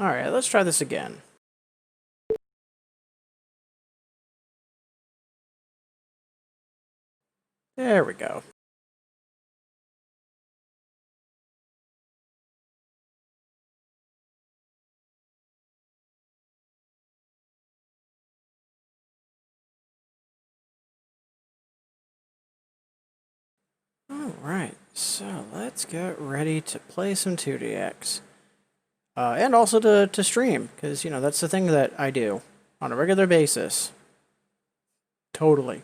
Alright, let's try this again. There we go. Alright, so let's get ready to play some 2DX. And also to stream, because, you know, that's the thing that I do on a regular basis. Totally.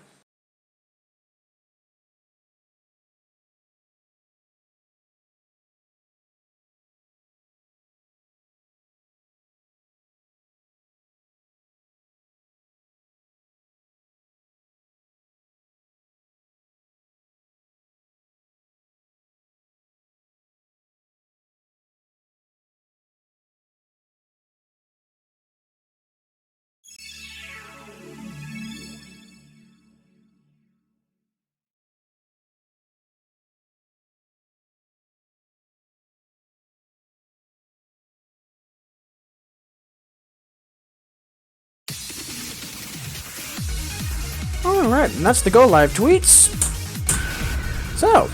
Alright, and that's the Go Live tweets. So,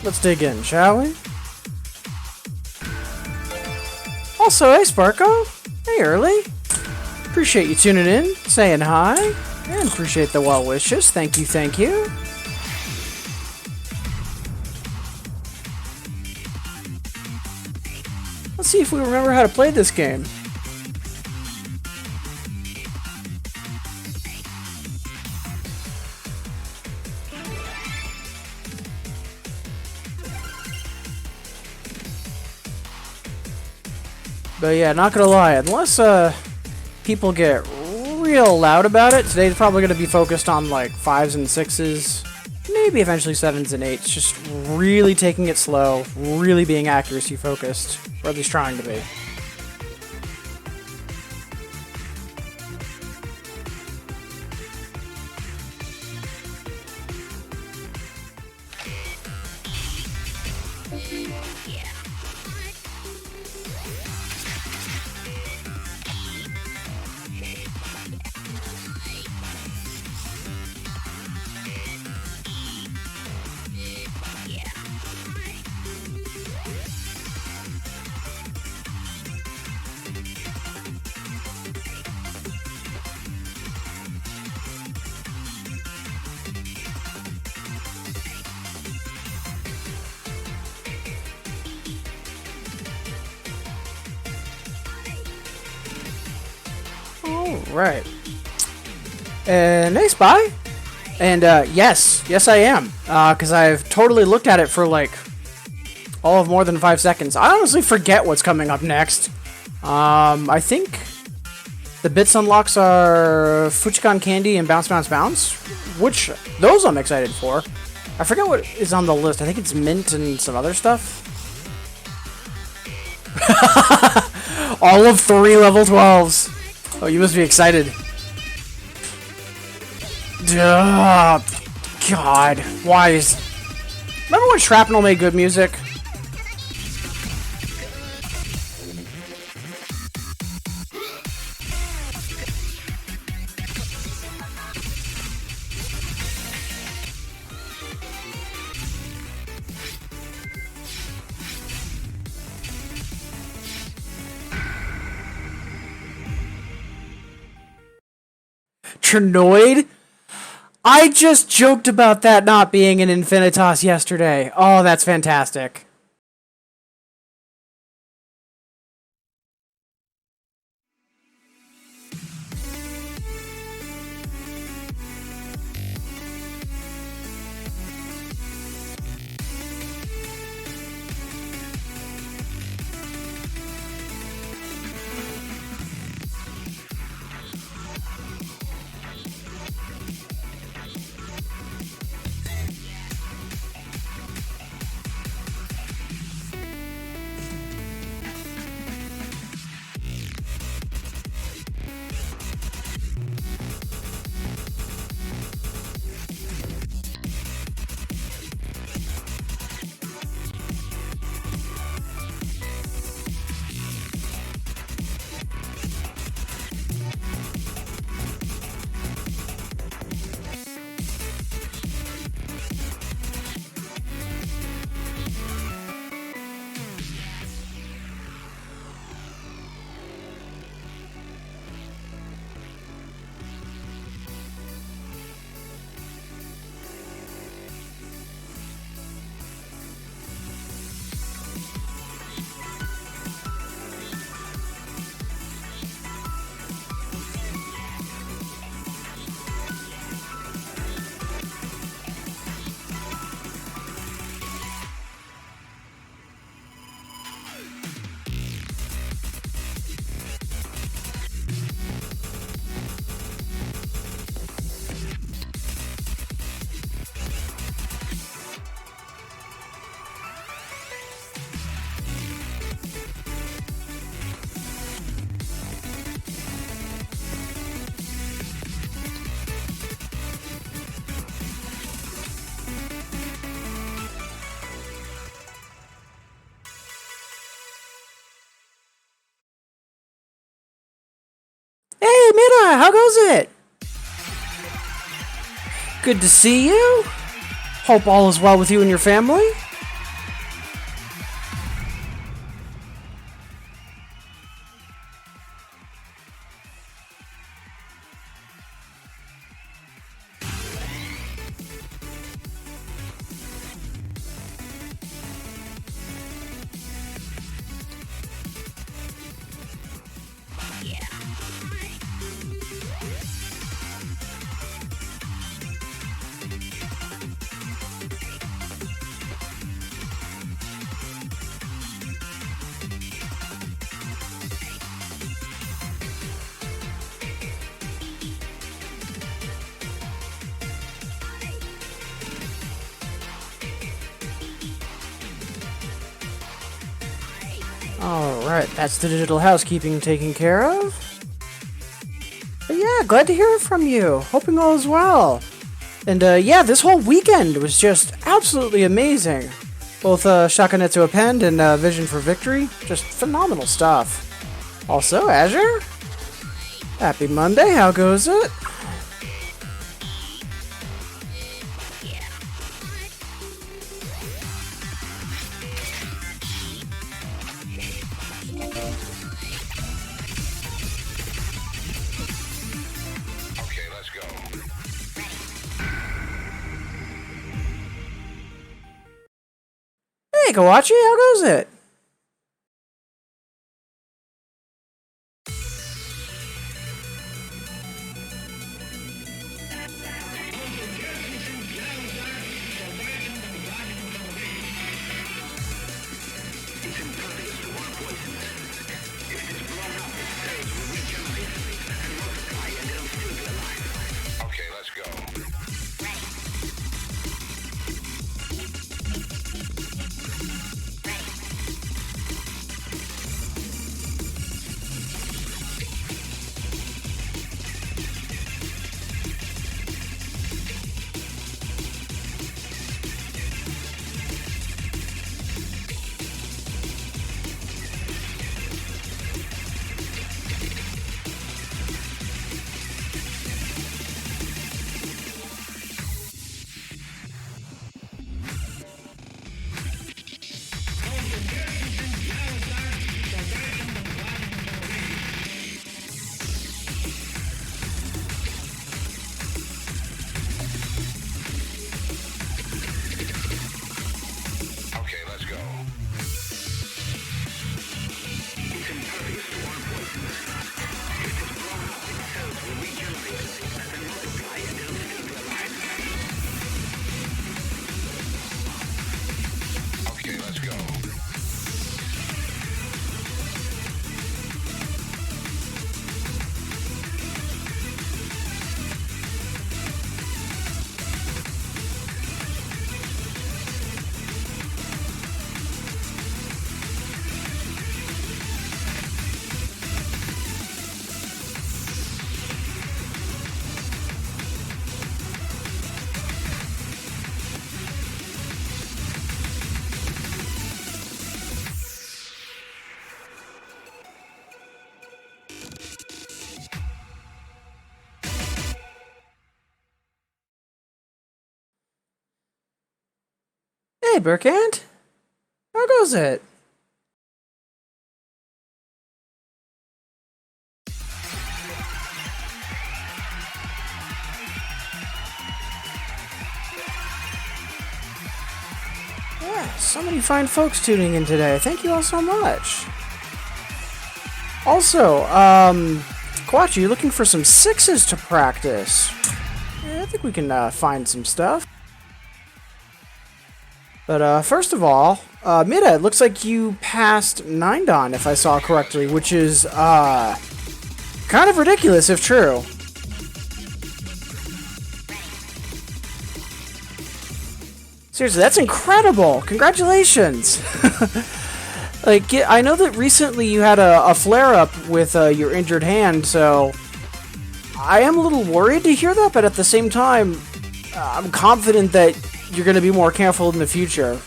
let's dig in, shall we? Also, hey Sparko. Hey Early. Appreciate you tuning in, saying hi, and appreciate the well wishes. Thank you, thank you. Let's see if we remember how to play this game. But yeah, not gonna lie, unless people get real loud about it, today's probably gonna be focused on like 5s and 6s, maybe eventually 7s and 8s, just really taking it slow, really being accuracy focused, or at least trying to be. Right. And hey, Spy. And yes I am. Because I've totally looked at it for like all of more than 5 seconds. I honestly forget what's coming up next. I think the bits unlocks are Fuchikan Candy and Bounce Bounce Bounce, which those I'm excited for. I forget what is on the list. I think it's Mint and some other stuff. All of 3 level 12s. Oh, you must be excited. Duh, God, why is... Remember when Shrapnel made good music? Trinoid? I just joked about that not being an Infinitas yesterday. Oh, that's fantastic. Mira, how goes it? Good to see you. Hope all is well with you and your family. Alright, that's the digital housekeeping taken care of. But yeah, glad to hear from you. Hoping all is well. And yeah, this whole weekend was just absolutely amazing. Both Shakanetsu Append and Vision for Victory. Just phenomenal stuff. Also, Azure. Happy Monday, how goes it? Hey, Kawachi, how goes it? Hey, Burkant. How goes it? Yeah, so many fine folks tuning in today. Thank you all so much. Also, Kawachi, you looking for some sixes to practice? Yeah, I think we can find some stuff. But first of all, Mida, it looks like you passed 9-dan, if I saw correctly, which is kind of ridiculous if true. Seriously, that's incredible! Congratulations! Like, I know that recently you had a flare-up with your injured hand, so I am a little worried to hear that, but at the same time, I'm confident that you're going to be more careful in the future.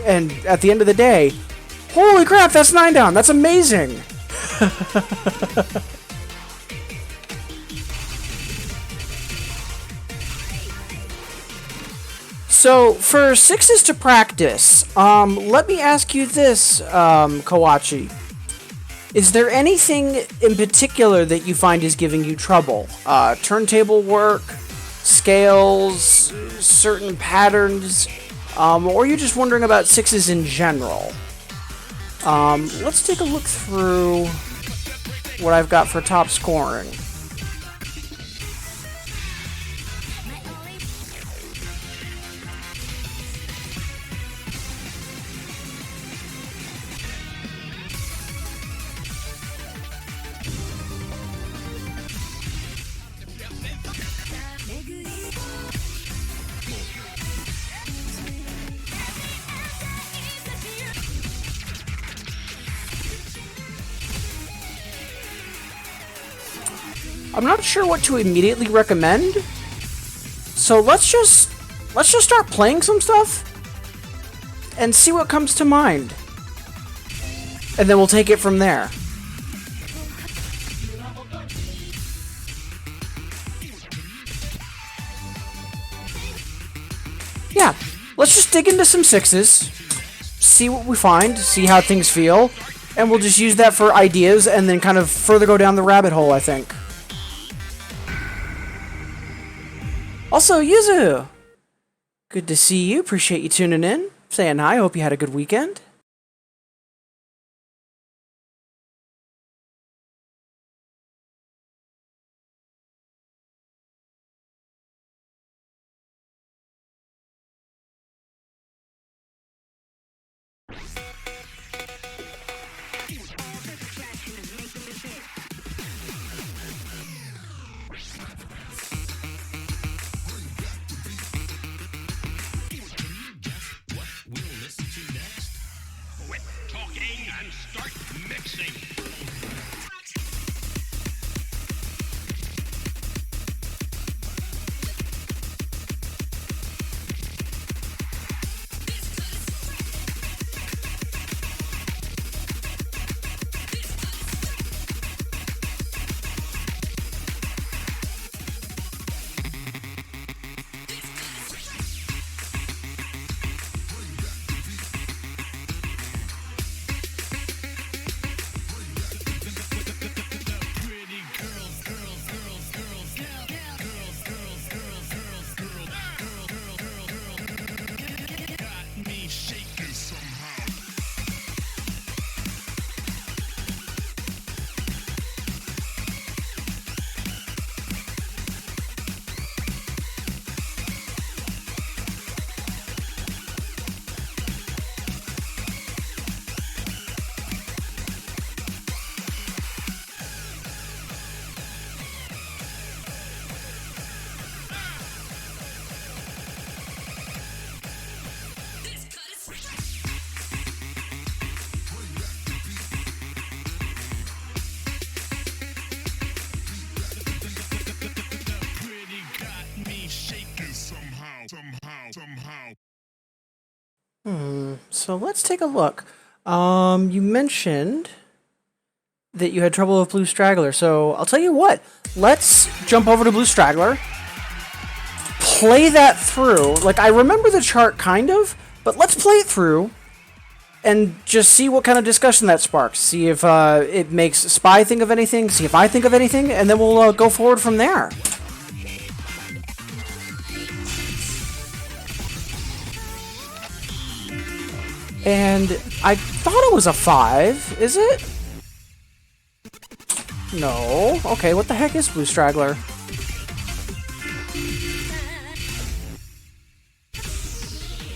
And at the end of the day, holy crap, that's 9-dan! That's amazing! So, for sixes to practice, let me ask you this, Kawachi. Is there anything in particular that you find is giving you trouble? Turntable work, scales, certain patterns, or are you just wondering about sixes in general? Let's take a look through what I've got for top scoring. I'm not sure what to immediately recommend, so let's just start playing some stuff and see what comes to mind, and then we'll take it from there. Yeah, let's just dig into some sixes, see what we find, see how things feel, and we'll just use that for ideas and then kind of further go down the rabbit hole, I think. Also, Yuzu! Good to see you. Appreciate you tuning in. Saying hi. Hope you had a good weekend. So let's take a look. You mentioned that you had trouble with Blue Straggler, so I'll tell you what. Let's jump over to Blue Straggler, play that through. Like, I remember the chart kind of, but let's play it through and just see what kind of discussion that sparks. See if it makes Spy think of anything, see if I think of anything, and then we'll go forward from there. And I thought it was a 5, is it? No. Okay, what the heck is Blue Straggler?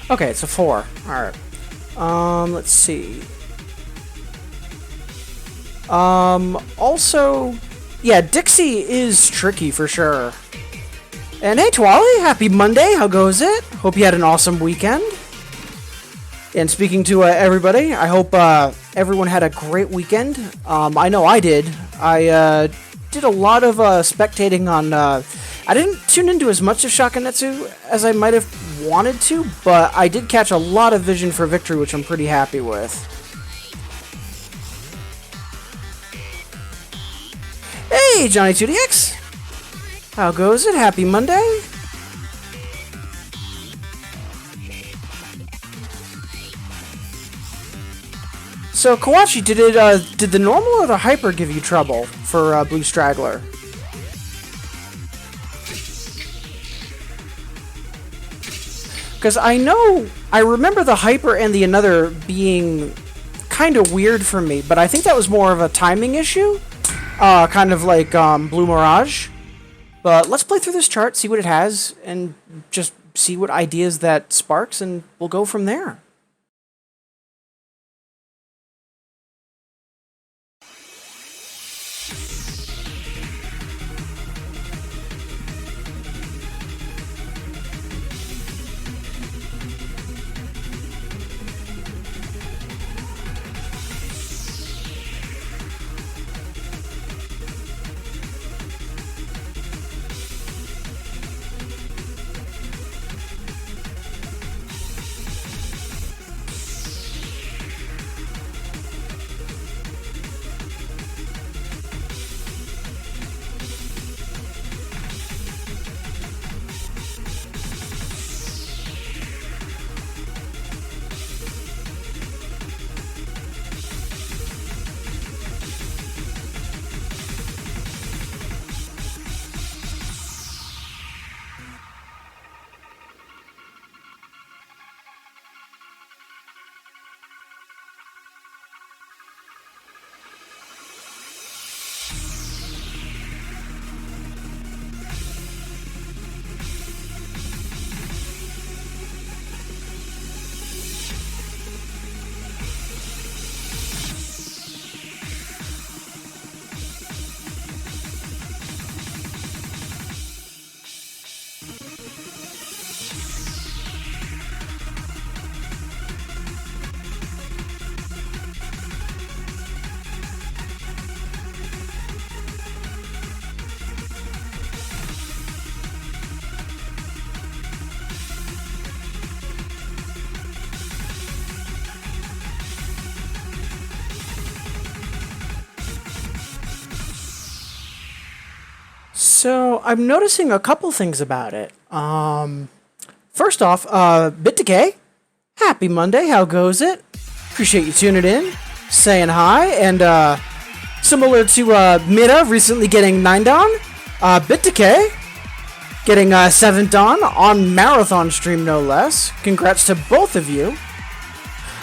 Okay, it's a 4. Alright. Let's see. Also, yeah, Dixie is tricky for sure. And hey, Twally, happy Monday. How goes it? Hope you had an awesome weekend. And speaking to everybody, I hope everyone had a great weekend. I know I did. I did a lot of spectating on... I didn't tune into as much of Shakanetsu as I might have wanted to, but I did catch a lot of Vision for Victory, which I'm pretty happy with. Hey, Johnny 2DX! How goes it? Happy Monday? So Kawachi, did the normal or the hyper give you trouble for Blue Straggler? Because I remember the hyper and the another being kind of weird for me, but I think that was more of a timing issue, kind of like Blue Mirage. But let's play through this chart, see what it has, and just see what ideas that sparks, and we'll go from there. So I'm noticing a couple things about it. First off, Bit Decay, happy Monday. How goes it? Appreciate you tuning in, saying hi, and similar to Mida recently getting 9 Dawn, Bit Decay getting 7 Dawn on Marathon stream, no less. Congrats to both of you.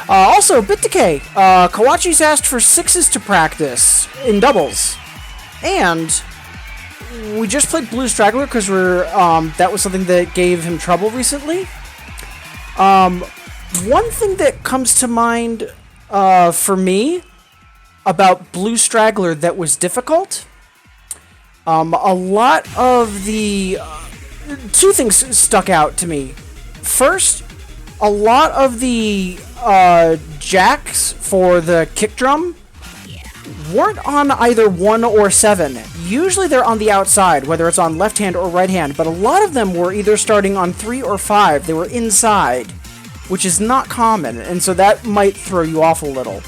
Also, Bit Decay, Kawachi's asked for 6s to practice in doubles, and we just played Blue Straggler because that was something that gave him trouble recently. One thing that comes to mind for me about Blue Straggler that was difficult, a lot of the two things stuck out to me. First, a lot of the jacks for the kick drum weren't on either 1 or 7. Usually they're on the outside, whether it's on left hand or right hand, but a lot of them were either starting on 3 or 5. They were inside, which is not common, and so that might throw you off a little.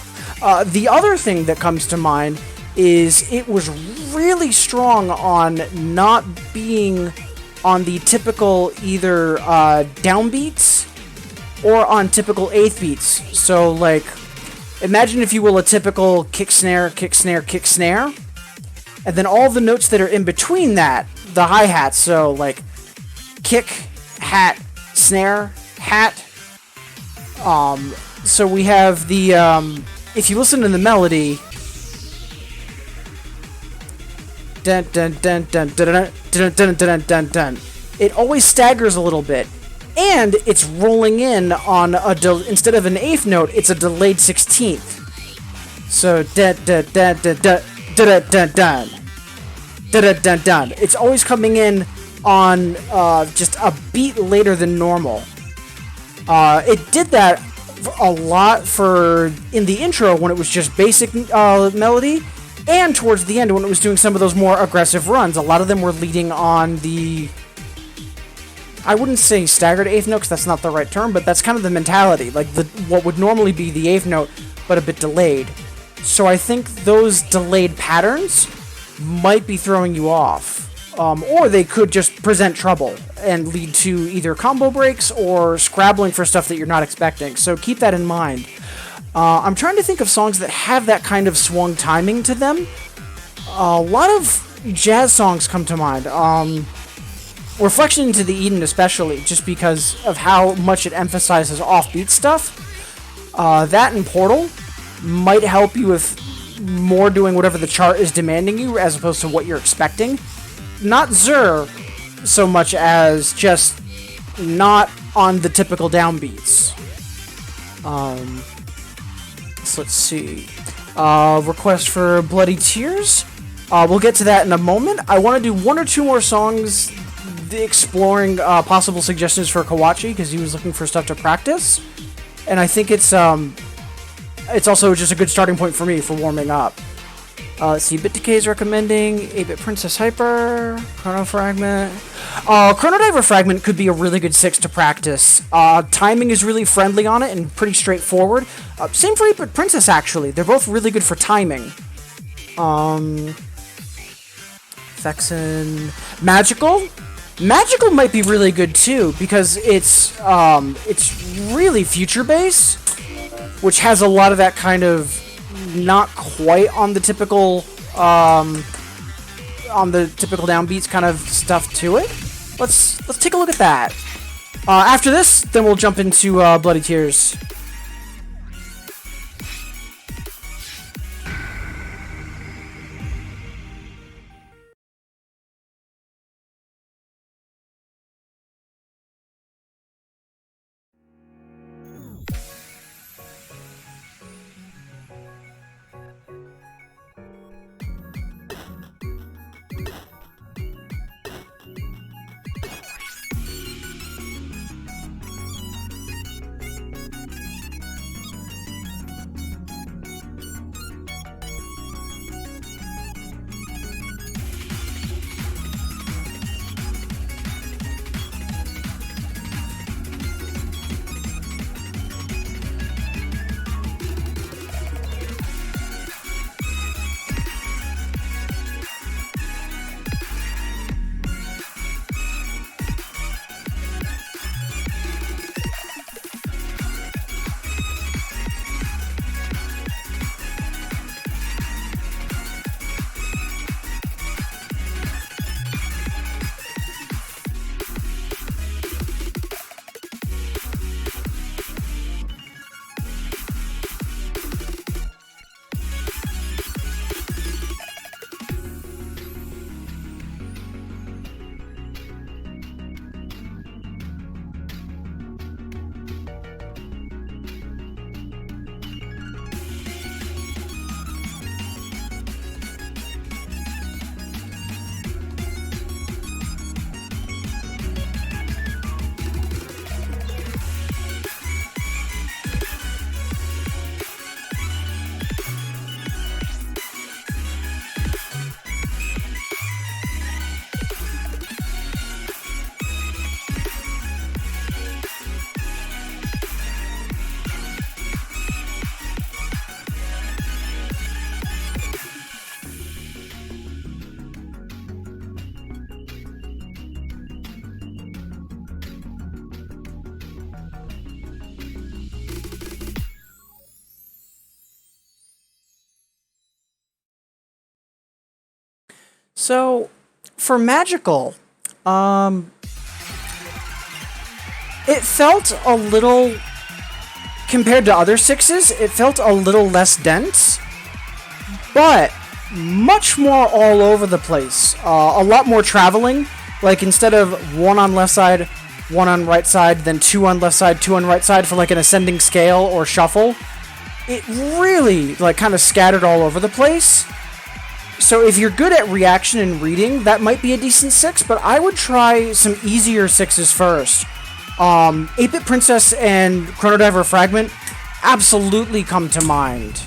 The other thing that comes to mind is it was really strong on not being on the typical either downbeats or on typical 8th beats. So, like, imagine, if you will, a typical kick, snare, kick, snare, kick, snare. And then all the notes that are in between that, the hi-hats, so like kick, hat, snare, hat. So we have the, if you listen to the melody, dun dun dun dun dun dun dun dun dun dun, it always staggers a little bit. And it's rolling in on instead of an 8th note, it's a delayed 16th. So dun dun dun dun dun dun dun dun dun dun dun. It's always coming in on just a beat later than normal. It did that a lot in the intro when it was just basic melody, and towards the end when it was doing some of those more aggressive runs. A lot of them were leading on the, I wouldn't say staggered 8th note, because that's not the right term, but that's kind of the mentality, like what would normally be the 8th note, but a bit delayed. So I think those delayed patterns might be throwing you off. Or they could just present trouble and lead to either combo breaks or scrabbling for stuff that you're not expecting. So keep that in mind. I'm trying to think of songs that have that kind of swung timing to them. A lot of jazz songs come to mind. Reflection into the Eden especially, just because of how much it emphasizes offbeat stuff. That and Portal might help you with more doing whatever the chart is demanding you, as opposed to what you're expecting. Not Zur so much as just not on the typical downbeats. So let's see. Request for Bloody Tears. We'll get to that in a moment. I want to do one or two more songs exploring possible suggestions for Kawachi, because he was looking for stuff to practice. And I think it's also just a good starting point for me for warming up. Let's see, Bit Decay is recommending 8-Bit Princess Hyper, Chrono Fragment. Chrono Diver Fragment could be a really good 6 to practice. Timing is really friendly on it and pretty straightforward. Same for 8-Bit Princess, actually. They're both really good for timing. Vexen. Magical? Magical might be really good too, because it's really future bass, which has a lot of that kind of not quite on the typical downbeats kind of stuff to it. Let's take a look at that. After this, then we'll jump into Bloody Tears. So, for Magical, it felt a little, compared to other 6s, it felt a little less dense, but much more all over the place. A lot more traveling, like instead of 1 on left side, 1 on right side, then 2 on left side, 2 on right side for like an ascending scale or shuffle. It really like kind of scattered all over the place. So if you're good at reaction and reading, that might be a decent 6, but I would try some easier 6s first. 8-Bit Princess and Chrono Diver Fragment absolutely come to mind.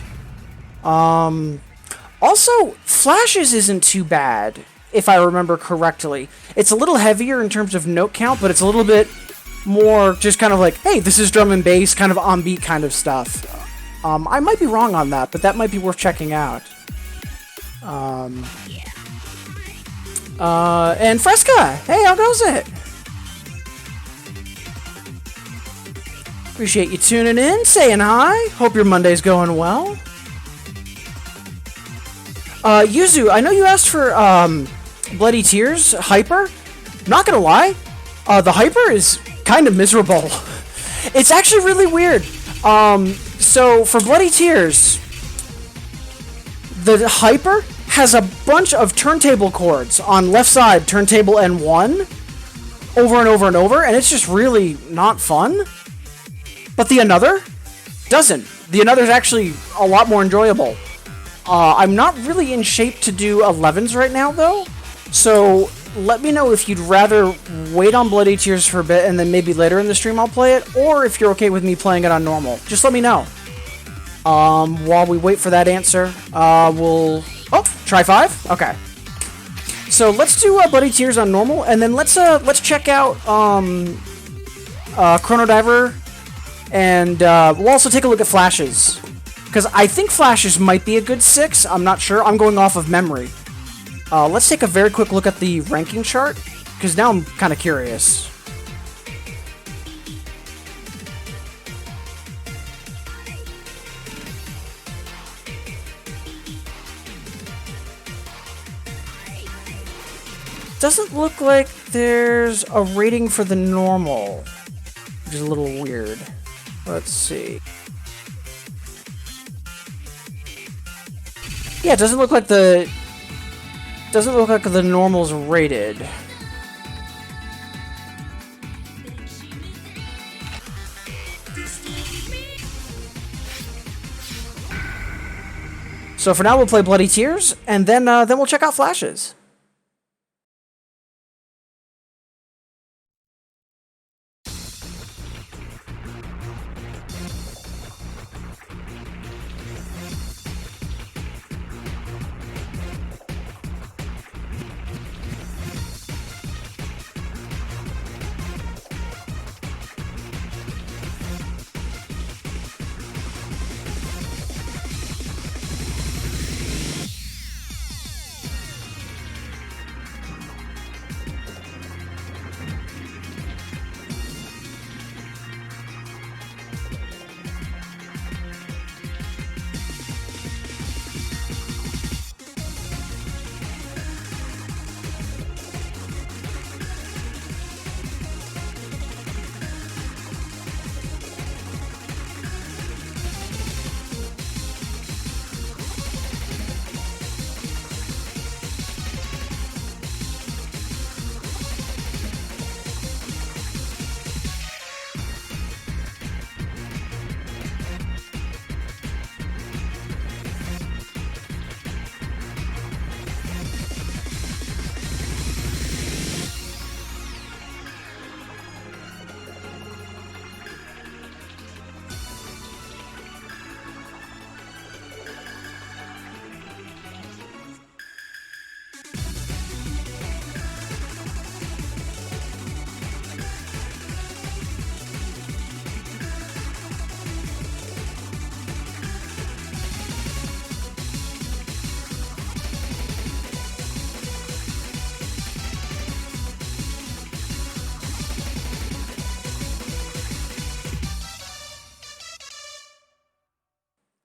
Also, Flashes isn't too bad, if I remember correctly. It's a little heavier in terms of note count, but it's a little bit more just kind of like, hey, this is drum and bass, kind of on beat kind of stuff. I might be wrong on that, but that might be worth checking out. And Fresca! Hey, how goes it? Appreciate you tuning in, saying hi. Hope your Monday's going well. Yuzu, I know you asked for Bloody Tears Hyper. Not gonna lie, the Hyper is kind of miserable. It's actually really weird. So for Bloody Tears, the Hyper has a bunch of turntable chords on left side, turntable N1, over and over and over, and it's just really not fun. But the Another doesn't. The Another is actually a lot more enjoyable. I'm not really in shape to do 11s right now, though, so let me know if you'd rather wait on Bloody Tears for a bit and then maybe later in the stream I'll play it, or if you're okay with me playing it on normal. Just let me know. While we wait for that answer, we'll... Oh, try 5? Okay. So let's do Bloody Tears on normal, and then let's check out Chrono Diver, and we'll also take a look at Flashes, because I think Flashes might be a good 6. I'm not sure. I'm going off of memory. Let's take a very quick look at the ranking chart, because now I'm kind of curious. Doesn't look like there's a rating for the normal, which is a little weird. Let's see. Yeah, it doesn't look like the normal's rated. So for now, we'll play Bloody Tears, and then we'll check out Flashes.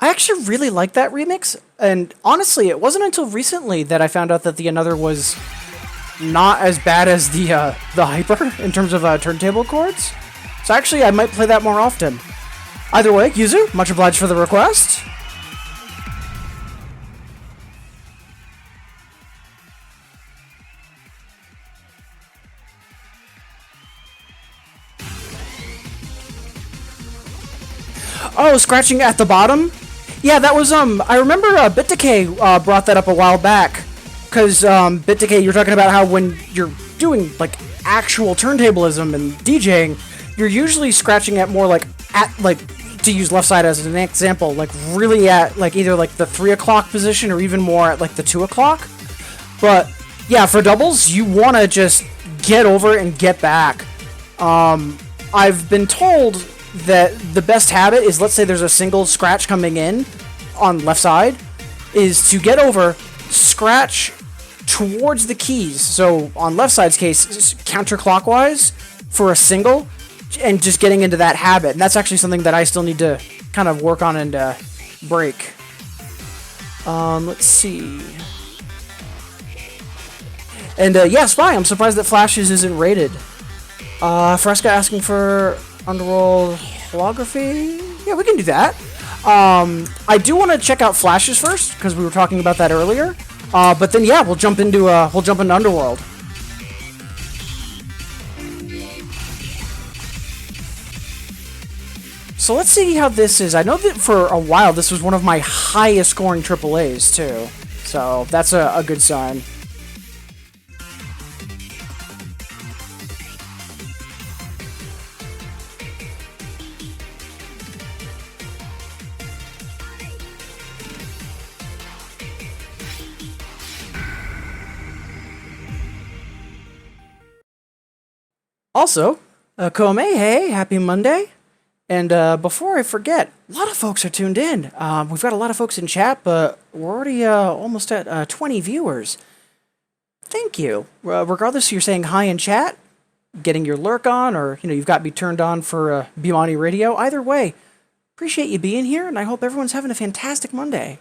I actually really like that remix, and honestly, it wasn't until recently that I found out that the Another was not as bad as the Hyper in terms of turntable chords. So actually, I might play that more often. Either way, Yuzu, much obliged for the request. Oh, scratching at the bottom? Yeah, that was, I remember BitDecay brought that up a while back. Because, BitDecay, you're talking about how when you're doing, like, actual turntablism and DJing, you're usually scratching at more, like, to use left side as an example, like, really at, like, either, like, the 3 o'clock position or even more at, like, the 2 o'clock. But, yeah, for doubles, you want to just get over and get back. I've been told that the best habit is, let's say there's a single scratch coming in on left side, is to get over, scratch towards the keys. So on left side's case, counterclockwise for a single, and just getting into that habit. And that's actually something that I still need to kind of work on and break. Let's see. And yeah, Spy, I'm surprised that Flashes isn't rated. Fresca asking for Underworld holography. Yeah, we can do that. I do want to check out Flashes first because we were talking about that earlier. But then yeah, we'll jump into Underworld. So let's see how this is. I know that for a while this was one of my highest scoring AAAs too. So that's a good sign. Also, Kome, hey, happy Monday. And before I forget, a lot of folks are tuned in. We've got a lot of folks in chat, but we're already almost at 20 viewers. Thank you. Regardless if you're saying hi in chat, getting your lurk on, or you've got me turned on for Bimani Radio, either way, appreciate you being here, and I hope everyone's having a fantastic Monday.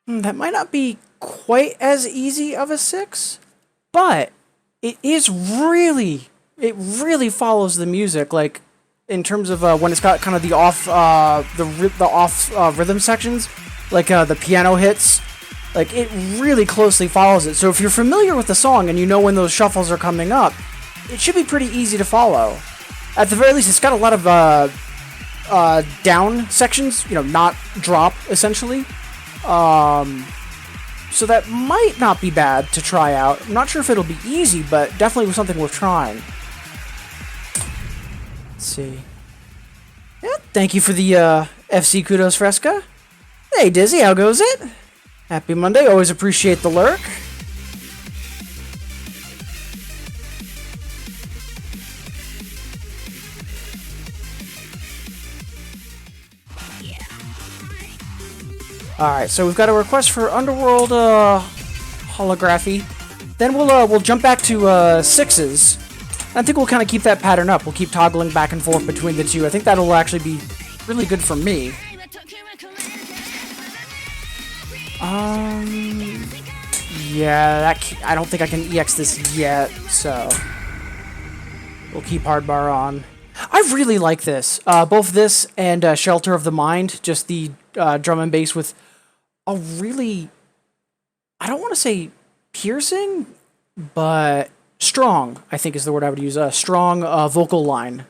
That might not be quite as easy of a 6, but it really follows the music, like in terms of when it's got kind of the off rhythm sections, like the piano hits, like it really closely follows it. So if you're familiar with the song and you know when those shuffles are coming up, it should be pretty easy to follow. At the very least, it's got a lot of down sections, not drop essentially. So that might not be bad to try out. I'm not sure if it'll be easy, but definitely something worth trying. Let's see. Yeah, thank you for the FC Kudos Fresca. Hey Dizzy, how goes it? Happy Monday, always appreciate the lurk. Alright, so we've got a request for Underworld holography. Then we'll jump back to 6s. I think we'll kind of keep that pattern up. We'll keep toggling back and forth between the two. I think that'll actually be really good for me. Yeah, I don't think I can EX this yet, so we'll keep hardbar on. I really like this. Both this and Shelter of the Mind, just the drum and bass with a really, I don't want to say piercing, but strong, I think is the word I would use, a strong vocal line.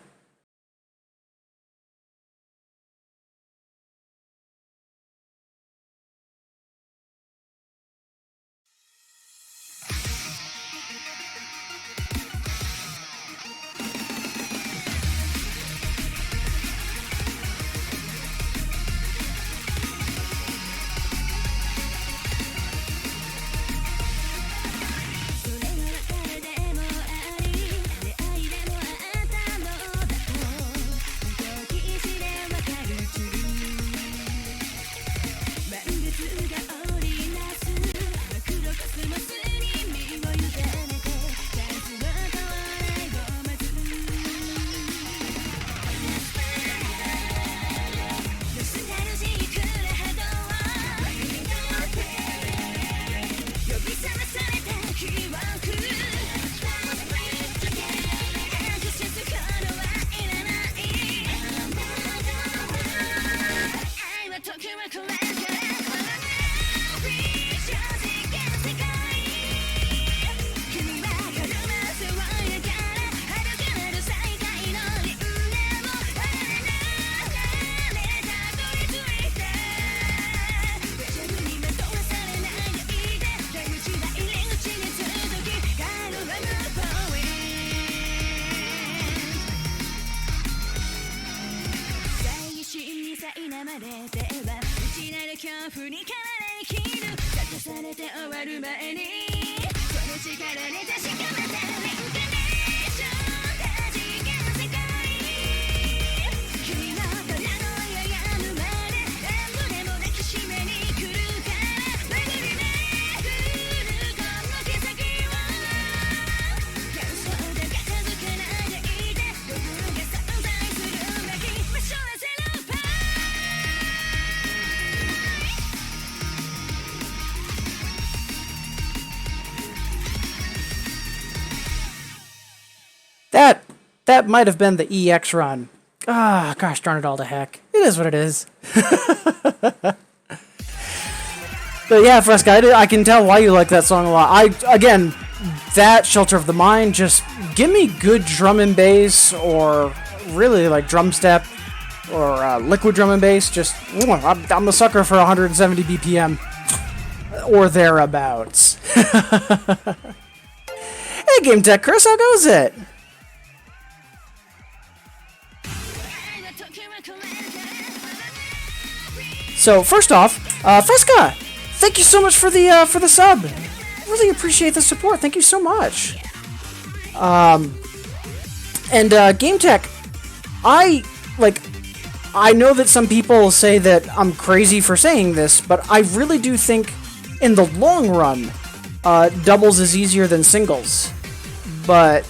That might have been the EX run. Ah, gosh darn it all to heck. It is what it is. But yeah, Fresca, I can tell why you like that song a lot. Again, that Shelter of the Mind, just give me good drum and bass, or really like drum step, or liquid drum and bass. Just, I'm a sucker for 170 BPM, or thereabouts. Hey, Game Tech Chris, how goes it? So first off, Fresca, thank you so much for the sub. Really appreciate the support. Thank you so much. And Game Tech, I know that some people say that I'm crazy for saying this, but I really do think in the long run, doubles is easier than singles. But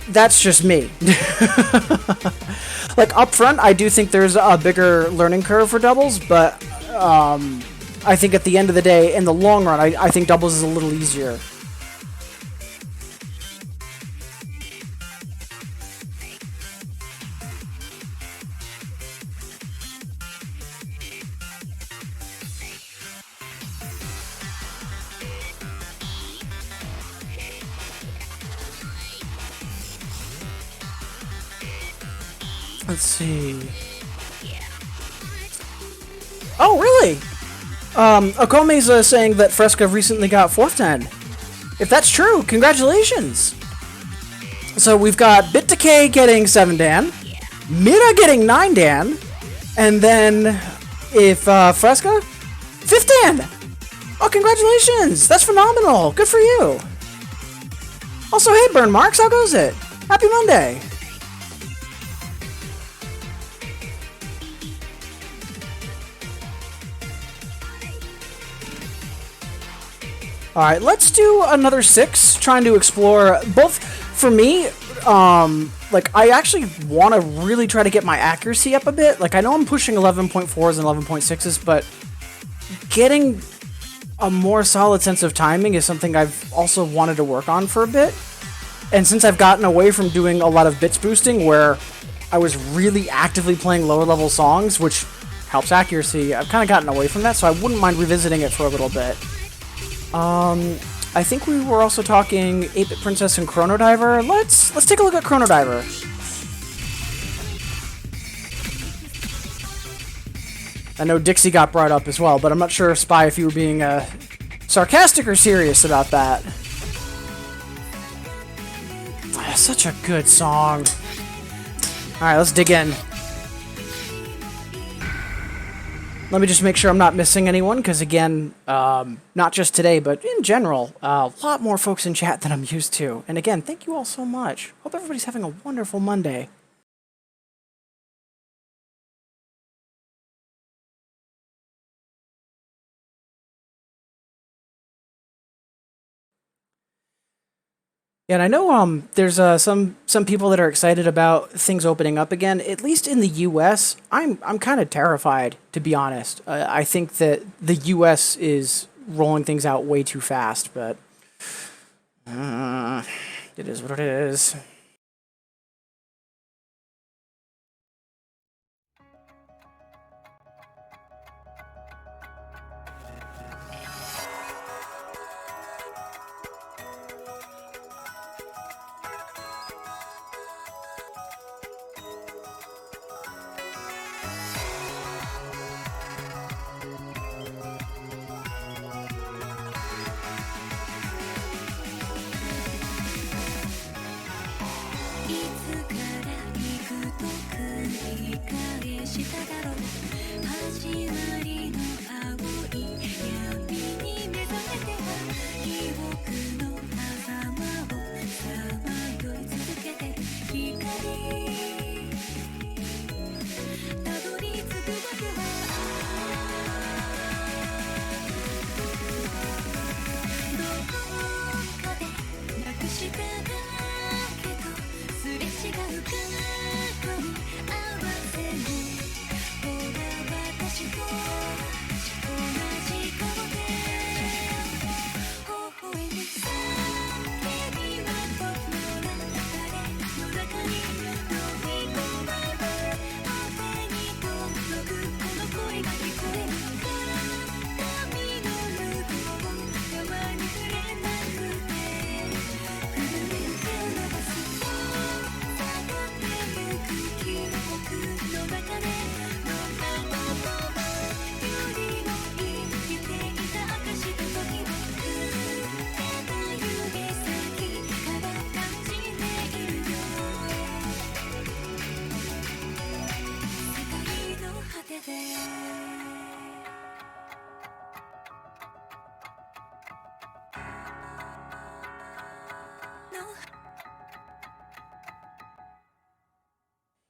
that's just me. Like, up front, I do think there's a bigger learning curve for doubles, but I think at the end of the day, in the long run, I think doubles is a little easier. Let's see. Oh, really? Okome's saying that Fresca recently got 4th Dan. If that's true, congratulations! So we've got Bit Decay getting 7 Dan, Mira getting 9 Dan, and then if Fresca, 5th Dan! Oh, congratulations! That's phenomenal! Good for you! Also, hey, Burn Marks, how goes it? Happy Monday! Alright, let's do another 6, trying to explore both, for me, like, I actually want to really try to get my accuracy up a bit. Like, I know I'm pushing 11.4s and 11.6s, but getting a more solid sense of timing is something I've also wanted to work on for a bit. And since I've gotten away from doing a lot of bits boosting, where I was really actively playing lower level songs, which helps accuracy. I've kind of gotten away from that, so I wouldn't mind revisiting it for a little bit. I think we were also talking 8-Bit Princess and Chrono Diver. Let's take a look at Chrono Diver. I know Dixie got brought up as well, but I'm not sure, Spy, if you were being sarcastic or serious about that. Such a good song. Alright, let's dig in. Let me just make sure I'm not missing anyone, because again, not just today, but in general, a lot more folks in chat than I'm used to. And again, thank you all so much. Hope everybody's having a wonderful Monday. And I know there's some people that are excited about things opening up again. At least in the U.S., I'm kind of terrified, to be honest. I think that the U.S. is rolling things out way too fast, but it is what it is.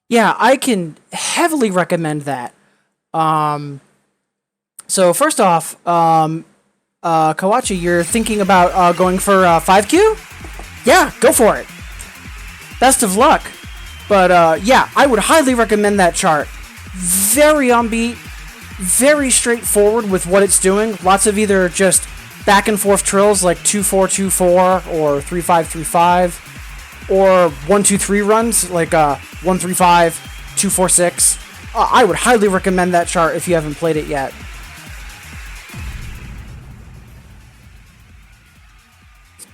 Yeah, I can heavily recommend that. So first off, Kawachi, you're thinking about going for 5Q? Yeah, go for it. Best of luck. But yeah, I would highly recommend that chart. Very upbeat, very straightforward with what it's doing. Lots of either just back and forth trills like 2-4-2-4 or 3-5-3-5. Or 1-2-3 runs like 1-3-5, 2-4-6. I would highly recommend that chart if you haven't played it yet.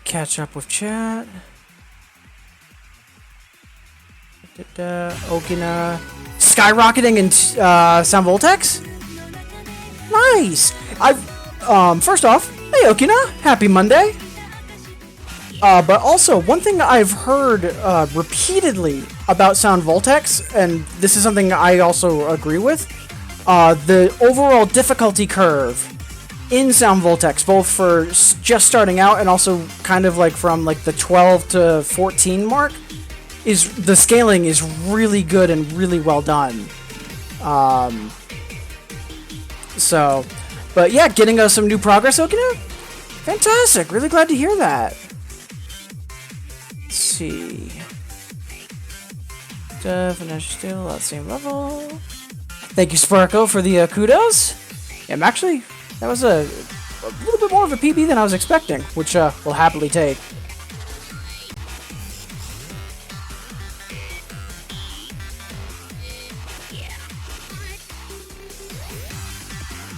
Catch up with chat. Okina skyrocketing in Sound Voltex. Nice. First off, hey Okina, happy Monday. But also, one thing I've heard repeatedly about Sound Voltex, and this is something I also agree with, the overall difficulty curve in Sound Voltex, both for just starting out and also kind of like from like the 12 to 14 mark, is the scaling is really good and really well done. But yeah, getting us some new progress, Okina. Fantastic. Really glad to hear that. Let's see. Finish still at the same level. Thank you, Sparko, for the kudos. Yeah, actually, that was a little bit more of a PB than I was expecting, which we'll happily take.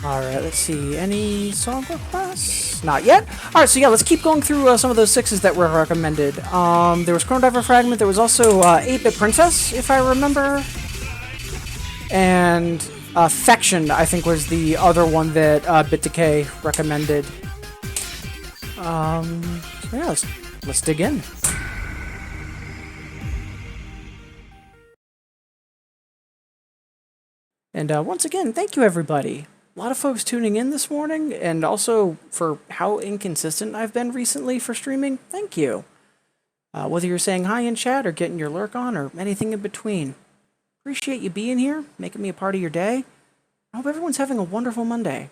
Alright, let's see. Any song requests? Not yet. Alright, so yeah, let's keep going through some of those 6s that were recommended. There was Chrono Diver Fragment, there was also 8-Bit Princess, if I remember. And Affection, I think, was the other one that Bit Decay recommended. So yeah, let's dig in. And once again, thank you everybody. A lot of folks tuning in this morning, and also for how inconsistent I've been recently for streaming. Thank you. Whether you're saying hi in chat or getting your lurk on or anything in between. Appreciate you being here, making me a part of your day. I hope everyone's having a wonderful Monday.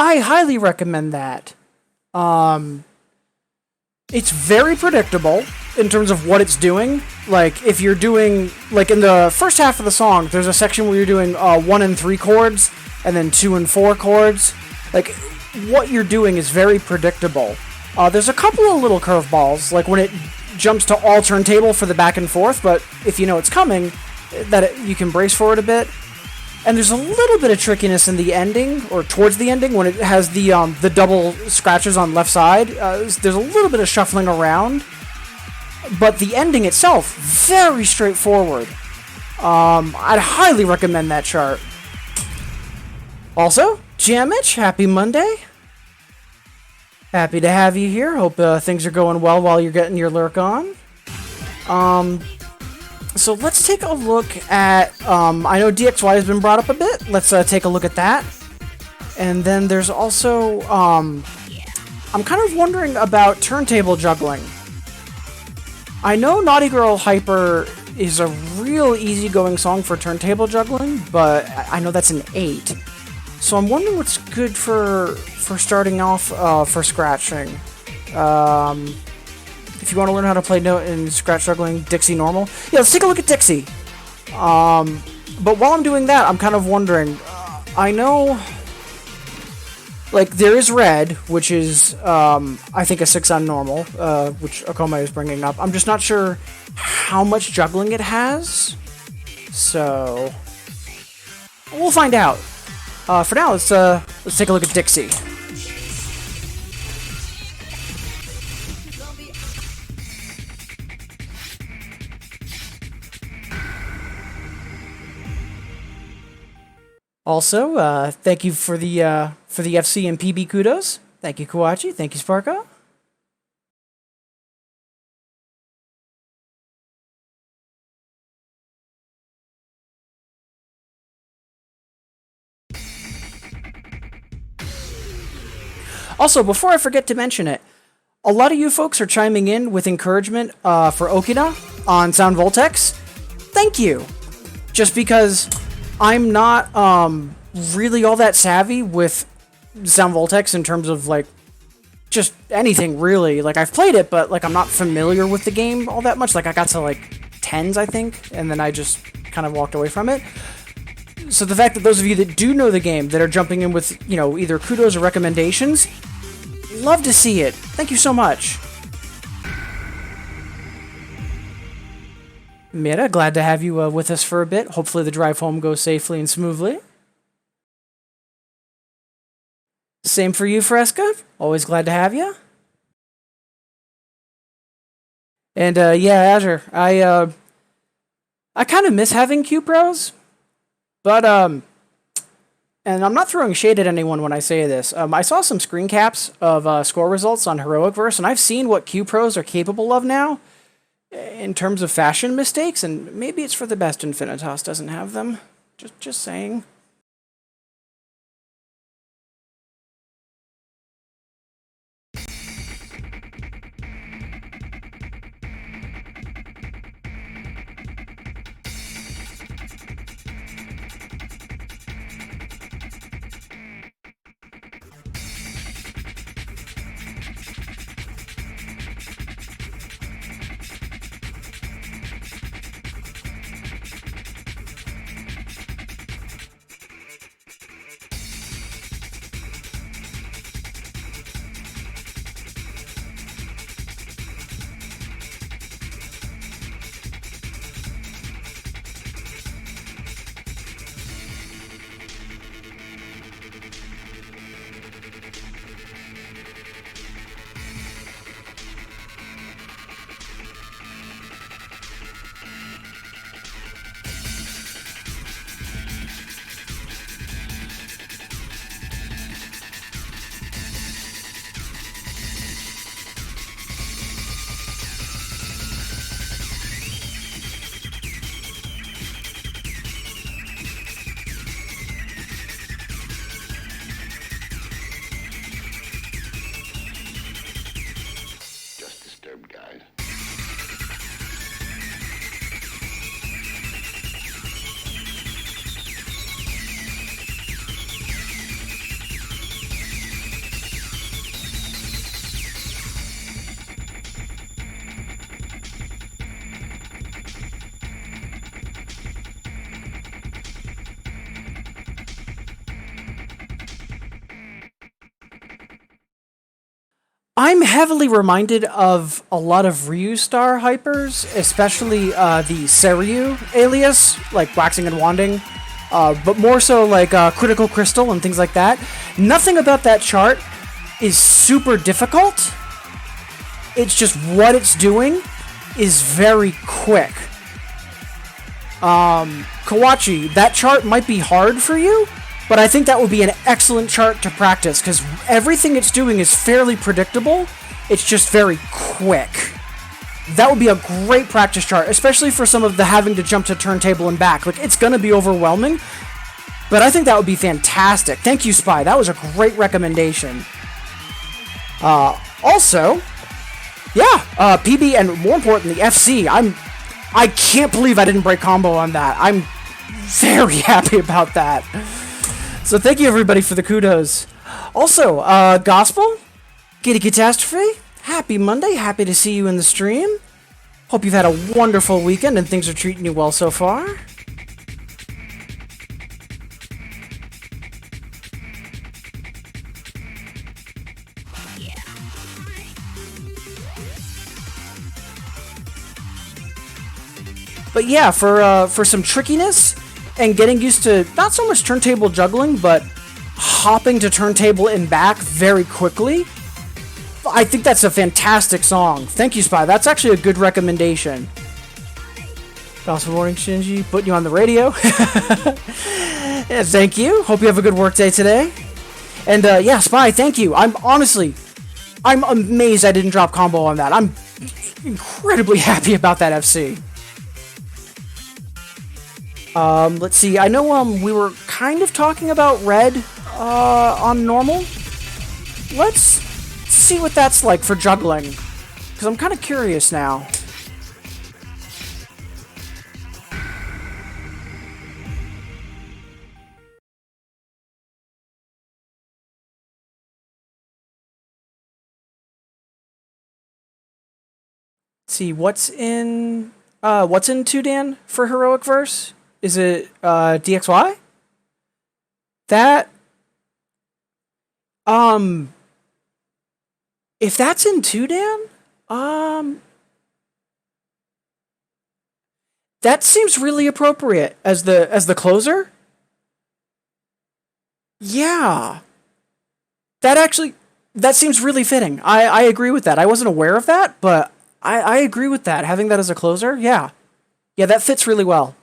I highly recommend that. It's very predictable in terms of what it's doing. Like, if you're doing, like in the first half of the song, there's a section where you're doing 1 and 3 chords, and then 2 and 4 chords. Like, what you're doing is very predictable. There's a couple of little curveballs, like when it jumps to all turntable for the back and forth, but if you know it's coming, you can brace for it a bit. And there's a little bit of trickiness in the ending, or towards the ending, when it has the double scratches on left side. There's a little bit of shuffling around, but the ending itself, very straightforward. I'd highly recommend that chart. Also, Jamich, happy Monday. Happy to have you here. Hope things are going well while you're getting your lurk on. So let's take a look at, I know DXY has been brought up a bit. Let's take a look at that. And then there's also, I'm kind of wondering about turntable juggling. I know Naughty Girl Hyper is a real easygoing song for turntable juggling, but I know that's an 8. So I'm wondering what's good for starting off for scratching. If you want to learn how to play note in scratch juggling, Dixie normal. Yeah, let's take a look at Dixie. But while I'm doing that, I'm kind of wondering. I know, like, there is red, which is I think a 6 on normal, which Akome is bringing up. I'm just not sure how much juggling it has, so we'll find out. For now, let's take a look at Dixie. Also, thank you for the FC and PB kudos. Thank you, Kawachi. Thank you, Sparko. Also, before I forget to mention it, a lot of you folks are chiming in with encouragement for Okina on Sound Voltex. Thank you. Just because I'm not really all that savvy with Sound Voltex in terms of like just anything really. Like I've played it, but like I'm not familiar with the game all that much. Like I got to like 10s, I think, and then I just kind of walked away from it. So the fact that those of you that do know the game that are jumping in with, you know, either kudos or recommendations, love to see it. Thank you so much. Mira, glad to have you with us for a bit. Hopefully the drive home goes safely and smoothly. Same for you, Fresca. Always glad to have you. And yeah, Azure, I kind of miss having Q-Pros, but and I'm not throwing shade at anyone when I say this. I saw some screen caps of score results on Heroicverse, and I've seen what Q-Pros are capable of now in terms of fashion mistakes, and maybe it's for the best Infinitas doesn't have them. Just saying. I'm heavily reminded of a lot of Ryu Star hypers, especially the Seryu alias, like Waxing and Wanding, but more so like Critical Crystal and things like that. Nothing about that chart is super difficult. It's just what it's doing is very quick. Kawachi, that chart might be hard for you, but I think that would be an excellent chart to practice, because everything it's doing is fairly predictable. It's just very quick. That would be a great practice chart, especially for some of the having to jump to turntable and back. Like, it's going to be overwhelming, but I think that would be fantastic. Thank you, Spy. That was a great recommendation. Also, yeah, PB, and more importantly, FC. I can't believe I didn't break combo on that. I'm very happy about that. So thank you, everybody, for the kudos. Also, Gospel, Giddy Catastrophe, happy Monday. Happy to see you in the stream. Hope you've had a wonderful weekend and things are treating you well so far. But yeah, for some trickiness and getting used to not so much turntable juggling, but hopping to turntable and back very quickly, I think that's a fantastic song. Thank you, Spy. That's actually a good recommendation. Gospel Morning, Shinji, putting you on the radio. Yeah, thank you. Hope you have a good work day today. And yeah, Spy, thank you. I'm amazed I didn't drop combo on that. I'm incredibly happy about that FC. Let's see. I know we were kind of talking about red on normal. let's see what that's like for juggling. Because I'm kind of curious now. Let's see, what's in 2Dan for heroic verse? Is it DXY? That if that's in 2Dan, that seems really appropriate as the closer. Yeah. That seems really fitting. I agree with that. I wasn't aware of that, but I agree with that. Having that as a closer, yeah. Yeah, that fits really well.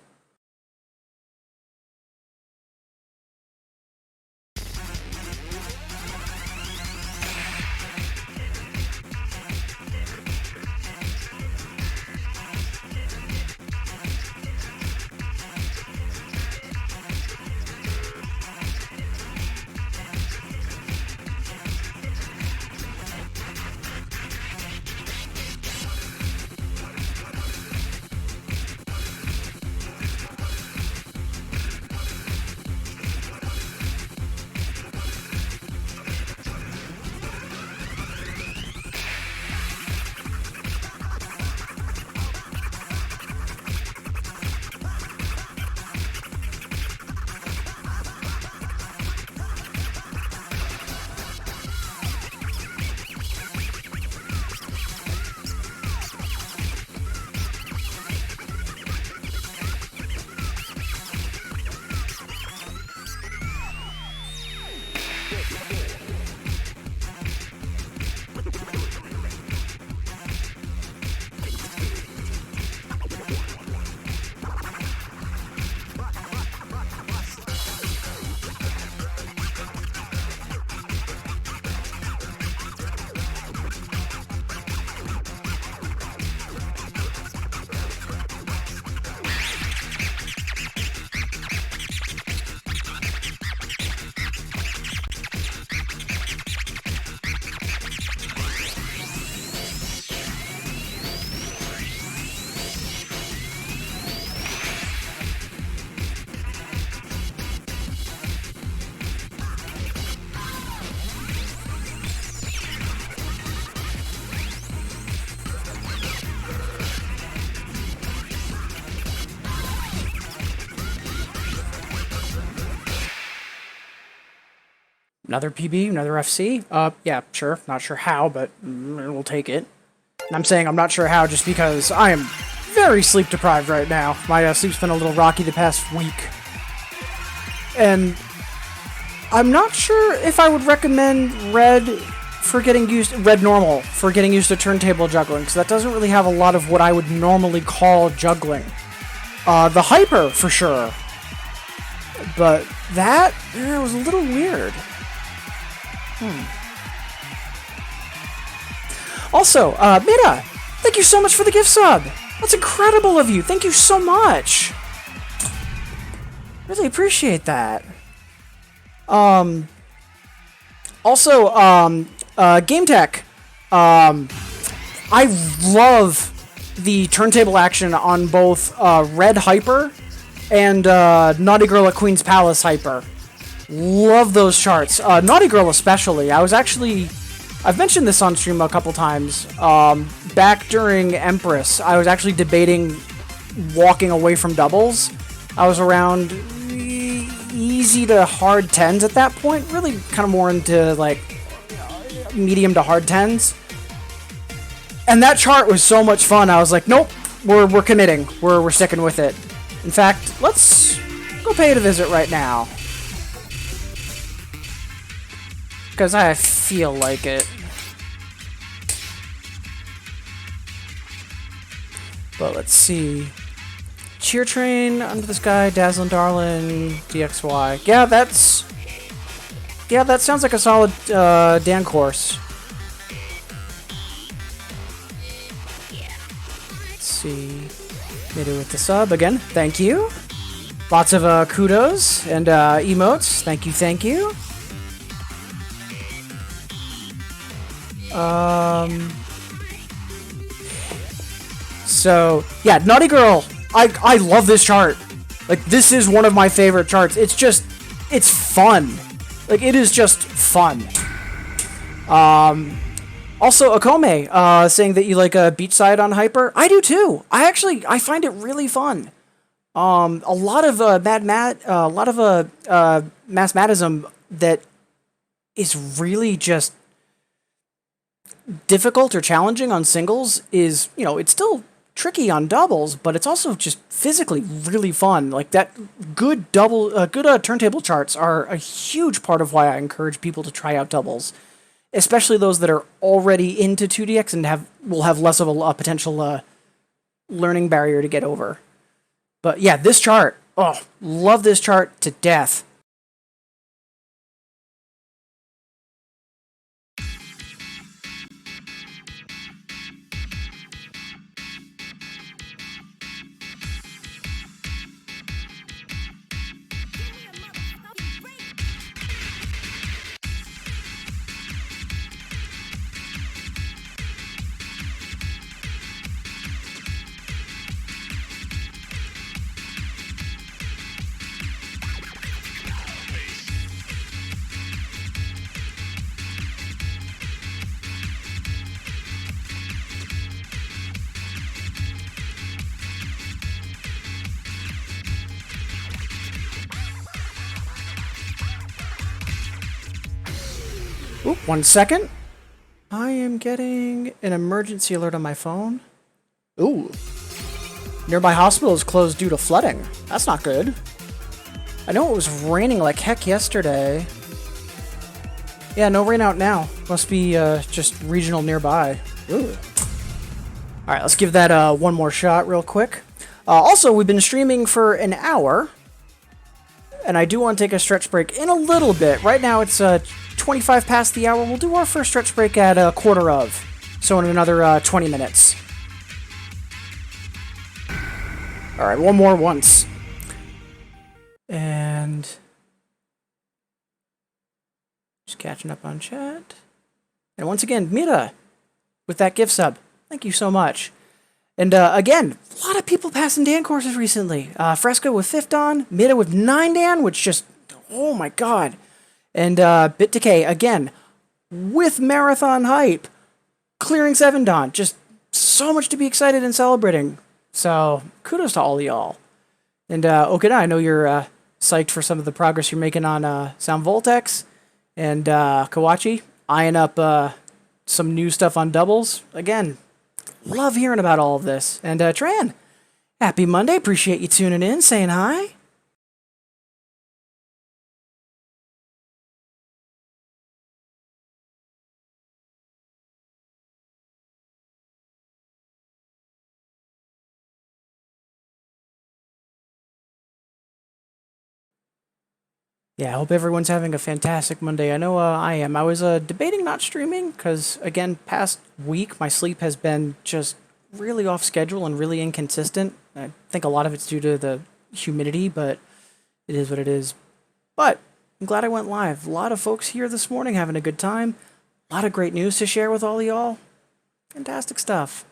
Another PB, another FC. Yeah, sure. Not sure how, but we'll take it. And I'm saying I'm not sure how just because I am very sleep deprived right now. My sleep's been a little rocky the past week. And I'm not sure if I would recommend Red Normal for getting used to turntable juggling, because that doesn't really have a lot of what I would normally call juggling. The Hyper, for sure. But that was a little weird. Also, Mira, thank you so much for the gift sub. That's incredible of you. Thank you so much. Really appreciate that. Also, Game Tech. I love the turntable action on both Red Hyper and Naughty Girl at Queen's Palace Hyper. Love those charts. Naughty Girl especially. I've mentioned this on stream a couple times. Back during Empress, I was actually debating walking away from doubles. I was around easy to hard 10s at that point. Really kind of more into like medium to hard 10s. And that chart was so much fun. I was like, nope, we're committing. We're sticking with it. In fact, let's go pay it a visit right now. Because I feel like it. But let's see. Cheer Train, Under the Sky, Dazzling Darling, DXY. Yeah, that sounds like a solid Dan course. Let's see. Made it with the sub again. Thank you. Lots of kudos and emotes. Thank you, thank you. So, yeah, Naughty Girl. I love this chart. Like, this is one of my favorite charts. It's just, it's fun. Like, it is just fun. Also, Akome, saying that you like Beachside on Hyper. I do too. I find it really fun. A lot of mathematism that is really just difficult or challenging on singles is, it's still tricky on doubles, but it's also just physically really fun. Like that good turntable charts are a huge part of why I encourage people to try out doubles, especially those that are already into 2DX and will have less of a potential learning barrier to get over. But yeah, this chart, love this chart to death. Oop, 1 second. I am getting an emergency alert on my phone. Ooh. Nearby hospital is closed due to flooding. That's not good. I know it was raining like heck yesterday. Yeah, no rain out now. Must be just regional nearby. Ooh. Alright, let's give that one more shot real quick. Also, we've been streaming for an hour. And I do want to take a stretch break in a little bit. Right now it's 25 past the hour. We'll do our first stretch break at a quarter of. So in another 20 minutes. Alright, one more once. And just catching up on chat. And once again, Mira with that gift sub. Thank you so much. And again, a lot of people passing Dan courses recently. Fresco with 5th Dan, Mira with 9 Dan, which just, oh my god. And Bit Decay, again, with Marathon Hype, clearing 7 Dan. Just so much to be excited and celebrating. So, kudos to all of y'all. And Okada, I know you're psyched for some of the progress you're making on Sound Voltex. And Kawachi, eyeing up some new stuff on doubles. Again, love hearing about all of this. And Tran, happy Monday. Appreciate you tuning in, saying hi. Yeah, I hope everyone's having a fantastic Monday. I know I am. I was debating not streaming because, again, past week, my sleep has been just really off schedule and really inconsistent. I think a lot of it's due to the humidity, but it is what it is. But I'm glad I went live. A lot of folks here this morning having a good time. A lot of great news to share with all of y'all. Fantastic stuff.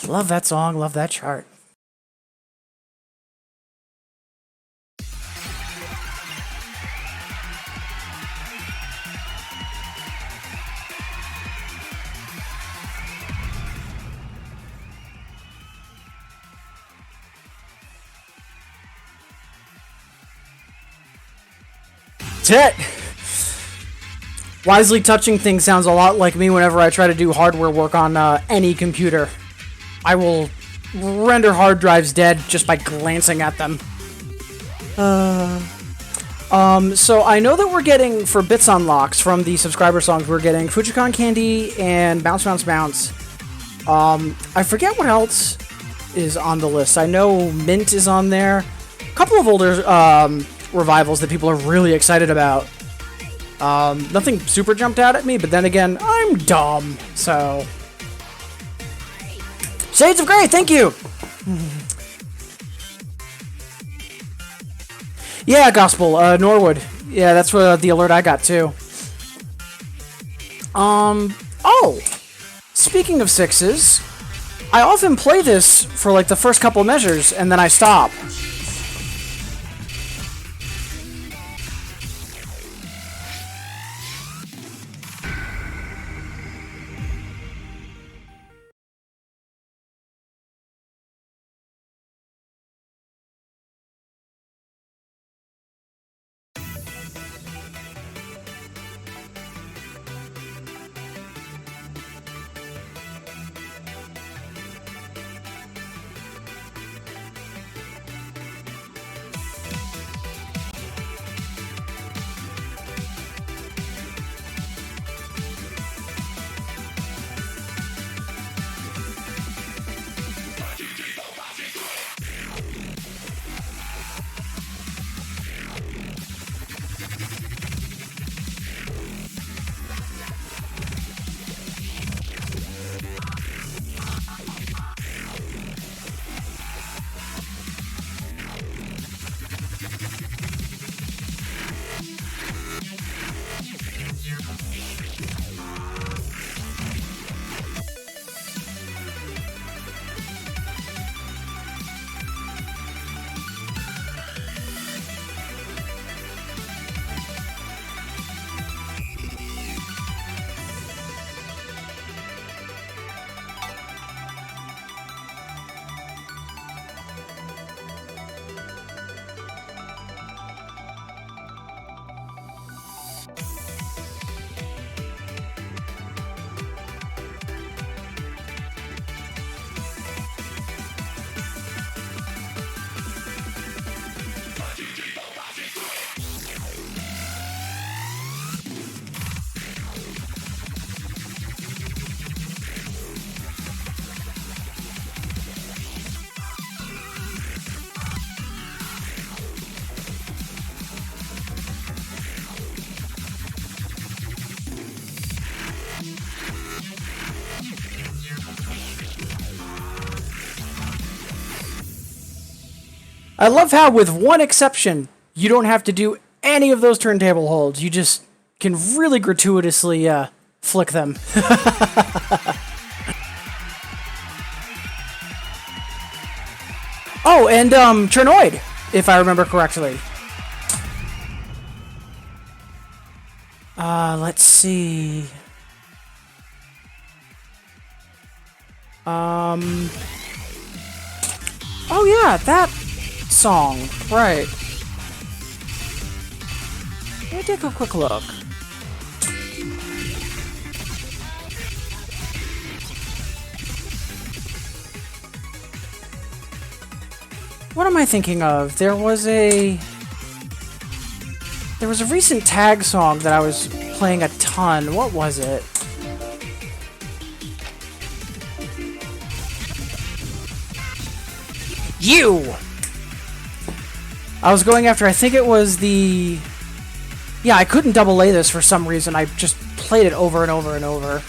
Love that song, love that chart. That's it! Wisely touching things sounds a lot like me whenever I try to do hardware work on any computer. I will render hard drives dead just by glancing at them. So I know that we're getting, for bits unlocks from the subscriber songs, we're getting Fujicon Candy and Bounce Bounce Bounce. I forget what else is on the list. I know Mint is on there. A couple of older revivals that people are really excited about. Nothing super jumped out at me, but then again, I'm dumb, so... Shades of Grey, thank you! Yeah, Gospel, Norwood. Yeah, that's what the alert I got, too. Oh! Speaking of sixes, I often play this for, like, the first couple measures, and then I stop. I love how, with one exception, you don't have to do any of those turntable holds. You just can really gratuitously flick them. Oh, and Chernoid, if I remember correctly. Let's see. Oh yeah, that song, right. Let me take a quick look. What am I thinking of? There was a recent tag song that I was playing a ton. What was it? You! I was going after, I think it was the... Yeah, I couldn't double A this for some reason. I just played it over and over and over.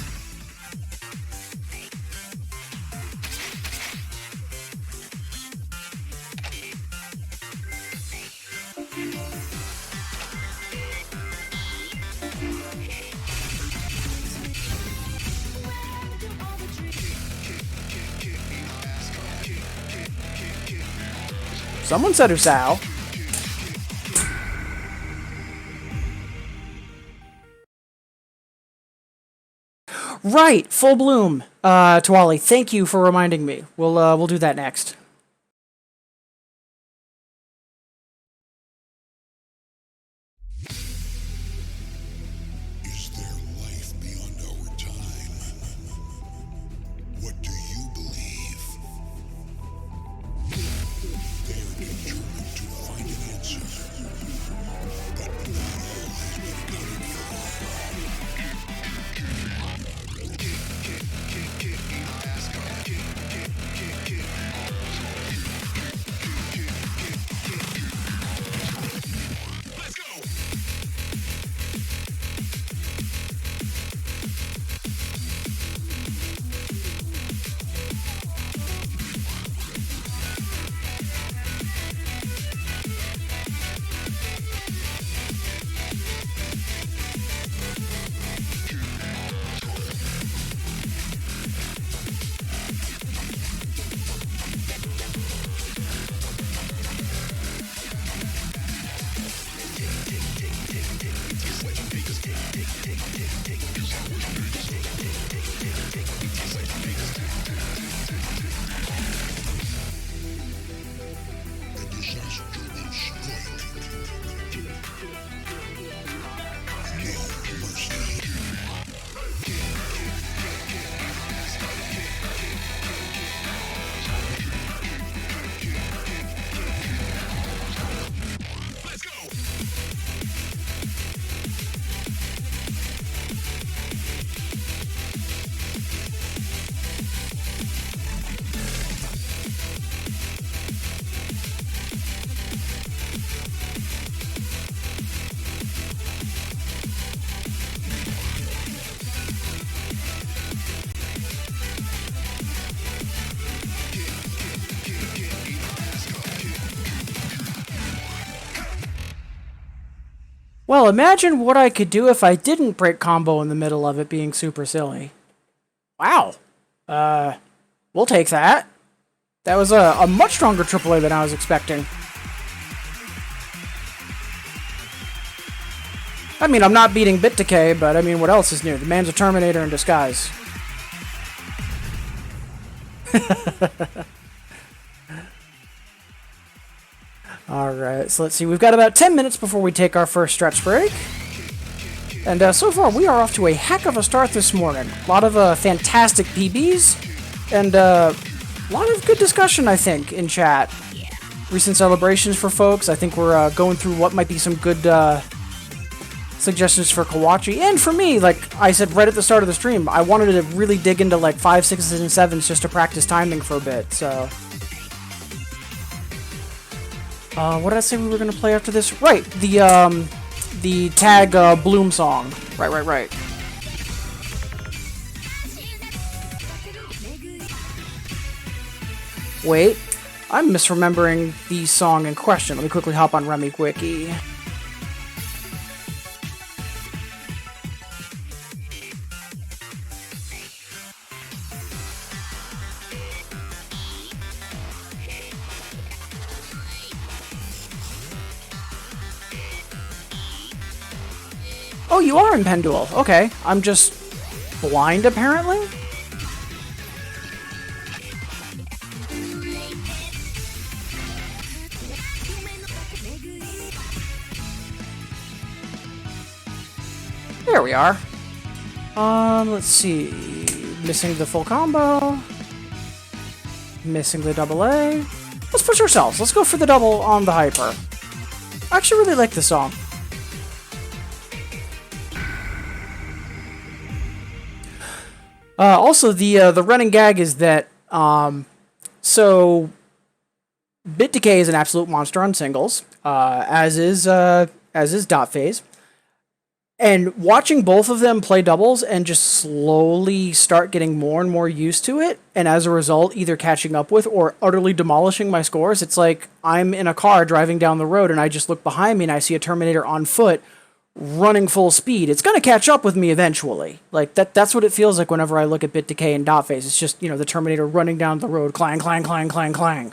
Someone said Usao. Right, Full Bloom. Tuali, thank you for reminding me. We'll do that next. Is there life beyond our time? What do you believe? They are determined to find an answer, but not all has been accounted for. Let's go! Well, imagine what I could do if I didn't break combo in the middle of it being super silly. Wow. We'll take that. That was a much stronger AAA than I was expecting. I mean, I'm not beating Bit Decay, but I mean, what else is new? The man's a Terminator in disguise. Alright, so let's see. We've got about 10 minutes before we take our first stretch break. And so far, we are off to a heck of a start this morning. A lot of fantastic PBs, and a lot of good discussion, I think, in chat. Recent celebrations for folks. I think we're going through what might be some good suggestions for Kawachi. And for me, like I said right at the start of the stream, I wanted to really dig into like 5, 6s, and 7s just to practice timing for a bit, so... what did I say we were going to play after this? Right, the tag Bloom song. Right. Wait, I'm misremembering the song in question. Let me quickly hop on Remake Wiki. Oh, you are in Pendual. Okay, I'm just blind, apparently? There we are. Let's see. Missing the full combo. Missing the double A. Let's push ourselves. Let's go for the double on the hyper. I actually really like this song. Also, the running gag is that, so, Bit Decay is an absolute monster on singles, as is Dot Phase. And watching both of them play doubles and just slowly start getting more and more used to it, and as a result, either catching up with or utterly demolishing my scores, it's like I'm in a car driving down the road and I just look behind me and I see a Terminator on foot running full speed. It's going to catch up with me eventually. Like, that's what it feels like whenever I look at Bit Decay and Dot Phase. It's just, you know, the Terminator running down the road, clang, clang, clang, clang, clang.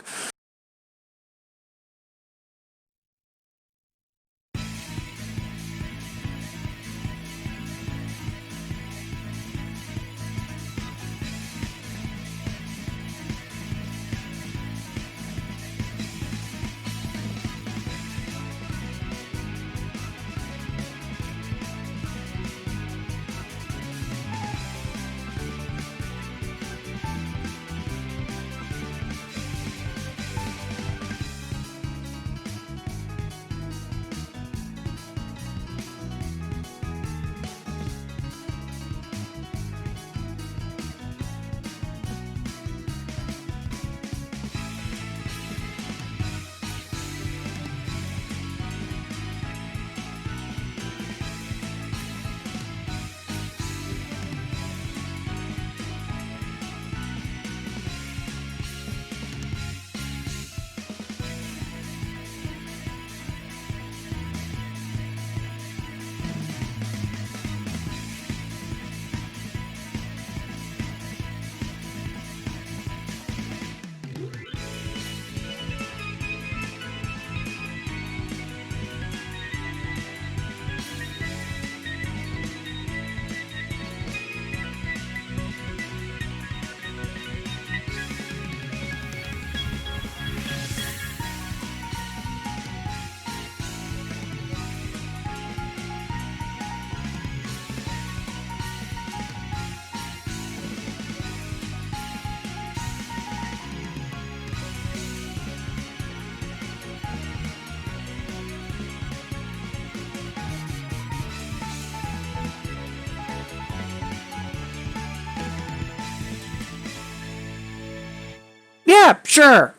Yeah, sure.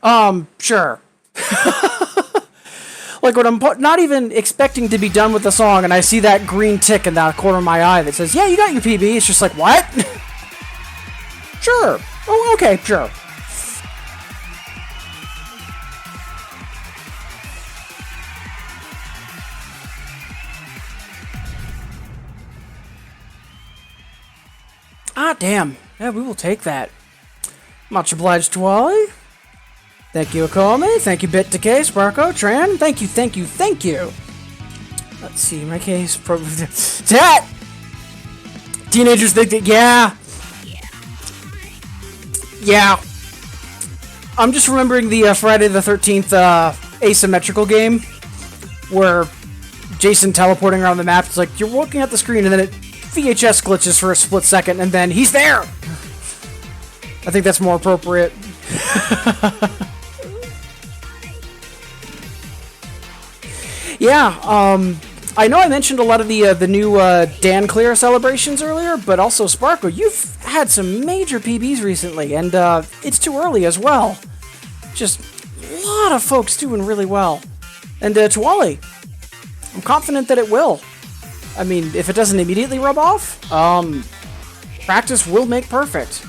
Sure. Like when I'm not even expecting to be done with the song and I see that green tick in that corner of my eye that says, yeah, you got your PB. It's just like, what? Sure. Oh, okay, sure. Ah, damn. Yeah, we will take that. Much obliged to Wally. Thank you, Akome. Thank you, Bit Decay, Sparko, Tran. Thank you, thank you, thank you. Let's see, my case. Tat! Teenagers think that, yeah. Yeah. I'm just remembering the Friday the 13th asymmetrical game where Jason teleporting around the map is like, you're looking at the screen and then it VHS glitches for a split second and then he's there! I think that's more appropriate. Yeah, I know I mentioned a lot of the new Dan Clear celebrations earlier, but also Sparkle, you've had some major PBs recently, and it's too early as well. Just a lot of folks doing really well. And to Wally, I'm confident that it will. I mean, if it doesn't immediately rub off, practice will make perfect.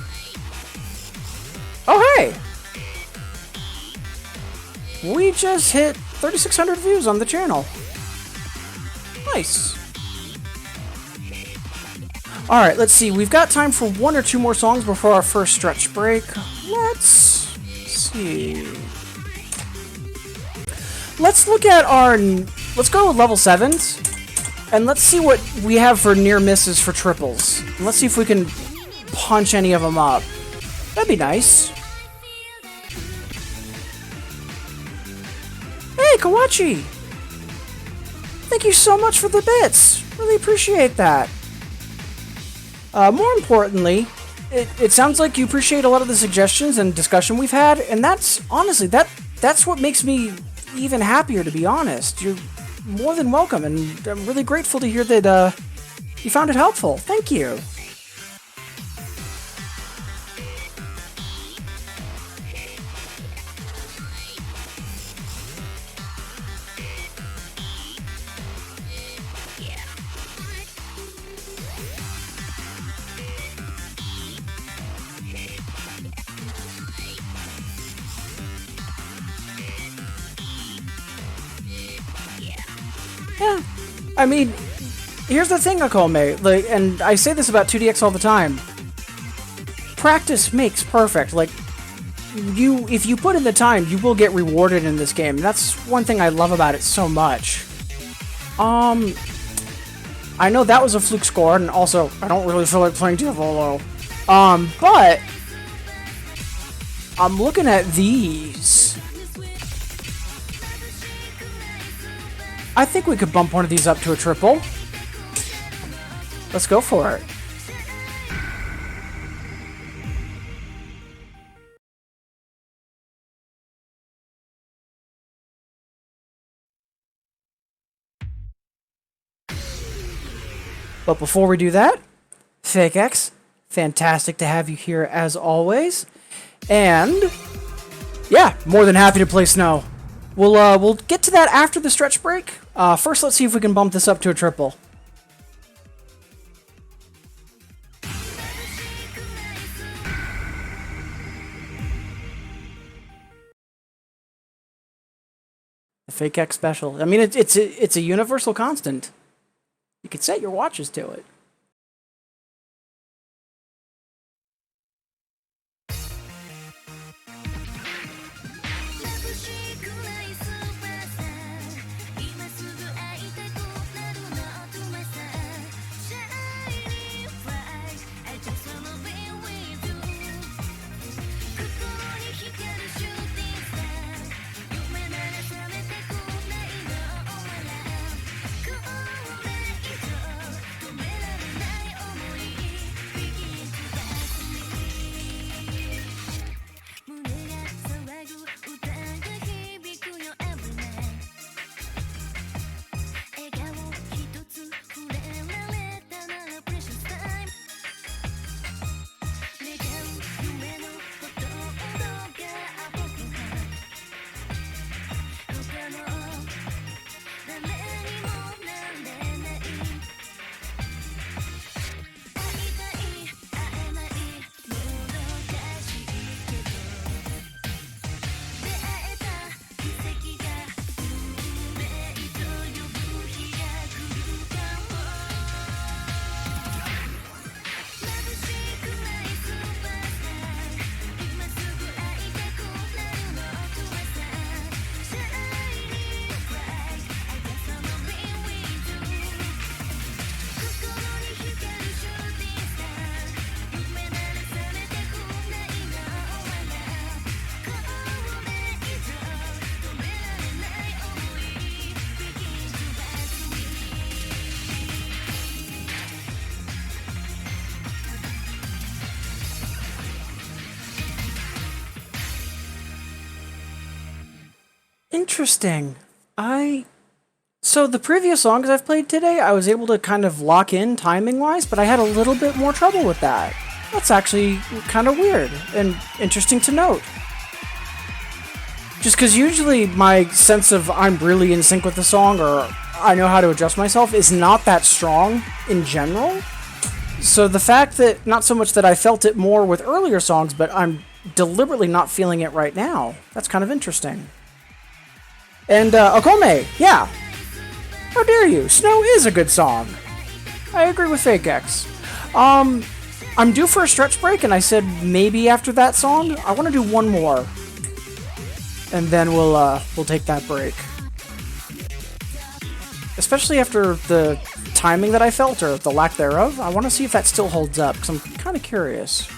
Oh, hey! We just hit 3,600 views on the channel. Nice. Alright, let's see. We've got time for one or two more songs before our first stretch break. Let's see. Let's look at our... Let's go with level 7s. And let's see what we have for near misses for triples. And let's see if we can punch any of them up. That'd be nice. Hey, Kawachi! Thank you so much for the bits. Really appreciate that. More importantly, it sounds like you appreciate a lot of the suggestions and discussion we've had, and that's, honestly, that's what makes me even happier, to be honest. You're more than welcome, and I'm really grateful to hear that you found it helpful. Thank you. Yeah, I mean, here's the thing, Akome, like, and I say this about 2DX all the time. Practice makes perfect. Like, if you put in the time, you will get rewarded in this game. That's one thing I love about it so much. I know that was a fluke score, and also, I don't really feel like playing Diavolo. But I'm looking at these. I think we could bump one of these up to a triple. Let's go for it. But before we do that, Fake X, fantastic to have you here as always. And yeah, more than happy to play Snow. We'll get to that after the stretch break. First, let's see if we can bump this up to a triple. The Fake X special. I mean, it's a universal constant. You could set your watches to it. Interesting. So the previous songs I've played today, I was able to kind of lock in timing-wise, but I had a little bit more trouble with that. That's actually kind of weird and interesting to note. Just because usually my sense of I'm really in sync with the song or I know how to adjust myself is not that strong in general. So the fact that, not so much that I felt it more with earlier songs, but I'm deliberately not feeling it right now, that's kind of interesting. And, Okome, yeah. How dare you? Snow is a good song. I agree with Fake X. I'm due for a stretch break, and I said maybe after that song. I want to do one more. And then we'll take that break. Especially after the timing that I felt, or the lack thereof. I want to see if that still holds up, because I'm kind of curious.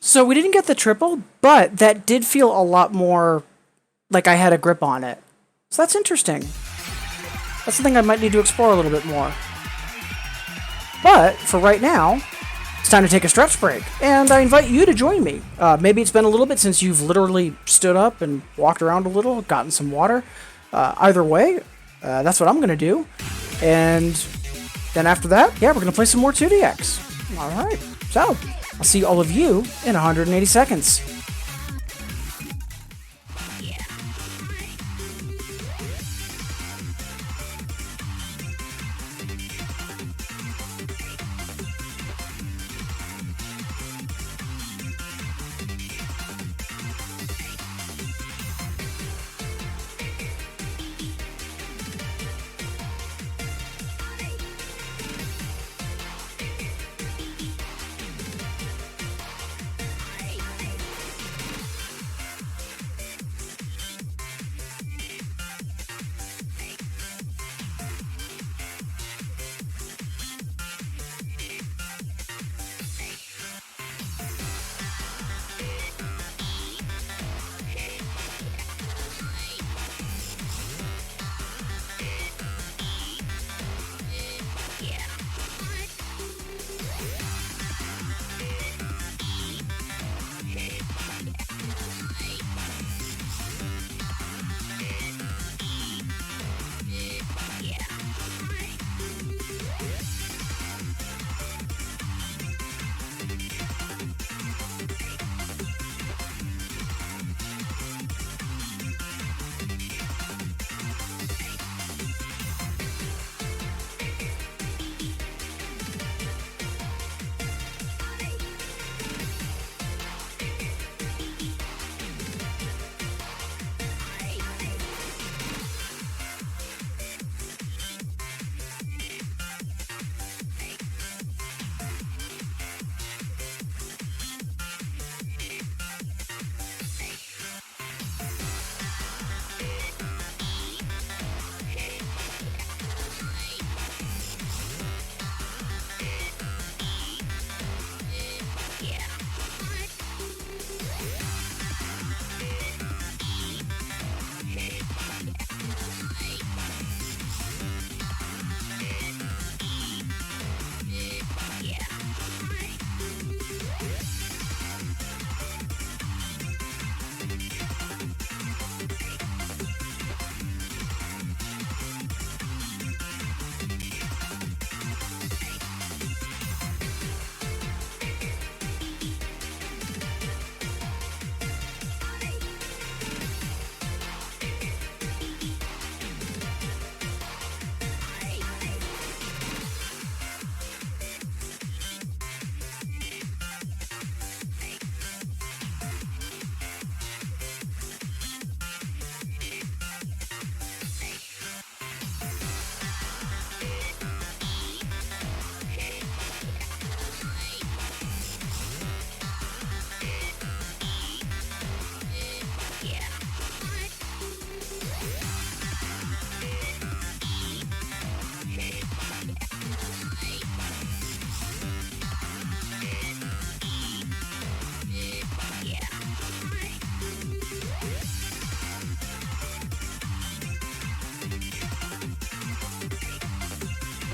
So we didn't get the triple, but that did feel a lot more like I had a grip on it. So that's interesting. That's something I might need to explore a little bit more. But for right now, it's time to take a stretch break, and I invite you to join me. Maybe it's been a little bit since you've literally stood up and walked around a little, gotten some water. Either way, that's what I'm going to do. And then after that, yeah, we're going to play some more 2DX. All right, so I'll see all of you in 180 seconds.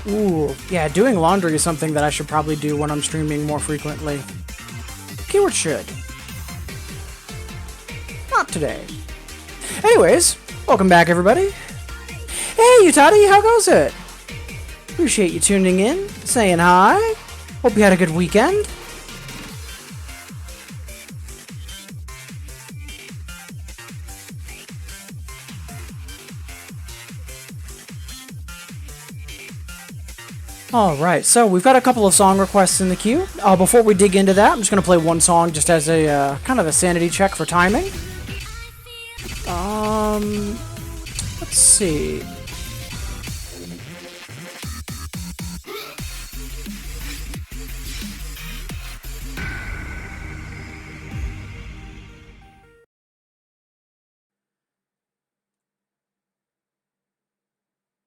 Ooh, yeah, doing laundry is something that I should probably do when I'm streaming more frequently. Keyword should. Not today. Anyways, welcome back, everybody. Hey, Utati, how goes it? Appreciate you tuning in, saying hi. Hope you had a good weekend. Alright, so we've got a couple of song requests in the queue. Before we dig into that, I'm just going to play one song just as a kind of a sanity check for timing. Let's see.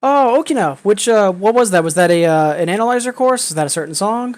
Oh, Okina. Which, what was that? Was that an analyzer course? Is that a certain song?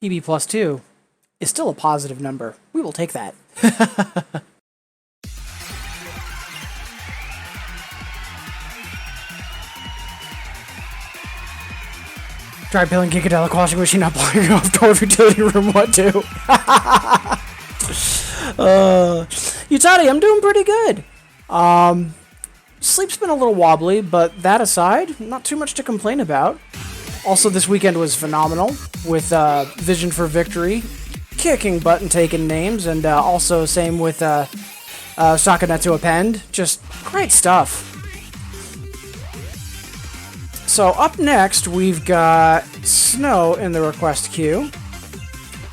PB plus 2 is still a positive number. We will take that. Try peeling Gigadelic washing machine up blocking off door of utility room. What do? Utati, I'm doing pretty good. Sleep's been a little wobbly, but that aside, not too much to complain about. Also, this weekend was phenomenal with Vision for Victory, kicking butt and taking names, and also same with Sakanetsu Append. Just great stuff. So up next, we've got Snow in the request queue.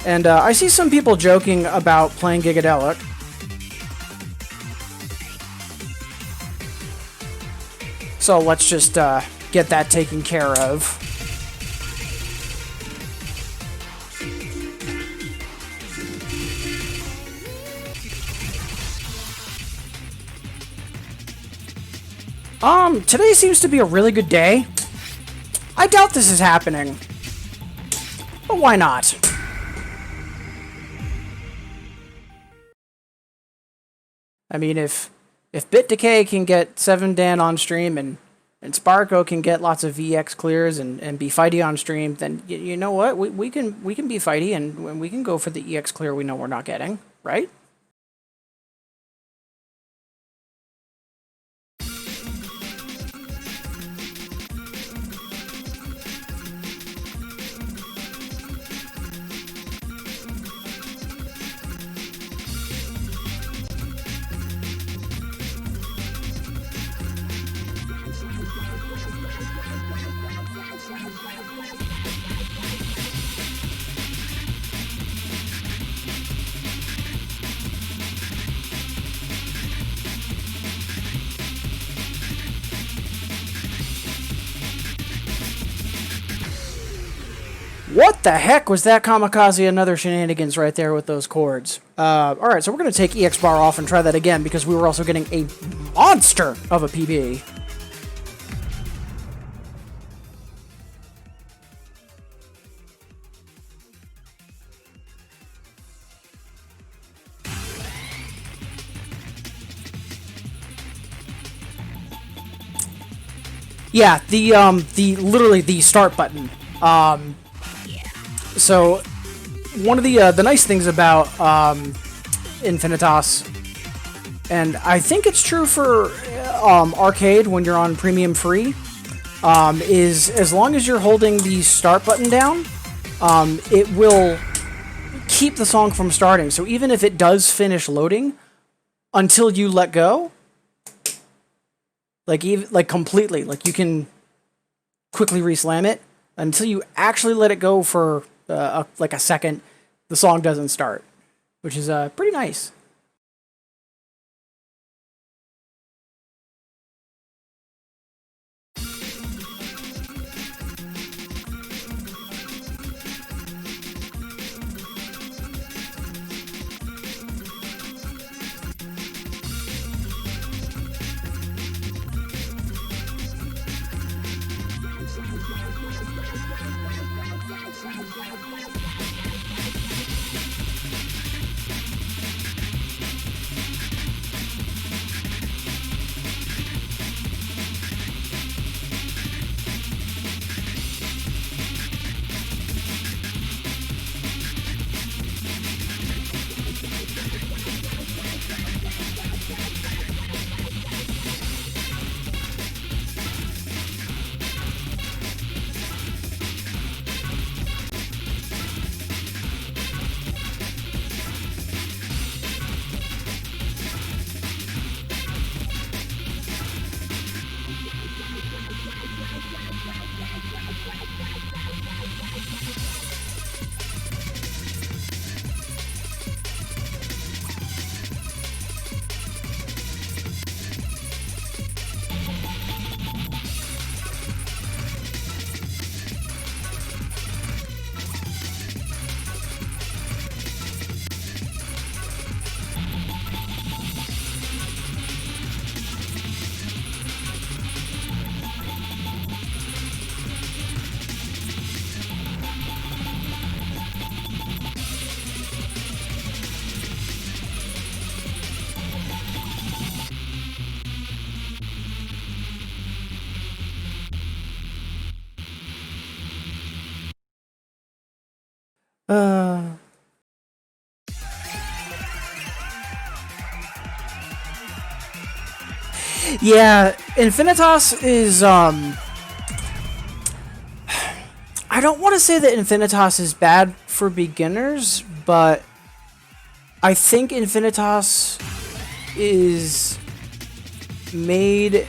And I see some people joking about playing Gigadelic. So let's just get that taken care of. Today seems to be a really good day. I doubt this is happening. But why not? I mean, if BitDecay can get 7Dan on stream and Sparko can get lots of VX clears and be fighty on stream, then you know what? We can be fighty and we can go for the EX clear we know we're not getting, right? What the heck was that, Kamikaze? Another shenanigans right there with those chords. Alright, so we're going to take EX bar off and try that again because we were also getting a monster of a PB. Yeah, the literally the start button. So one of the nice things about Infinitas, and I think it's true for arcade when you're on premium free, is as long as you're holding the start button down, it will keep the song from starting. So even if it does finish loading, until you let go. Like completely, like you can quickly re-slam it until you actually let it go for like a second. The song doesn't start, which is pretty nice. Yeah, Infinitas is, I don't want to say that Infinitas is bad for beginners, but I think Infinitas is made,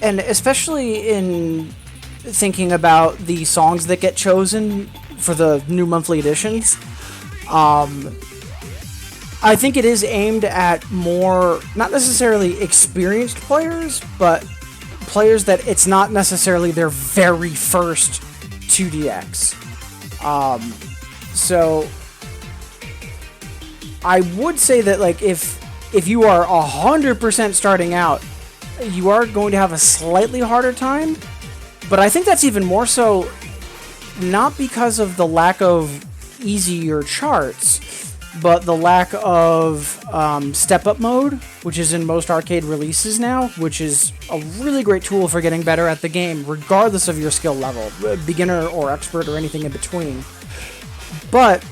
and especially in thinking about the songs that get chosen for the new monthly editions, I think it is aimed at more, not necessarily experienced players, but players that it's not necessarily their very first 2DX. So I would say that, like, if you are 100% starting out, you are going to have a slightly harder time, but I think that's even more so not because of the lack of easier charts, but the lack of step-up mode, which is in most arcade releases now, which is a really great tool for getting better at the game, regardless of your skill level, beginner or expert or anything in between. But,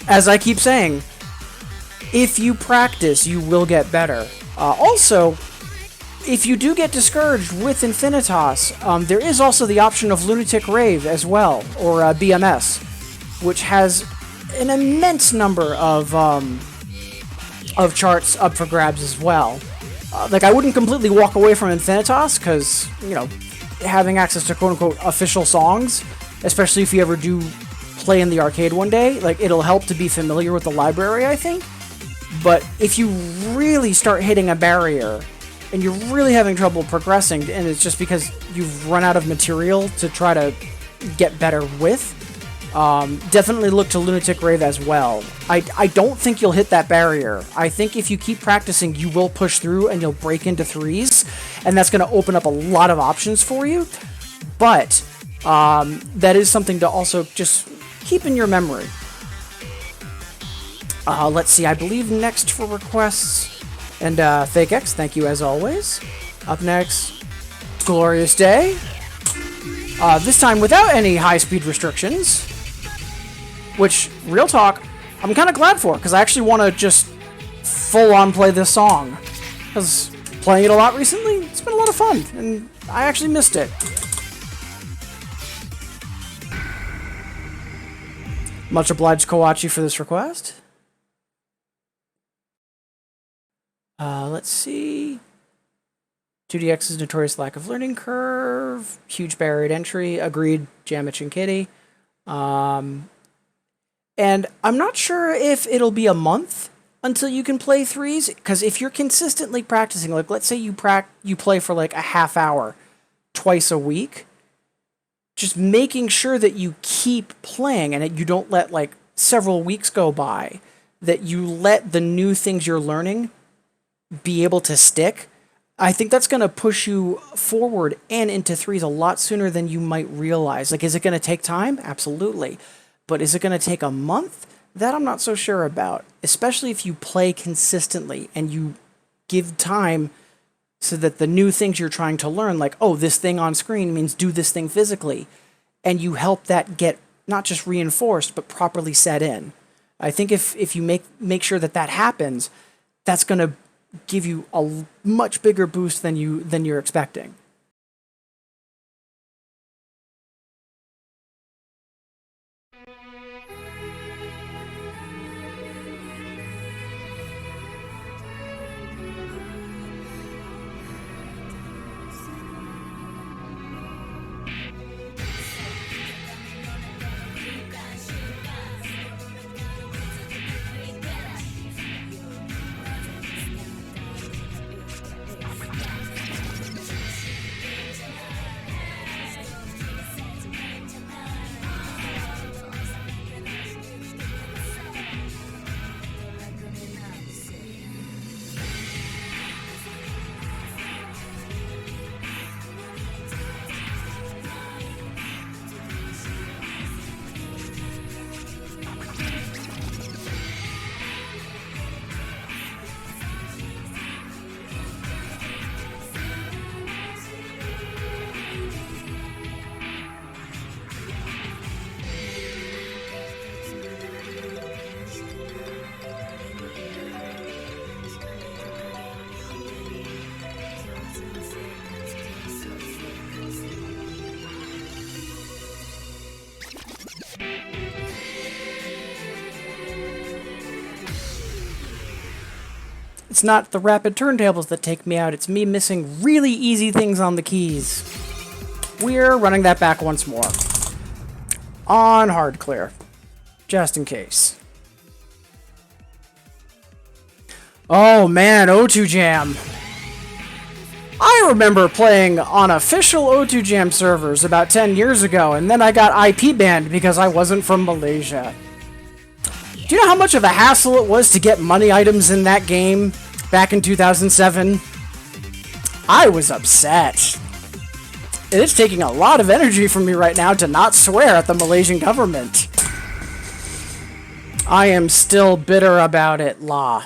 as I keep saying, if you practice, you will get better. Also, if you do get discouraged with Infinitas, there is also the option of Lunatic Rave as well, or BMS, which has an immense number of charts up for grabs as well. Like, I wouldn't completely walk away from Infinitas, because, you know, having access to quote-unquote official songs, especially if you ever do play in the arcade one day, like, it'll help to be familiar with the library, I think. But if you really start hitting a barrier, and you're really having trouble progressing, and it's just because you've run out of material to try to get better with, definitely look to Lunatic Rave as well. I don't think you'll hit that barrier. I think if you keep practicing, you will push through and you'll break into threes, and that's going to open up a lot of options for you. But that is something to also just keep in your memory. Let's see, I believe next for requests, and Fake X, thank you as always. Up next, Glorious Day. This time without any high-speed restrictions. Which, real talk, I'm kind of glad for, because I actually want to just full-on play this song. Because playing it a lot recently, it's been a lot of fun, and I actually missed it. Much obliged, Kawachi, for this request. Let's see. 2DX's notorious lack of learning curve. Huge barrier to entry. Agreed, Jamich and Kitty. And I'm not sure if it'll be a month until you can play threes, because if you're consistently practicing, like let's say you play for like a half hour twice a week, just making sure that you keep playing and that you don't let like several weeks go by, that you let the new things you're learning be able to stick. I think that's going to push you forward and into threes a lot sooner than you might realize. Like, is it going to take time? Absolutely. But is it going to take a month? That I'm not so sure about, especially if you play consistently and you give time so that the new things you're trying to learn, like, oh, this thing on screen means do this thing physically, and you help that get not just reinforced, but properly set in. I think if you make sure that happens, that's going to give you a much bigger boost than you're expecting. It's not the rapid turntables that take me out, it's me missing really easy things on the keys. We're running that back once more. On hard clear. Just in case. Oh man, O2 Jam. I remember playing on official O2 Jam servers about 10 years ago, and then I got IP banned because I wasn't from Malaysia. Do you know how much of a hassle it was to get money items in that game back in 2007? I was upset. It's taking a lot of energy from me right now to not swear at the Malaysian government. I am still bitter about it, La.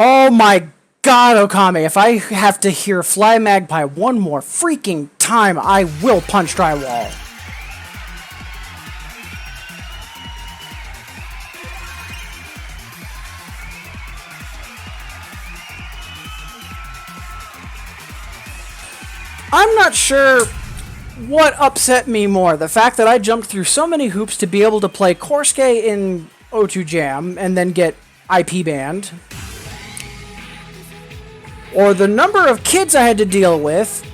Oh my god, Okame, if I have to hear Fly Magpie one more freaking time, I will punch drywall. I'm not sure what upset me more, the fact that I jumped through so many hoops to be able to play Korsuke in O2 Jam and then get IP banned, or the number of kids I had to deal with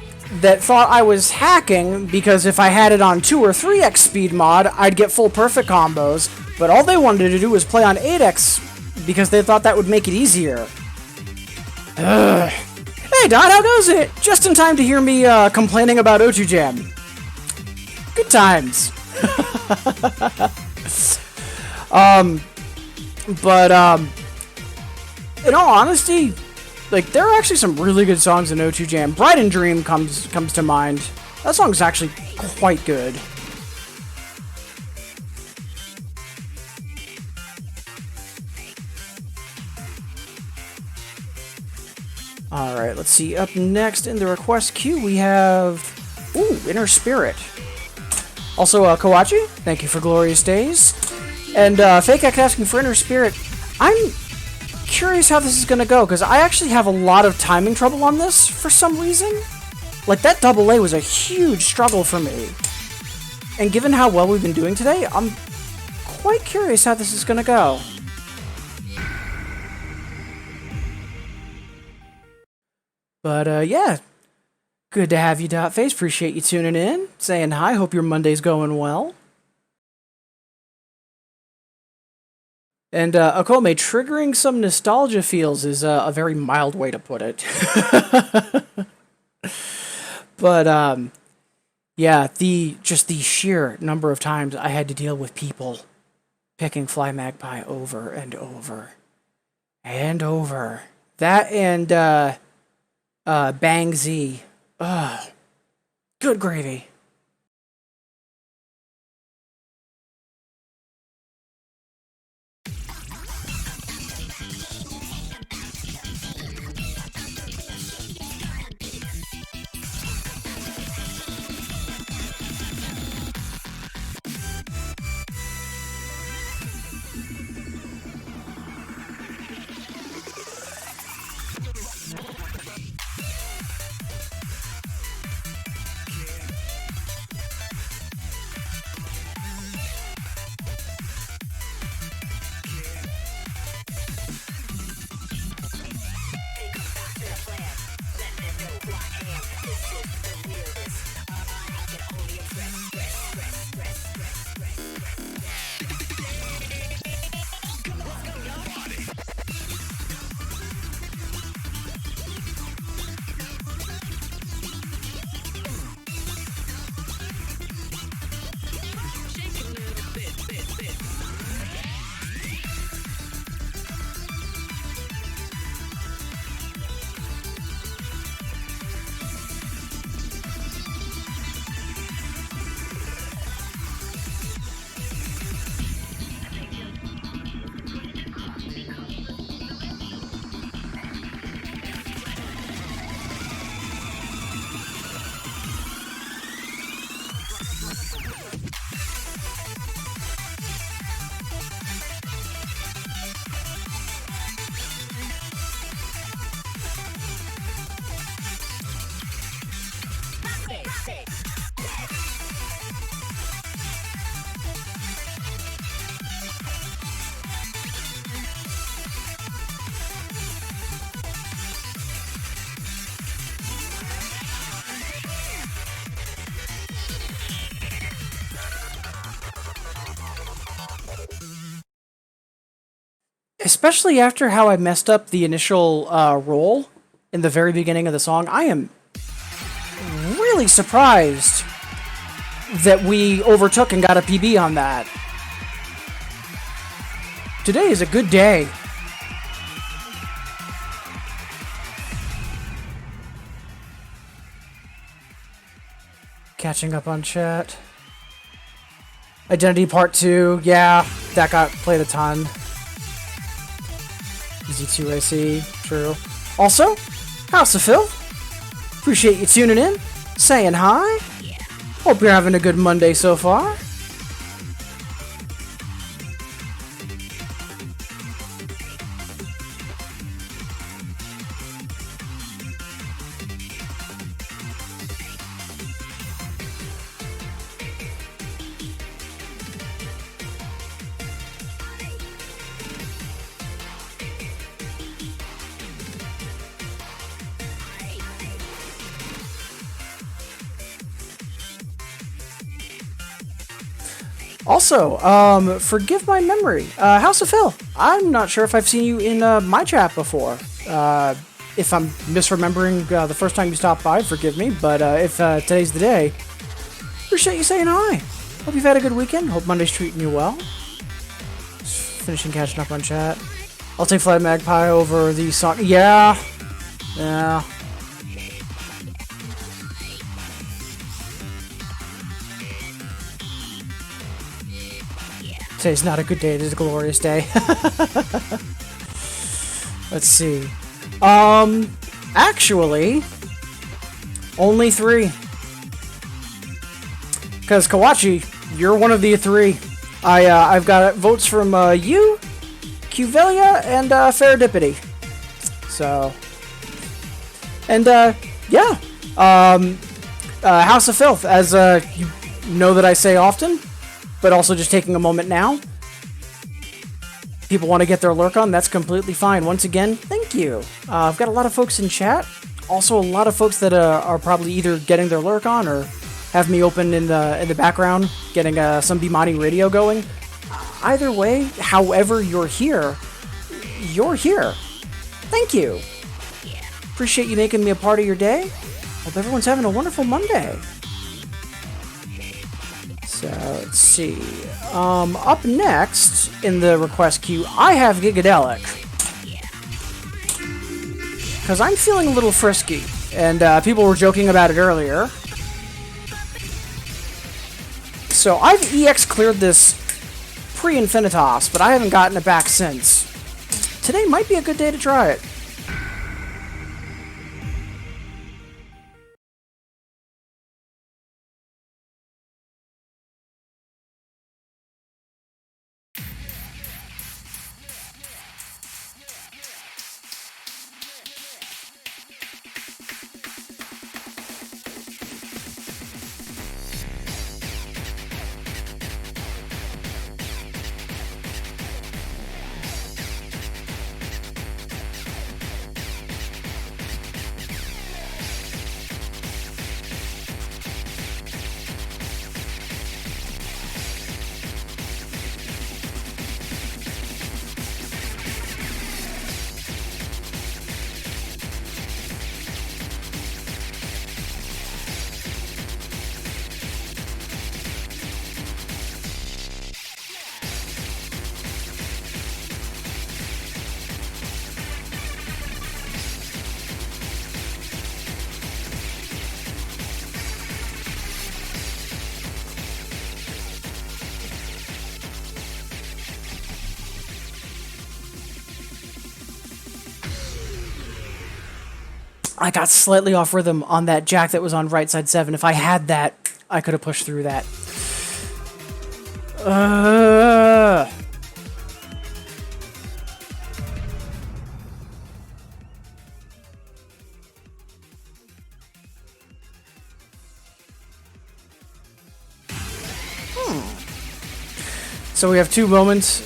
that thought I was hacking because if I had it on 2 or 3x speed mod, I'd get full perfect combos, but all they wanted to do was play on 8x because they thought that would make it easier. Ugh. Hey Dot, how goes it? Just in time to hear me complaining about O2 Jam. Good times. In all honesty, like, there are actually some really good songs in O2 Jam. Bride and Dream comes to mind. That song's actually quite good. Alright, let's see. Up next in the request queue, we have... Ooh, Inner Spirit. Also, Kawachi, thank you for Glorious Days. And Fake X asking for Inner Spirit. I'm curious how this is going to go, because I actually have a lot of timing trouble on this for some reason. Like, that double A was a huge struggle for me. And given how well we've been doing today, I'm quite curious how this is going to go. But, yeah. Good to have you, Dotface. Appreciate you tuning in. Saying hi. Hope your Monday's going well. And, Okome, triggering some nostalgia feels is a very mild way to put it. But, yeah, just the sheer number of times I had to deal with people picking Fly Magpie over and over and over. That and, Bang Z. Ugh. Good gravy. Especially after how I messed up the initial roll in the very beginning of the song, I am really surprised that we overtook and got a PB on that. Today is a good day. Catching up on chat. Identity Part 2, yeah, that got played a ton. Easy 2 I see. True. Also, House of Phil, appreciate you tuning in, saying hi. Hope you're having a good Monday so far. Also, forgive my memory. House of Phil, I'm not sure if I've seen you in my chat before. If I'm misremembering the first time you stopped by, forgive me. But if today's the day, appreciate you saying hi. Hope you've had a good weekend. Hope Monday's treating you well. Just finishing catching up on chat. I'll take Flight Magpie over the song. Yeah. Yeah. Today's not a good day, it is a glorious day. Let's see. Actually, only 3. Because Kawachi, you're one of the 3. I've got votes from you, Cuvelia, and Ferrodipity. So, and yeah, House of Filth, as you know that I say often, but also just taking a moment now. People want to get their lurk on, that's completely fine. Once again, thank you. I've got a lot of folks in chat. Also, a lot of folks that are probably either getting their lurk on or have me open in the background, getting some Bimani radio going. Either way, however you're here, you're here. Thank you. Appreciate you making me a part of your day. Hope everyone's having a wonderful Monday. So, let's see. Up next in the request queue, I have Gigadelic. Because I'm feeling a little frisky. And people were joking about it earlier. So, I've EX cleared this pre-Infinitas, but I haven't gotten it back since. Today might be a good day to try it. I got slightly off rhythm on that jack that was on right side 7. If I had that, I could have pushed through that. So we have 2 moments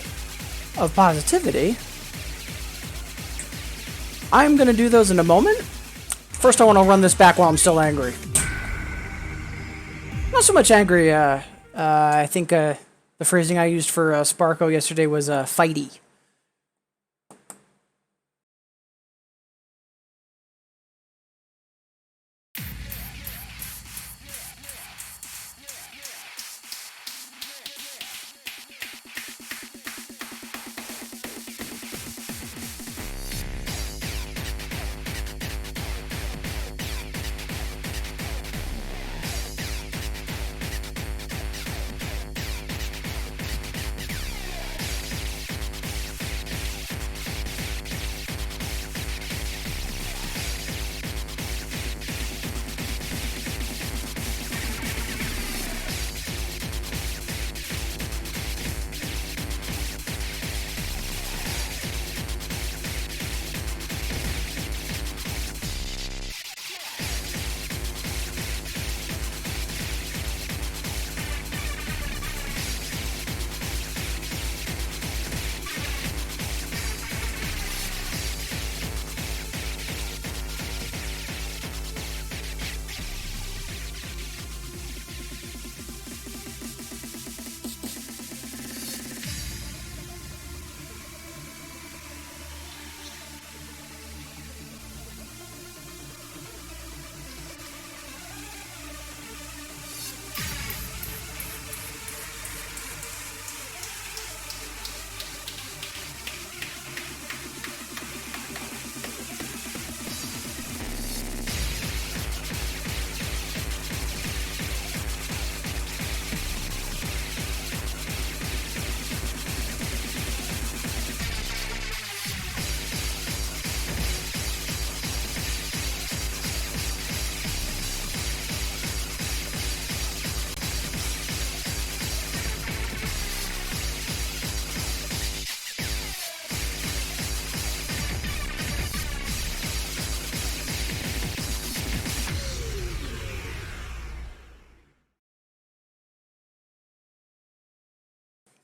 of positivity. I'm going to do those in a moment. First, I want to run this back while I'm still angry. Not so much angry. I think the phrasing I used for Sparko yesterday was fighty.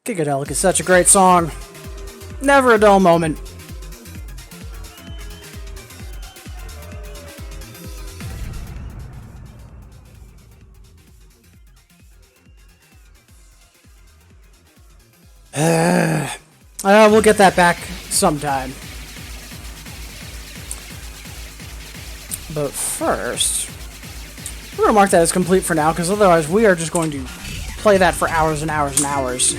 Gigadelic is such a great song. Never a dull moment. We'll get that back sometime. But first, we're going to mark that as complete for now, because otherwise we are just going to play that for hours and hours and hours.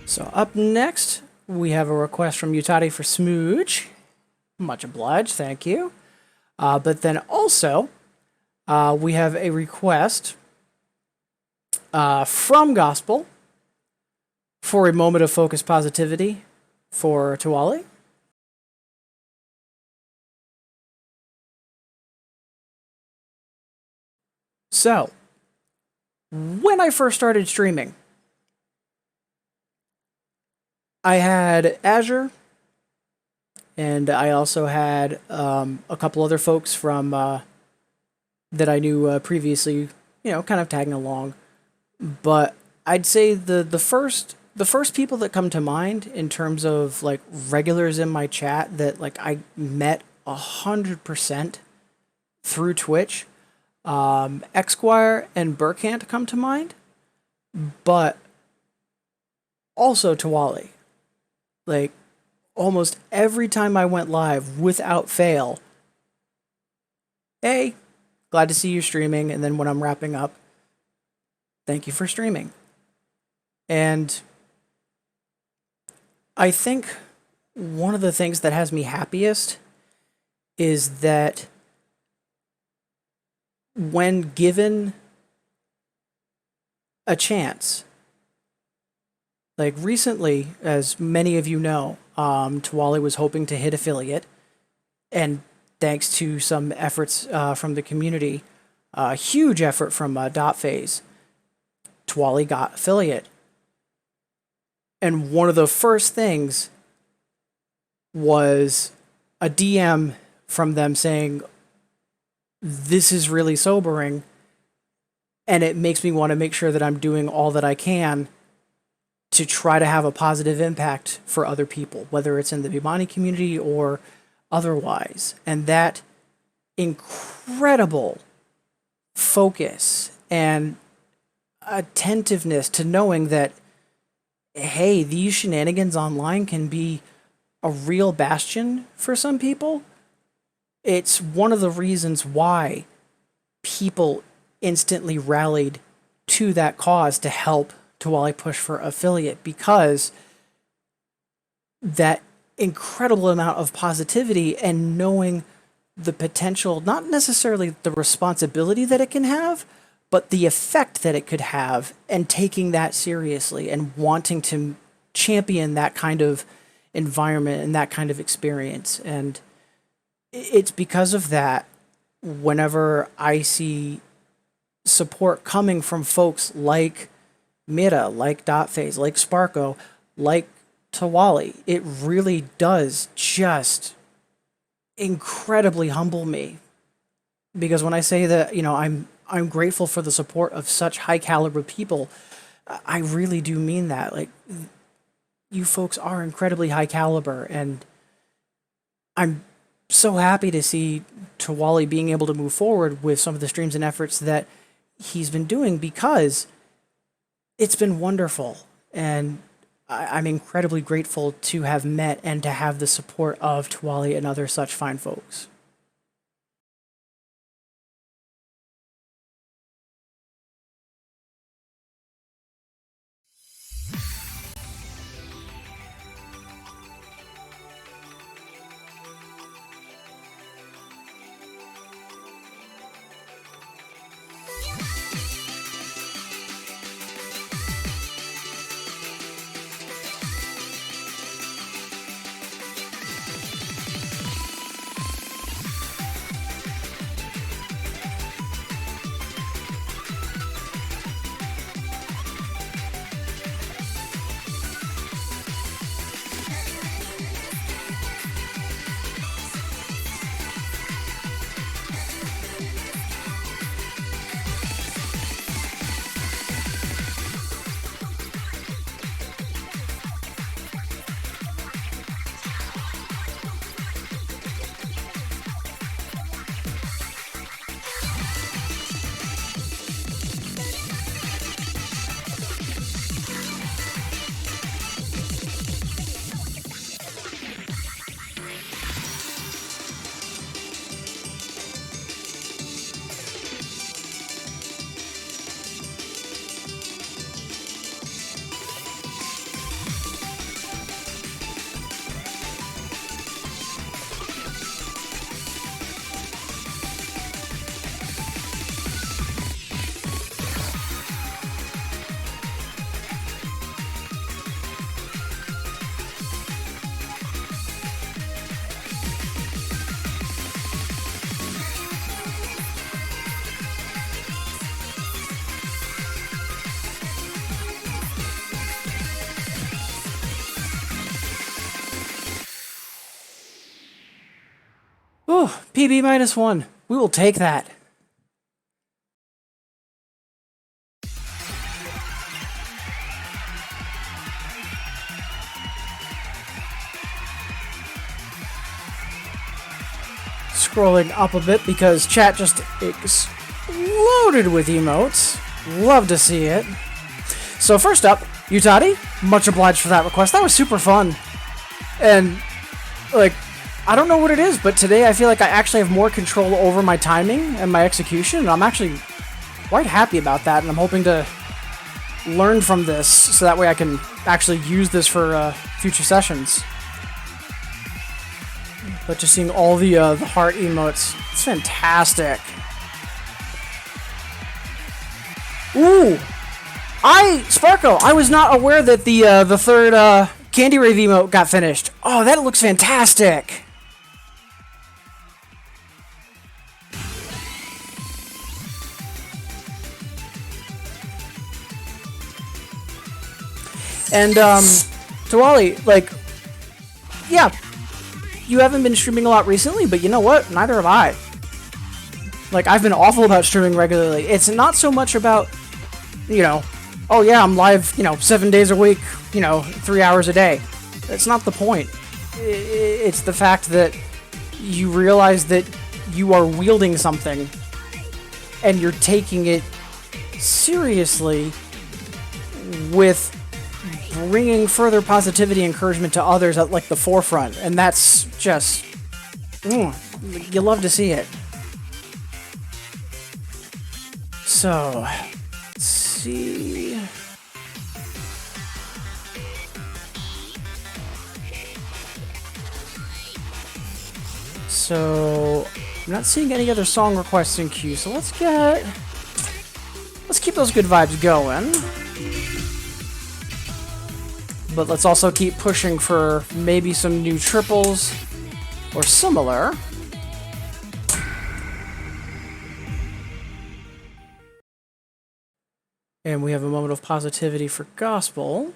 So up next, we have a request from Utati for Smooch. Much obliged, thank you. But then also, we have a request from Gospel for a moment of focused positivity for Tawali. So, when I first started streaming, I had Azure, and I also had a couple other folks from that I knew previously, kind of tagging along. But I'd say the first people that come to mind in terms of like regulars in my chat that like I met 100% through Twitch, Xquire and Burkant come to mind, but also Tawali. Like, almost every time I went live, without fail, hey, glad to see you streaming, and then when I'm wrapping up, thank you for streaming. And I think one of the things that has me happiest is that when given a chance, like recently, as many of you know, Tawali was hoping to hit affiliate, and thanks to some efforts from the community, a huge effort from Dot Phase, Tawali got affiliate. And one of the first things was a DM from them saying, "This is really sobering, and it makes me want to make sure that I'm doing all that I can to try to have a positive impact for other people, whether it's in the Bimani community or otherwise." And that incredible focus and attentiveness to knowing that, hey, these shenanigans online can be a real bastion for some people. It's one of the reasons why people instantly rallied to that cause to help Tawali push for affiliate, because that incredible amount of positivity and knowing the potential, not necessarily the responsibility that it can have, but the effect that it could have, and taking that seriously and wanting to champion that kind of environment and that kind of experience. And it's because of that, whenever I see support coming from folks like Mira, like Dot Phase, like Sparko, like Tawali, it really does just incredibly humble me. Because when I say that, I'm grateful for the support of such high caliber people, I really do mean that. Like, you folks are incredibly high caliber, and I'm so happy to see Tawali being able to move forward with some of the streams and efforts that he's been doing, because it's been wonderful, and I'm incredibly grateful to have met and to have the support of Tawali and other such fine folks. PB -1. We will take that. Scrolling up a bit because chat just exploded with emotes. Love to see it. So first up, Utadi, much obliged for that request. That was super fun. And, like, I don't know what it is, but today I feel like I actually have more control over my timing and my execution, and I'm actually quite happy about that, and I'm hoping to learn from this so that way I can actually use this for future sessions. But just seeing all the heart emotes, it's fantastic. Ooh! Sparko, I was not aware that the third Candy Rave emote got finished. Oh, that looks fantastic! And, Tawali, like, yeah, you haven't been streaming a lot recently, but you know what? Neither have I. Like, I've been awful about streaming regularly. It's not so much about, you know, oh yeah, I'm live, 7 days a week, 3 hours a day. That's not the point. It's the fact that you realize that you are wielding something and you're taking it seriously with bringing further positivity and encouragement to others at, like, the forefront. And that's just, you love to see it. So, let's see. So, I'm not seeing any other song requests in queue, so let's keep those good vibes going. But let's also keep pushing for maybe some new triples or similar. And we have a moment of positivity for gospel.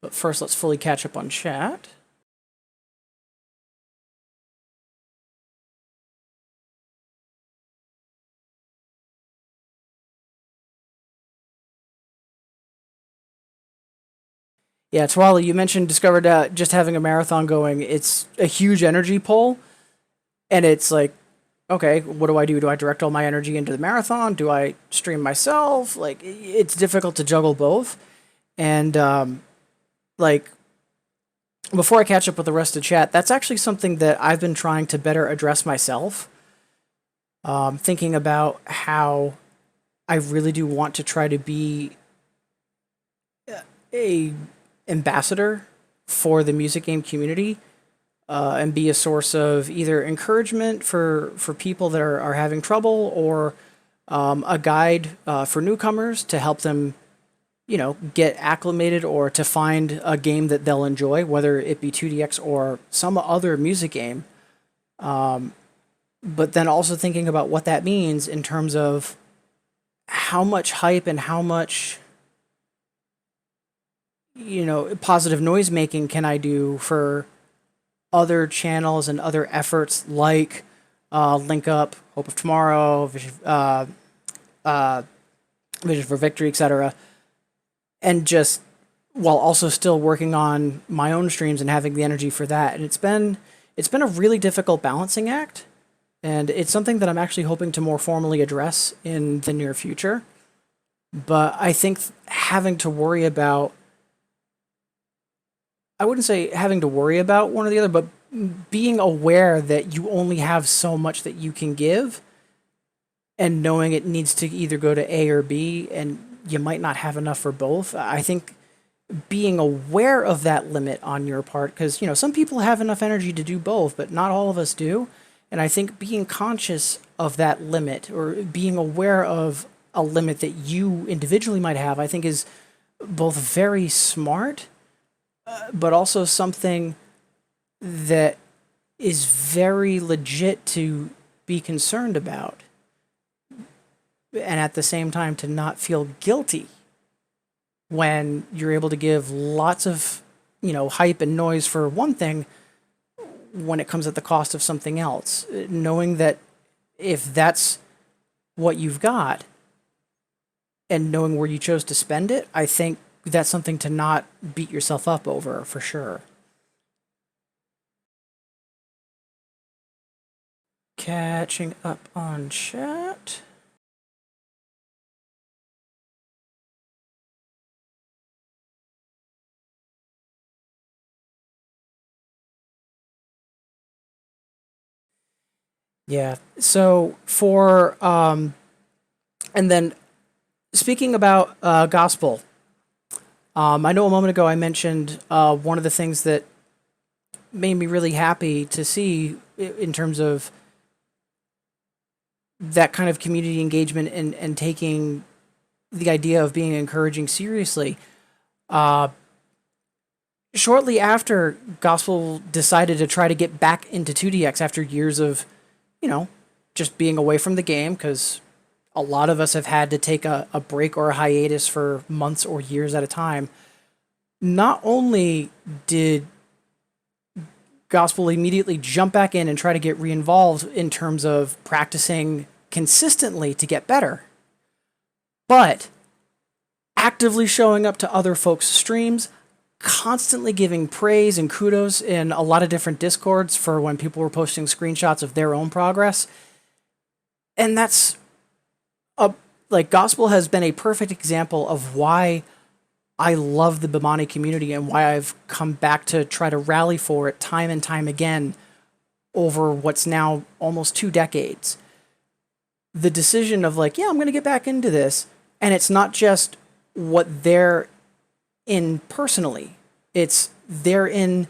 But first, let's fully catch up on chat. Yeah, Twali, you mentioned discovered just having a marathon going. It's a huge energy pull, and it's like, okay, what do I do? Do I direct all my energy into the marathon? Do I stream myself? Like, it's difficult to juggle both. And, like, before I catch up with the rest of the chat, that's actually something that I've been trying to better address myself. Thinking about how I really do want to try to be a ambassador for the music game community, and be a source of either encouragement for people that are having trouble, or a guide for newcomers to help them, get acclimated or to find a game that they'll enjoy, whether it be 2DX or some other music game. But then also thinking about what that means in terms of how much hype and how much positive noise making can I do for other channels and other efforts like Link Up, Hope of Tomorrow, Vision for Victory, etc. And just while also still working on my own streams and having the energy for that. And it's been a really difficult balancing act, and it's something that I'm actually hoping to more formally address in the near future. But I think having to worry about, I wouldn't say having to worry about one or the other, but being aware that you only have so much that you can give, and knowing it needs to either go to A or B, and you might not have enough for both. I think being aware of that limit on your part, because, some people have enough energy to do both, but not all of us do. And I think being conscious of that limit, or being aware of a limit that you individually might have, I think is both very smart, but also something that is very legit to be concerned about. And at the same time, to not feel guilty when you're able to give lots of, hype and noise for one thing, when it comes at the cost of something else. Knowing that if that's what you've got and knowing where you chose to spend it, I think that's something to not beat yourself up over for sure. Catching up on chat. Yeah. So and then speaking about gospel, I know a moment ago I mentioned one of the things that made me really happy to see in terms of that kind of community engagement and taking the idea of being encouraging seriously. Uh, Shortly after Gospel decided to try to get back into 2DX after years of, you know, just being away from the game, because a lot of us have had to take a break or a hiatus for months or years at a time. Not only did Gospel immediately jump back in and try to get re-involved in terms of practicing consistently to get better, but actively showing up to other folks' streams, constantly giving praise and kudos in a lot of different discords for when people were posting screenshots of their own progress. And that's Gospel has been a perfect example of why I love the Bimani community and why I've come back to try to rally for it time and time again over what's now almost 2 decades. The decision of I'm going to get back into this, and it's not just what they're in personally, it's they're in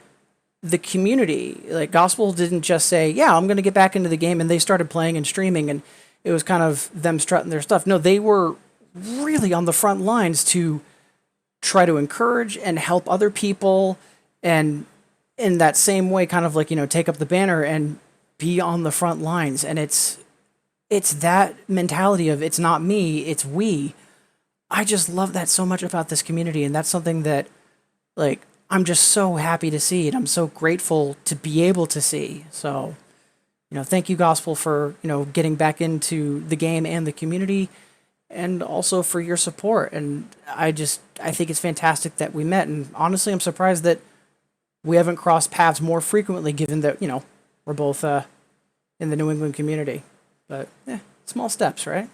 the community. Gospel didn't just say, yeah, I'm going to get back into the game, and they started playing and streaming, and it was kind of them strutting their stuff. No, they were really on the front lines to try to encourage and help other people, and in that same way kind of take up the banner and be on the front lines. And it's that mentality of it's not me, it's we. I just love that so much about this community, and that's something that I'm just so happy to see, and I'm so grateful to be able to see. So, thank you, Gospel, for getting back into the game and the community, and also for your support. And I think it's fantastic that we met, and honestly, I'm surprised that we haven't crossed paths more frequently, given that we're both in the New England community. But small steps, right?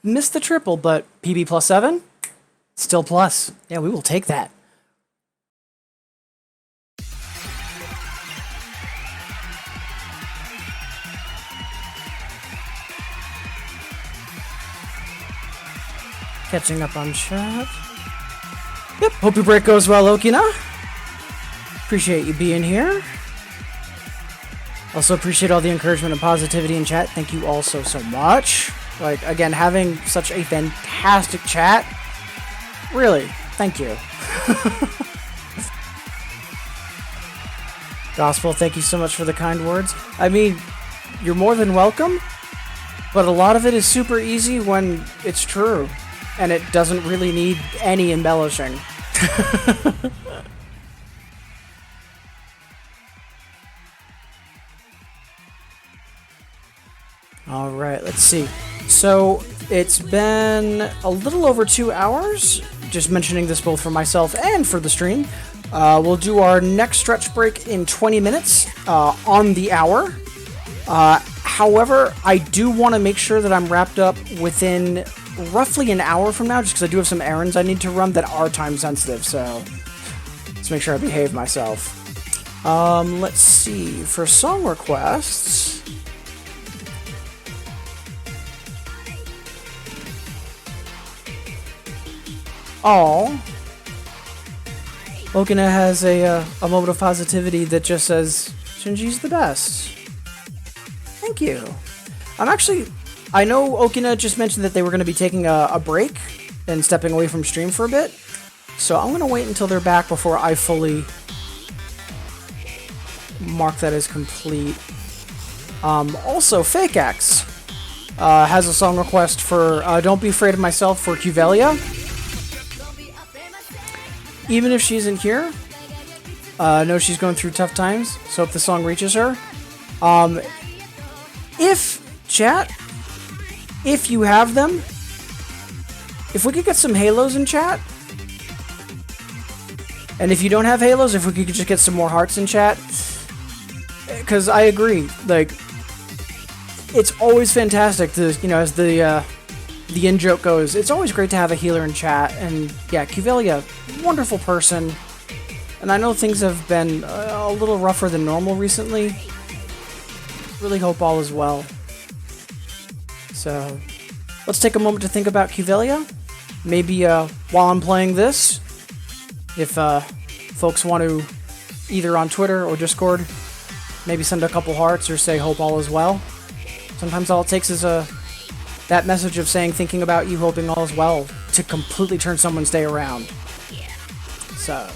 Missed the triple, but PB plus 7, still plus. Yeah, we will take that. Catching up on chat. Yep, hope your break goes well, Okina. Appreciate you being here. Also appreciate all the encouragement and positivity in chat. Thank you all so much. Like, again, having such a fantastic chat. Really, thank you. Gospel, thank you so much for the kind words. I mean, you're more than welcome, but a lot of it is super easy when it's true, and it doesn't really need any embellishing. All right, let's see. So it's been a little over 2 hours. Just mentioning this both for myself and for the stream. We'll do our next stretch break in 20 minutes on the hour. However, I do want to make sure that I'm wrapped up within roughly an hour from now, just because I do have some errands I need to run that are time sensitive. So let's make sure I behave myself. Let's see. For song requests... Oh, Okina has a moment of positivity that just says, Shinji's the best. Thank you. I know Okina just mentioned that they were going to be taking a break and stepping away from stream for a bit. So I'm going to wait until they're back before I fully mark that as complete. Also, Fake X has a song request for Don't Be Afraid of Myself for Cuvelia. Even if she isn't here, I know she's going through tough times, so hope the song reaches her. If you have them, if we could get some halos in chat, and if you don't have halos, if we could just get some more hearts in chat, because I agree, like, it's always fantastic to, as the in-joke goes, it's always great to have a healer in chat, and yeah, Cuvelia, wonderful person, and I know things have been a little rougher than normal recently. Really hope all is well. So, let's take a moment to think about Cuvelia. Maybe while I'm playing this, if folks want to, either on Twitter or Discord, maybe send a couple hearts or say hope all is well. Sometimes all it takes is that message of saying thinking about you, hoping all is well, to completely turn someone's day around. So...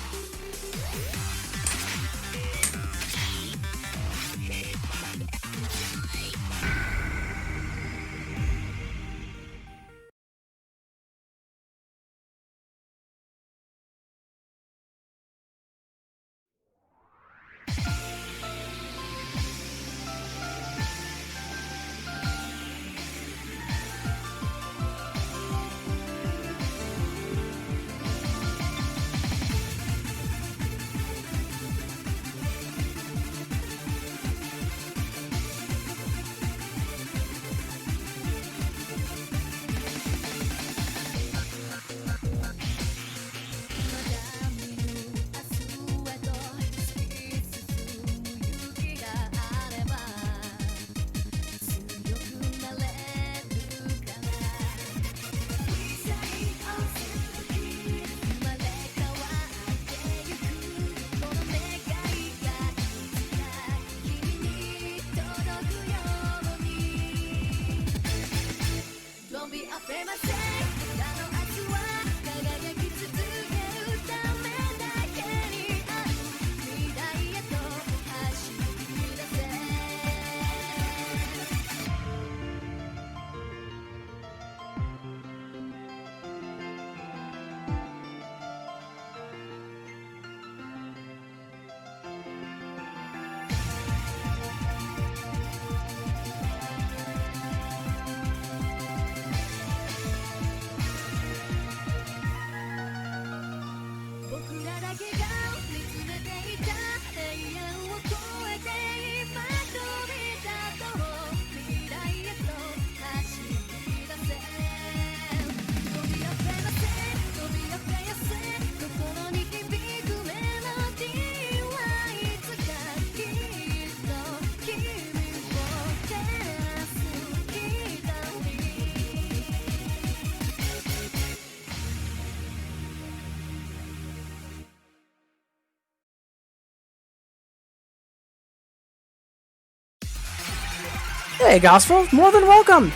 Hey, Gospel, more than welcome.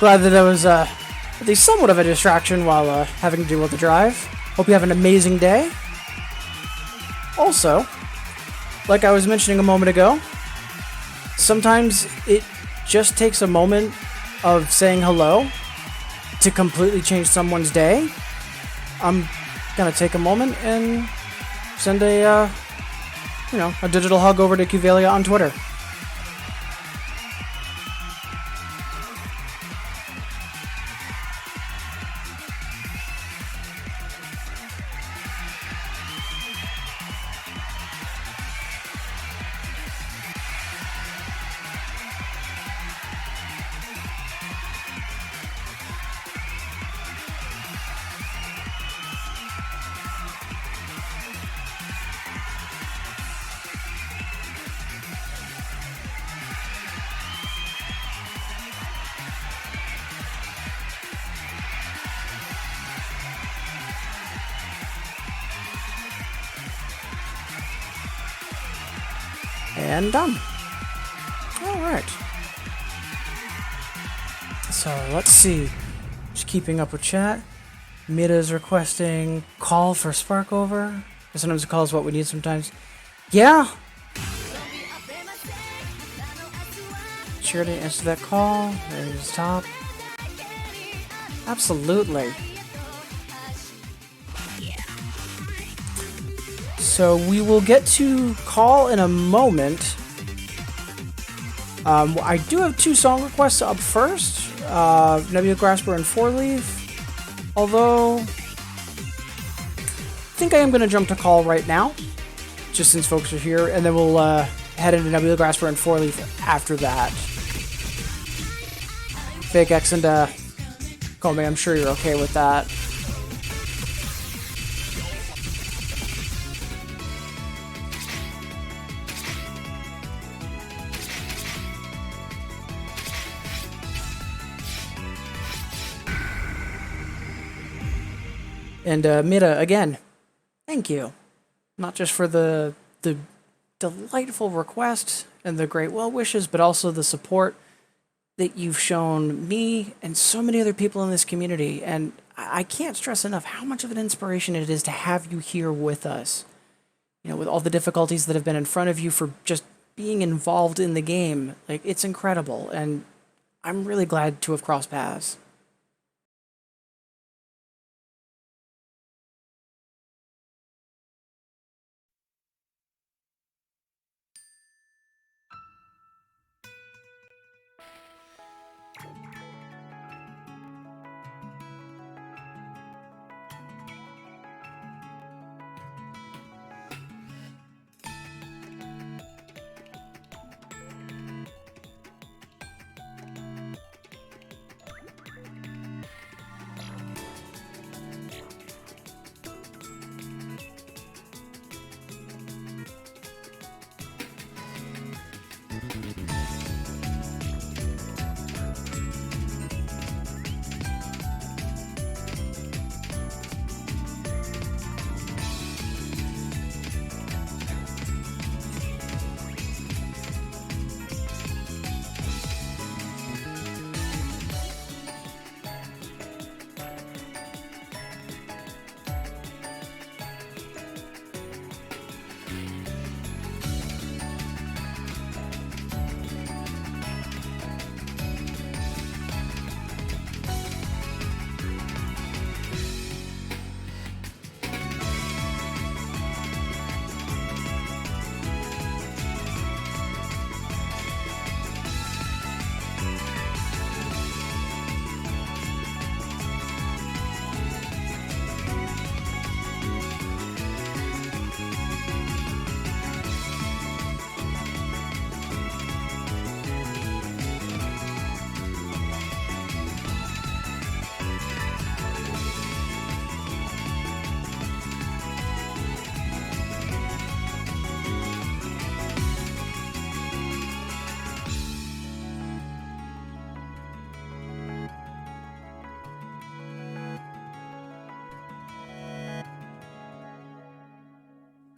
Glad that was at least somewhat of a distraction while having to deal with the drive. Hope you have an amazing day. Also, like I was mentioning a moment ago, sometimes it just takes a moment of saying hello to completely change someone's day. I'm gonna take a moment and send a digital hug over to Cuvelia on Twitter. And done. Alright. So, let's see. Just keeping up with chat. Mita is requesting call for Sparkover. Sometimes a call is what we need sometimes. Yeah. Sure to answer that call. Ready to stop. Absolutely. So we will get to call in a moment. I do have 2 song requests up first. Nebula Grasper and 4-Leaf. Although, I think I am going to jump to call right now. Just since folks are here. And then we'll head into Nebula Grasper and 4-Leaf after that. Fake X and Kome, I'm sure you're okay with that. And Mita, again, thank you. Not just for the delightful request and the great well wishes, but also the support that you've shown me and so many other people in this community. And I can't stress enough how much of an inspiration it is to have you here with us. You know, with all the difficulties that have been in front of you for just being involved in the game. Like, it's incredible. And I'm really glad to have crossed paths.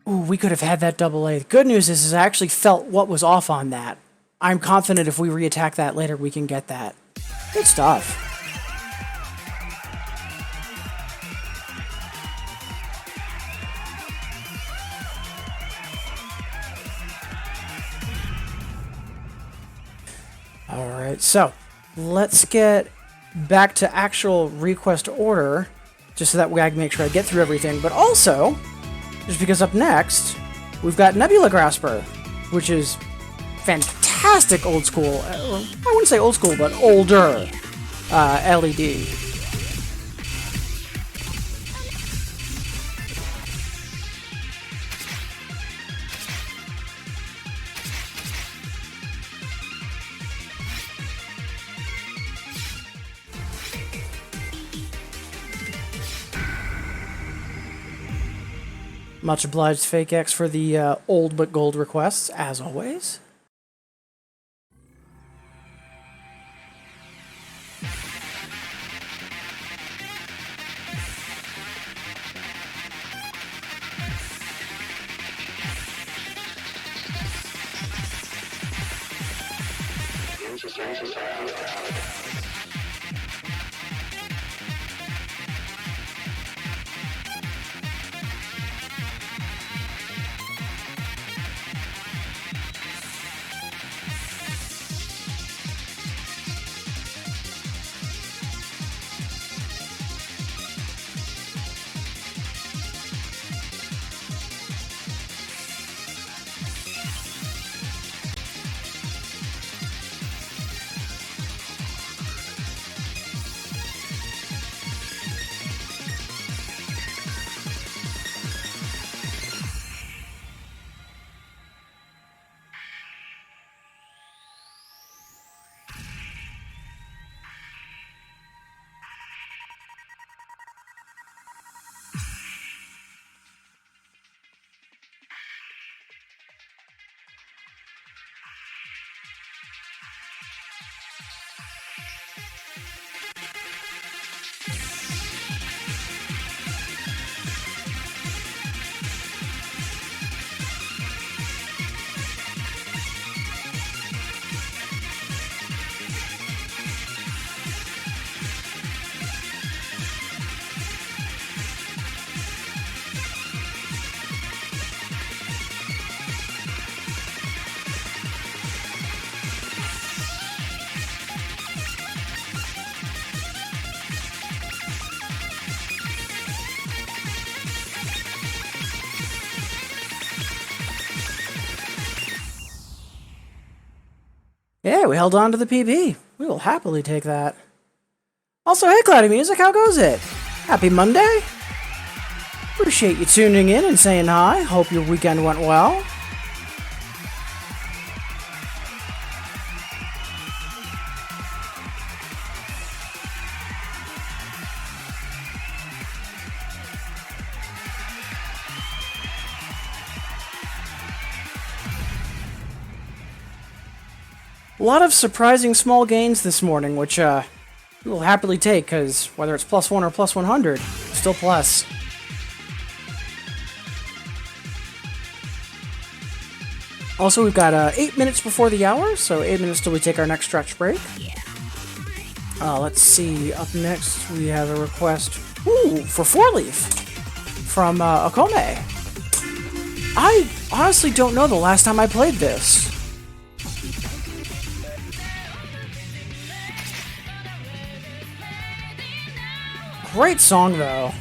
Ooh, we could have had that double A. The good news is I actually felt what was off on that. I'm confident if we re-attack that later, we can get that. Good stuff. Alright, so let's get back to actual request order, just so that way I can make sure I get through everything. But also, just because up next, we've got Nebula Grasper, which is fantastic old school, I wouldn't say old school, but older LED. Much obliged, Fake X, for the old but gold requests, as always. Yeah, we held on to the PB. We will happily take that. Also, hey Cloudy Music, how goes it? Happy Monday? Appreciate you tuning in and saying hi. Hope your weekend went well. A lot of surprising small gains this morning, which we will happily take, because whether it's +1 or +100, still plus. Also, we've got 8 minutes before the hour, so 8 minutes till we take our next stretch break. Let's see, up next we have a request for 4-leaf from Akome. I honestly don't know the last time I played this. Great song, though.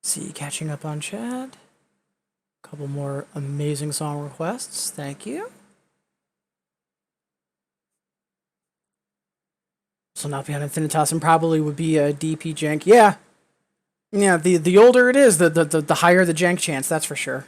See, catching up on chat. Couple more amazing song requests. Thank you. So not be on Infinitas and probably would be a DP jank. Yeah. Yeah, the older it is, the higher the jank chance, that's for sure.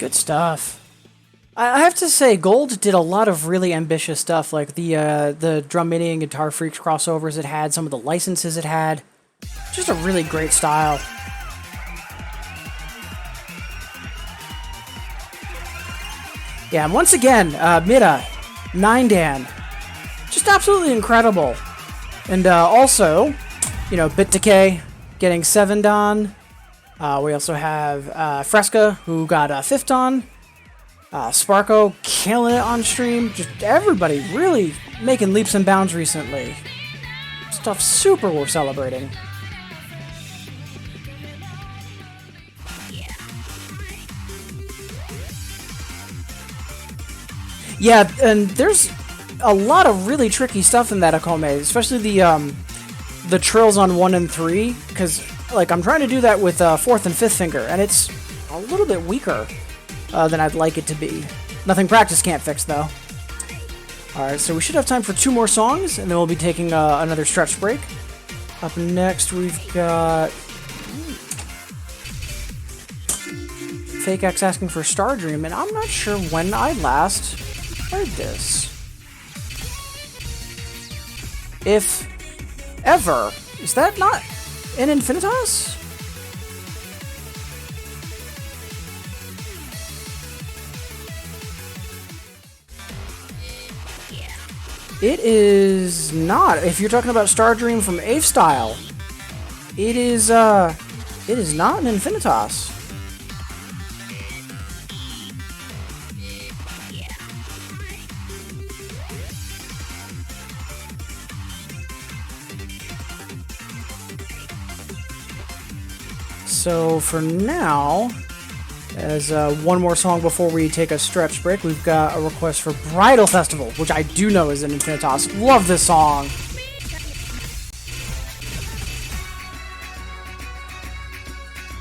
Good stuff. I have to say, Gold did a lot of really ambitious stuff, like the Drum Mini and Guitar Freaks crossovers it had, some of the licenses it had. Just a really great style. Yeah, and once again, Mira, 9Dan, just absolutely incredible. And also, you know, Bit Decay getting 7 Dan. We also have Fresca, who got 5th Dan. Sparko killing it on stream. Just everybody really making leaps and bounds recently. Stuff super worth celebrating. Yeah, and there's a lot of really tricky stuff in that Akome, especially the trills on 1 and 3, because like I'm trying to do that with 4th and 5th finger, and it's a little bit weaker than I'd like it to be. Nothing practice can't fix, though. Alright, so we should have time for 2 more songs, and then we'll be taking another stretch break. Up next, we've got Fake X asking for Star Dream, and I'm not sure when I last heard this. If ever. Is that not in Infinitas? It is not. If you're talking about Star Dream from Ave Style, it is not in Infinitas. So for now, as one more song before we take a stretch break, we've got a request for Bridal Festival, which I do know is in Infinitas. Love this song.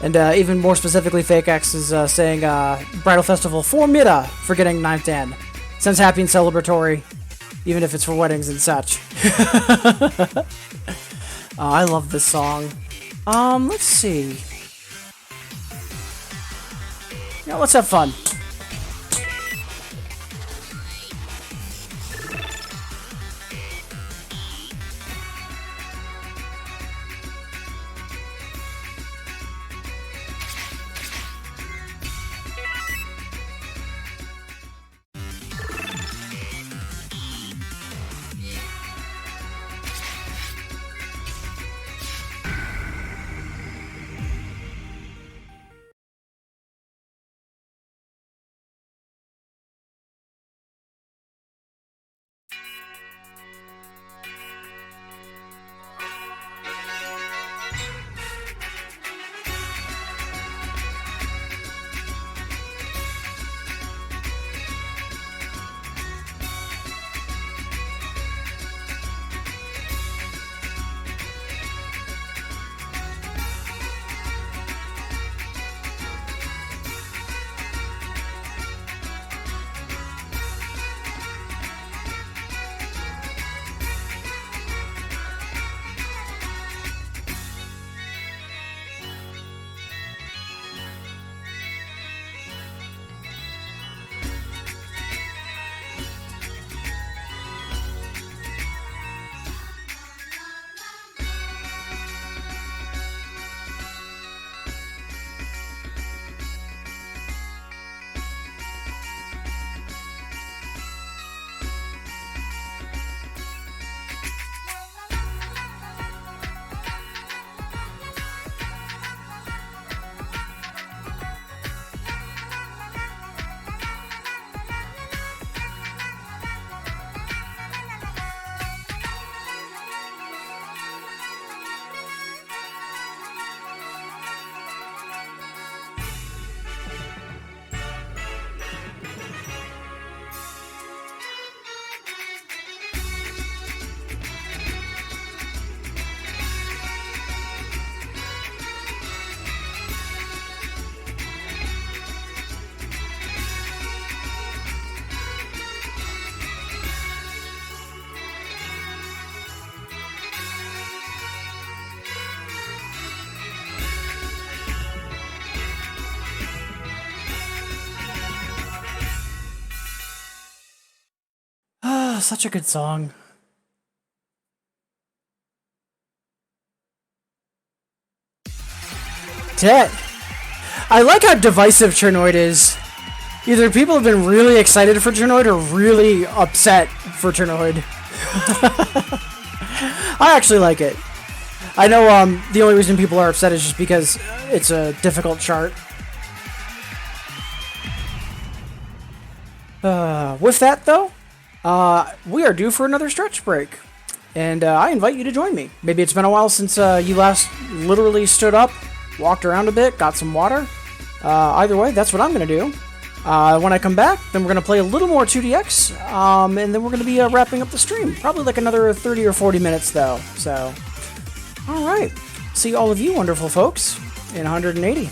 And even more specifically, Fake X is saying Bridal Festival for Mira for getting 9th Dan. Sounds happy and celebratory, even if it's for weddings and such. I love this song. Let's see. Yeah, let's have fun. Such a good song. Tet. I like how divisive Chernoid is. Either people have been really excited for Chernoid or really upset for Chernoid. I actually like it. I know the only reason people are upset is just because it's a difficult chart. With that, though, we are due for another stretch break. And I invite you to join me. Maybe it's been a while since you last literally stood up, walked around a bit, got some water. Either way, that's what I'm going to do. When I come back, then we're going to play a little more 2DX, and then we're going to be wrapping up the stream. Probably like another 30 or 40 minutes, though. So, alright. See all of you wonderful folks in 180.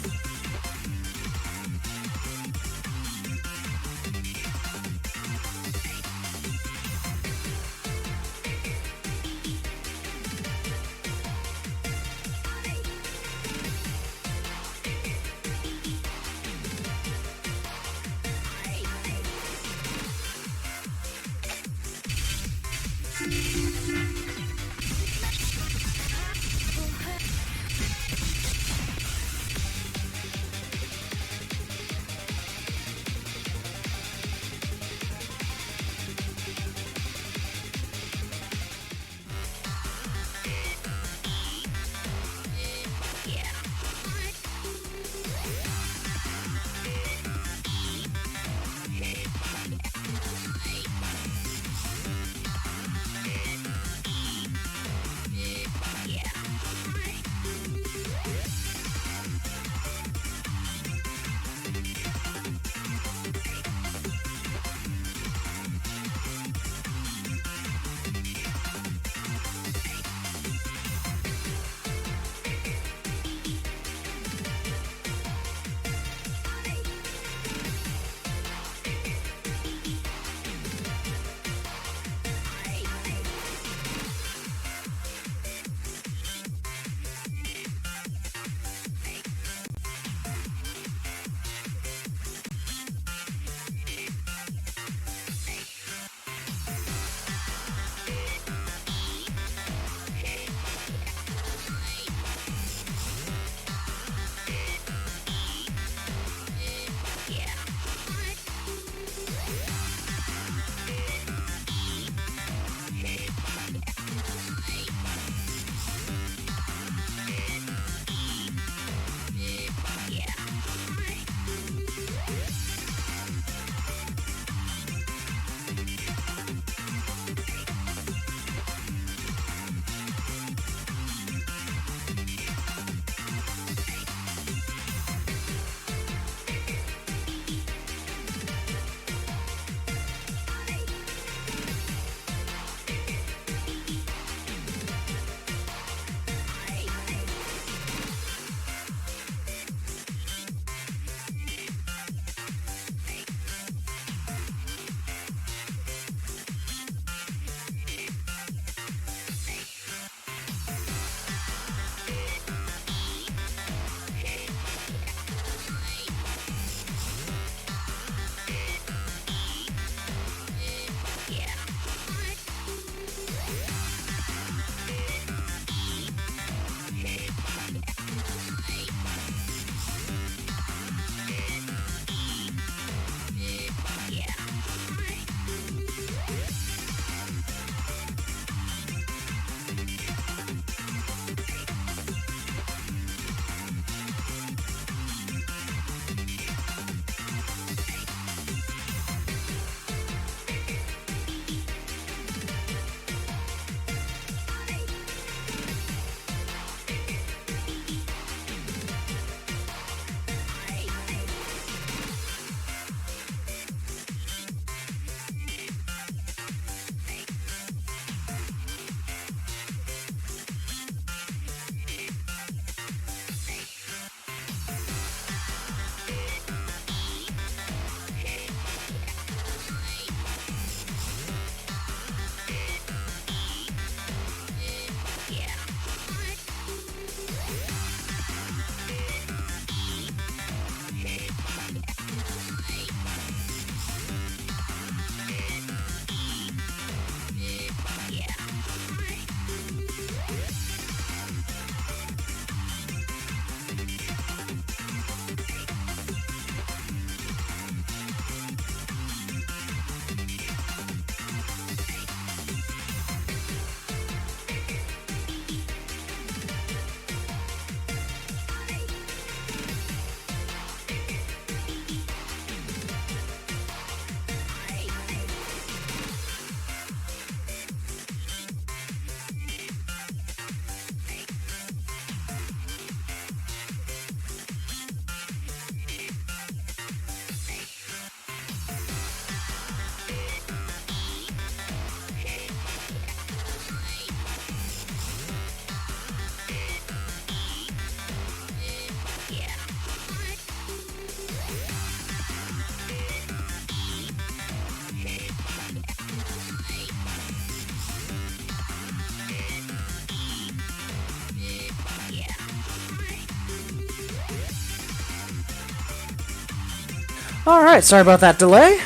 Alright, sorry about that delay.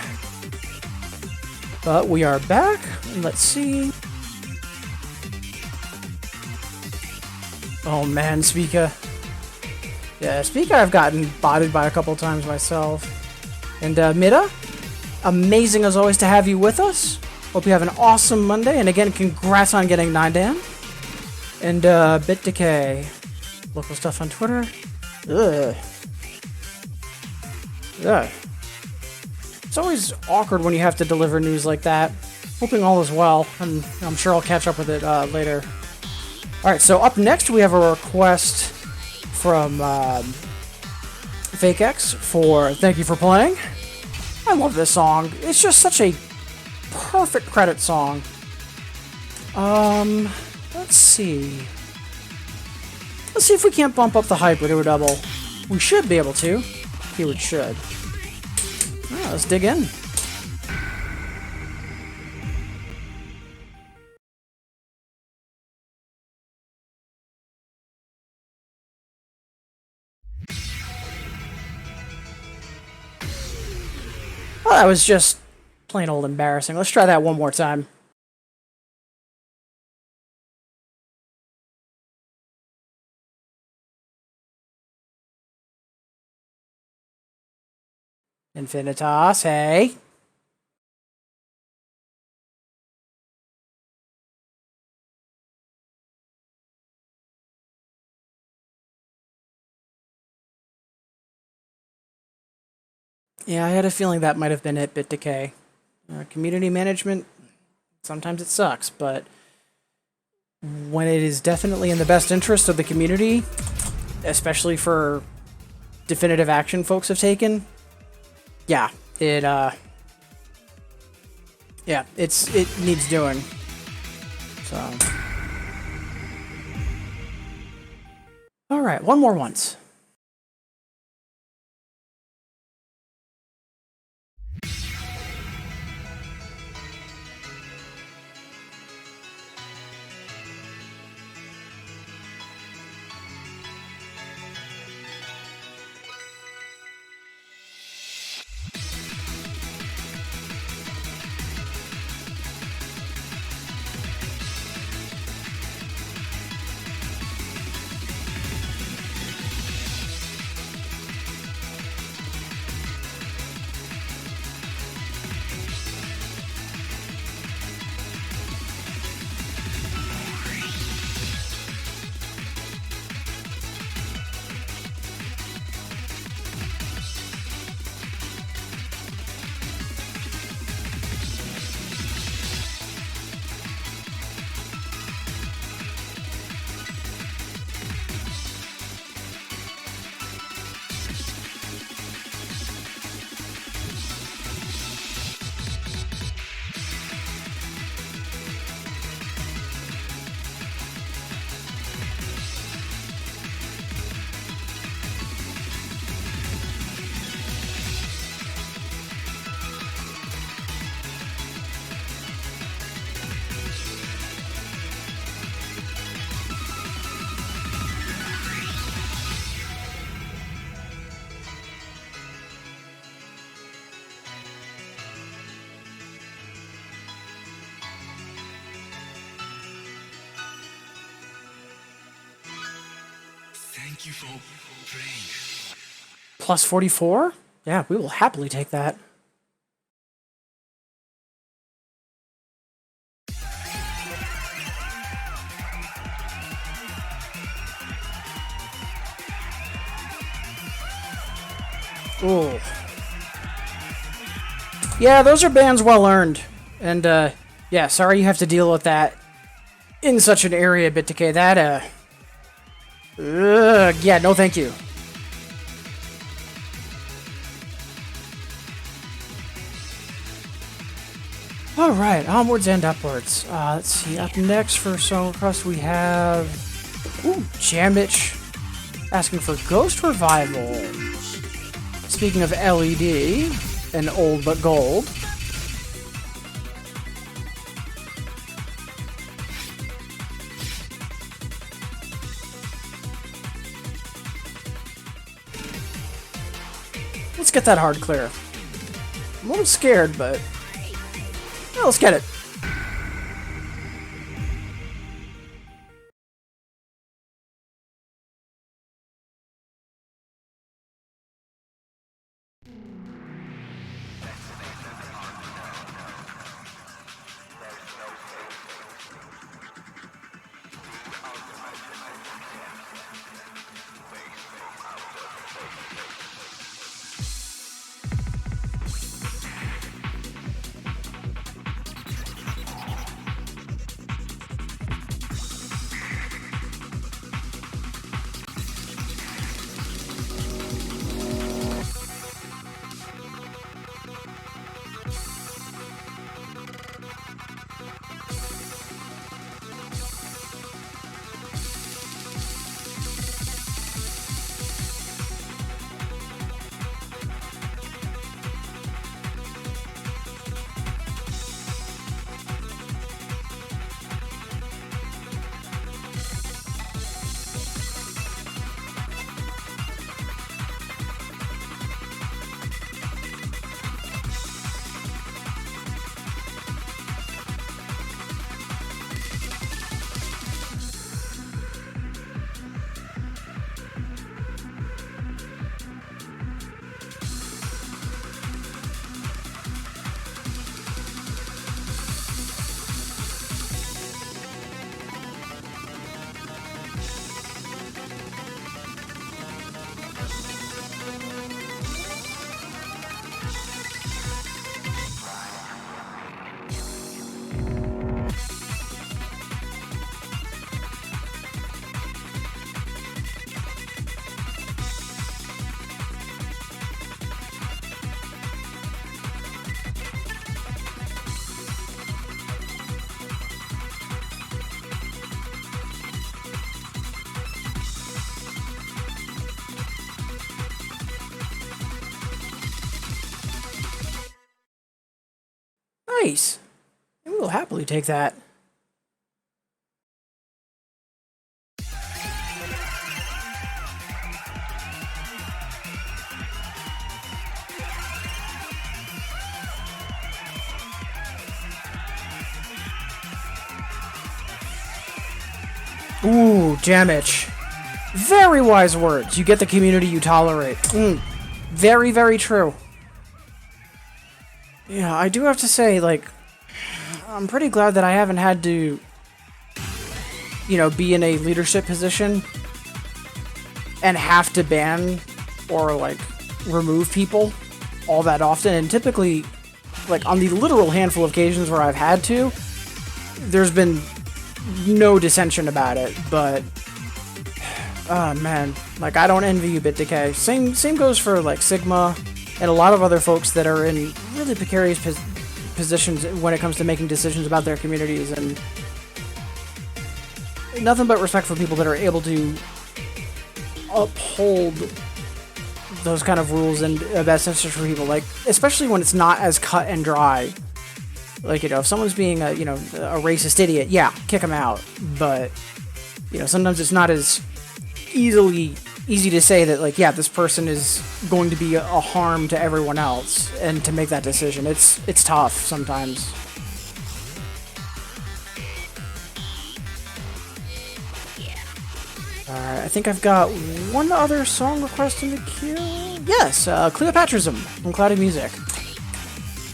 But we are back. Let's see. Oh man, Speaker. Yeah, Speaker I've gotten botted by a couple times myself. And Mida, amazing as always to have you with us. Hope you have an awesome Monday. And again, congrats on getting 9 Dan. And Bit Decay. Local stuff on Twitter. Ugh. Ugh. It's always awkward when you have to deliver news like that. Hoping all is well, and I'm sure I'll catch up with it later. Alright, so up next we have a request from FakeX for Thank You For Playing. I love this song. It's just such a perfect credit song. Let's see. Let's see if we can't bump up the hype to a double. We should be able to. Keyword should. Alright, let's dig in. Well, that was just plain old embarrassing. Let's try that one more time. Infinitas, hey. Yeah, I had a feeling that might have been it, Bit Decay. Community management, sometimes it sucks, but when it is definitely in the best interest of the community, especially for definitive action folks have taken, yeah, it needs doing. So, all right, one more once. Thank you for praying. Plus 44? Yeah, we will happily take that. Ooh. Yeah, those are bans well earned. And, yeah, sorry you have to deal with that in such an area, Bit Decay. That, yeah, no thank you. Alright, onwards and upwards. Let's see, up next for Song Request we have... Ooh, Jamich asking for Ghost Revival. Speaking of LED, and old but gold. Let's get that hard clear. I'm a little scared, but yeah, let's get it. Nice. We will happily take that. Ooh, Jamich. Very wise words. You get the community you tolerate. Very, very true. Yeah, I do have to say, like, I'm pretty glad that I haven't had to, you know, be in a leadership position and have to ban or, like, remove people all that often. And typically, like, on the literal handful of occasions where I've had to, there's been no dissension about it, but oh man, like, I don't envy you, BitDecay. Same goes for, like, Sigma and a lot of other folks that are in really precarious positions when it comes to making decisions about their communities, and nothing but respect for people that are able to uphold those kind of rules and best interest for people, like, especially when it's not as cut and dry. Like, you know, if someone's being a, you know, a racist idiot, yeah, kick them out. But, you know, sometimes it's not as easy to say that, like, yeah, this person is going to be a harm to everyone else, and to make that decision, it's tough sometimes. Alright, I think I've got one other song request in the queue. Yes, Cleopatrism from Cloudy Music.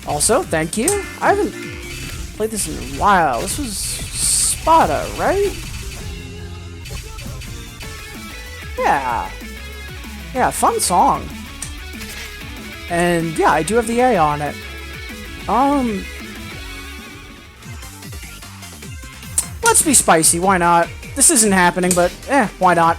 Also, thank you. I haven't played this in a while. This was Spada, right? Yeah. Yeah, fun song. And yeah, I do have the A on it. Let's be spicy, why not? This isn't happening, but why not?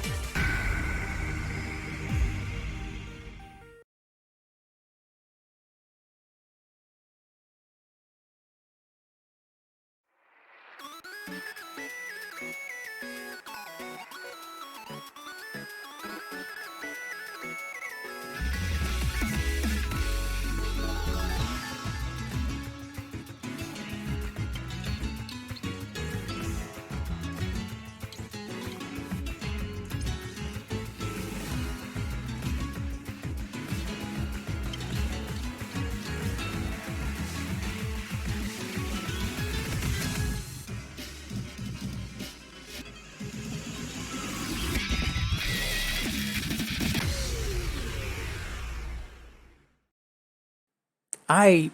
I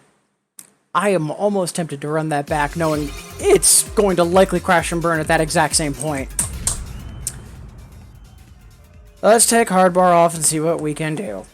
am almost tempted to run that back, knowing it's going to likely crash and burn at that exact same point. Let's take hardbar off and see what we can do.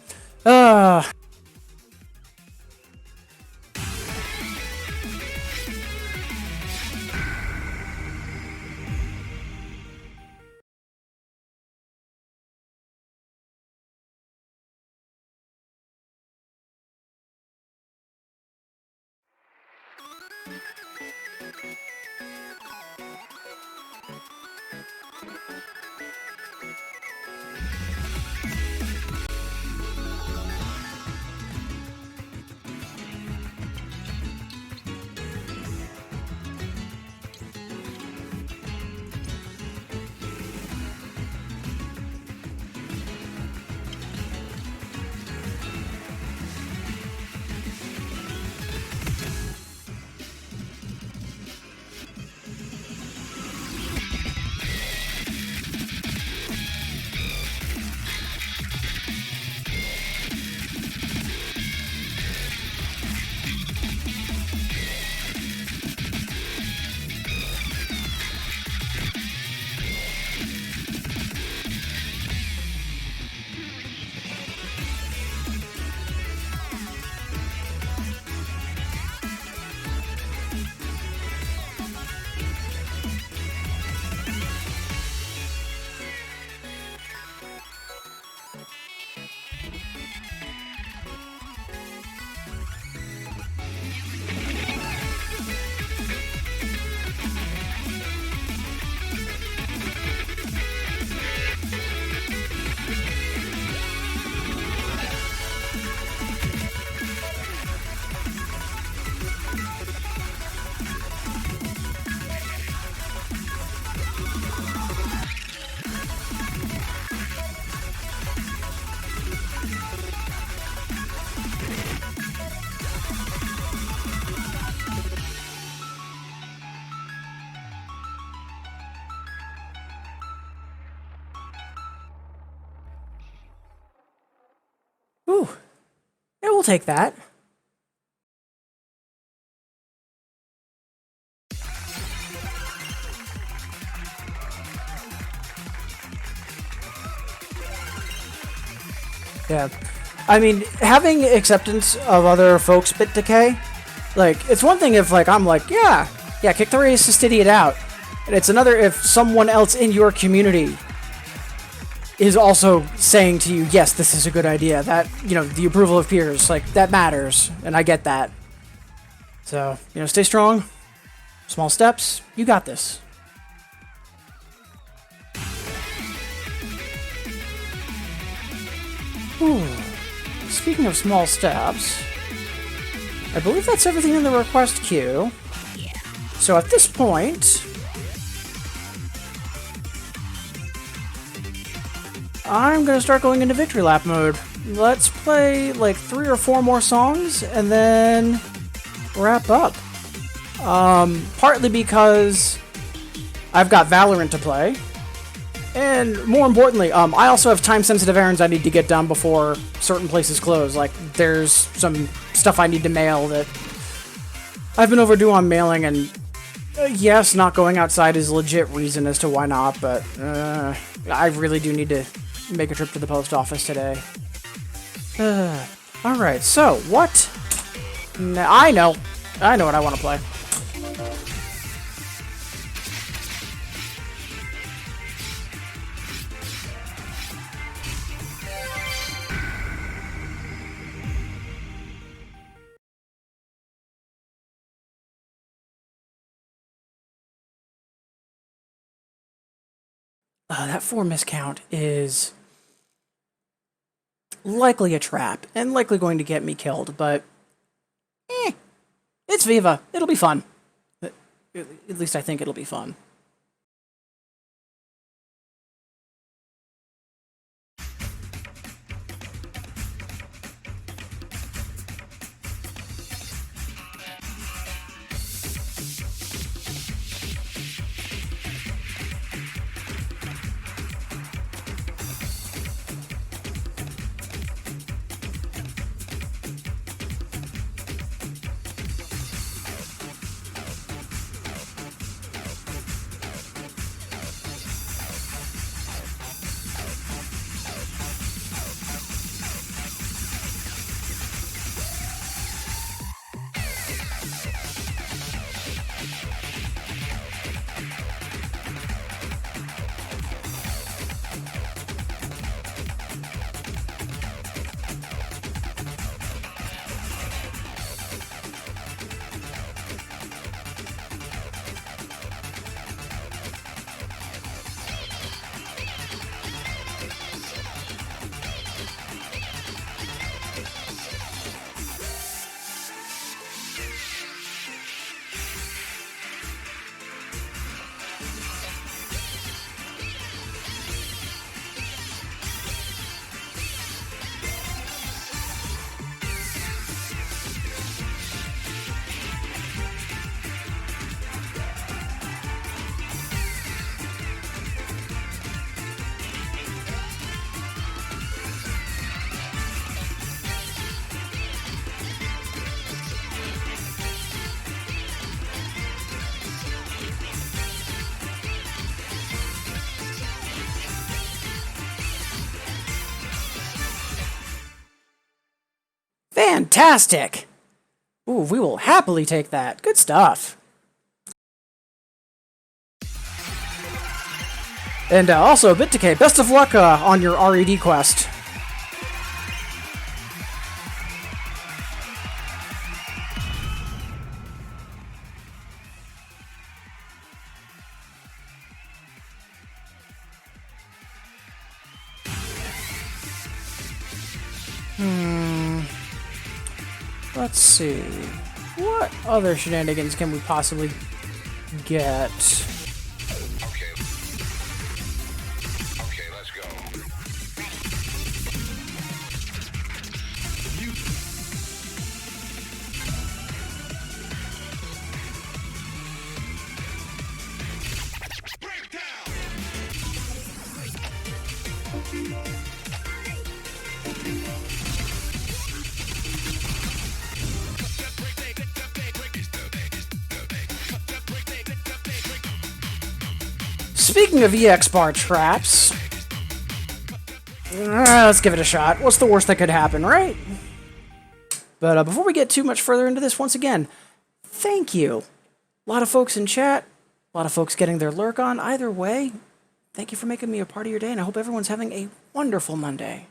Ooh, yeah, we'll take that. Yeah, I mean, having acceptance of other folks' bit decay, like, it's one thing if, like, I'm like, yeah, kick the racist idiot out. And it's another if someone else in your community is also saying to you, yes, this is a good idea. That, you know, the approval of peers, like, that matters, and I get that. So, you know, stay strong, small steps, you got this. Ooh. Speaking of small steps, I believe that's everything in the request queue. So at this point, I'm gonna start going into victory lap mode. Let's play like 3 or 4 more songs and then wrap up. Partly because I've got Valorant to play, and more importantly, I also have time-sensitive errands I need to get done before certain places close. Like, there's some stuff I need to mail that I've been overdue on mailing, and yes, not going outside is a legit reason as to why not, but I really do need to make a trip to the post office today. Alright, so, what? I know what I want to play. That 4 miscount is likely a trap, and likely going to get me killed, but it's Viva. It'll be fun. At least I think it'll be fun. Fantastic! Ooh, we will happily take that. Good stuff. And also, Bit Decay, best of luck on your RED quest. Let's see. What other shenanigans can we possibly get? Okay. Okay, let's go. Speaking of EX bar traps, let's give it a shot. What's the worst that could happen, right? But before we get too much further into this, once again, thank you. A lot of folks in chat, a lot of folks getting their lurk on. Either way, thank you for making me a part of your day, and I hope everyone's having a wonderful Monday.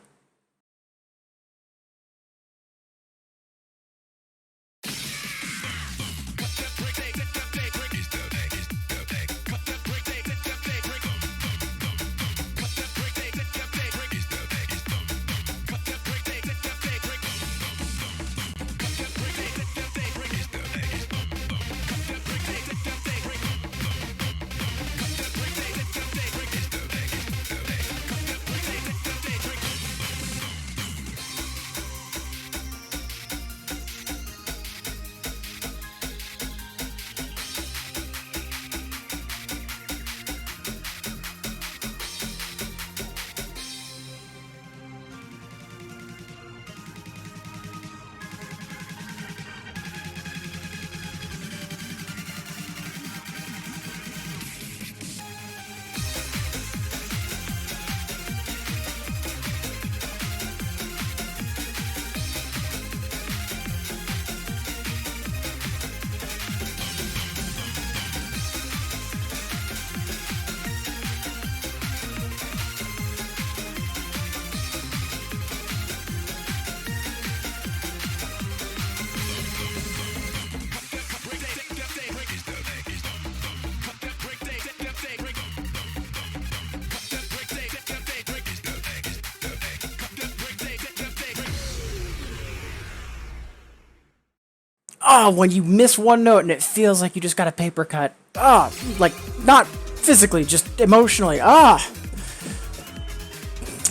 Oh, when you miss one note and it feels like you just got a paper cut. Ah, like, not physically, just emotionally. Ah!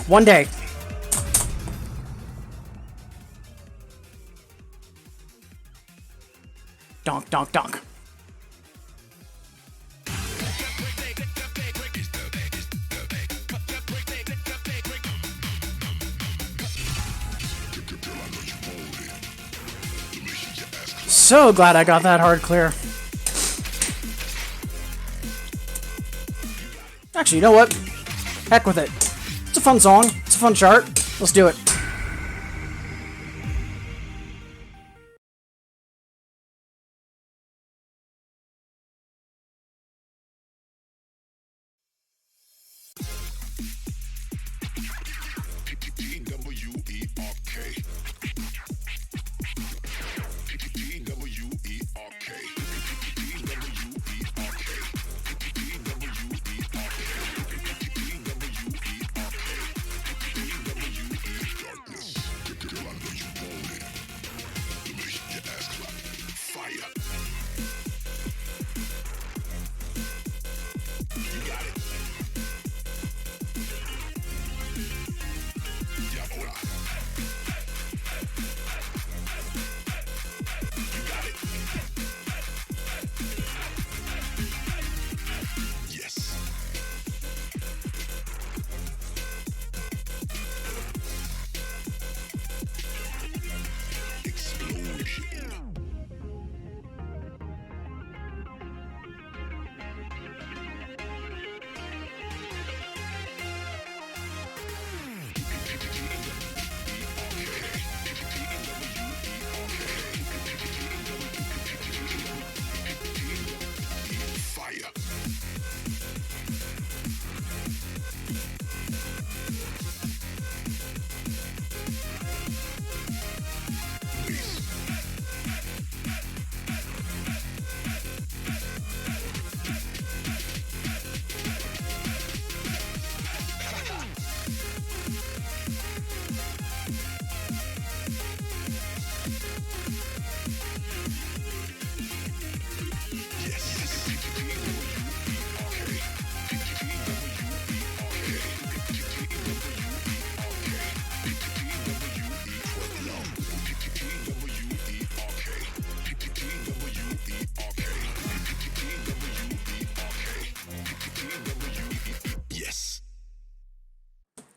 One day. Donk, donk, donk. So glad I got that hard clear. Actually, you know what? Heck with it. It's a fun song. It's a fun chart. Let's do it.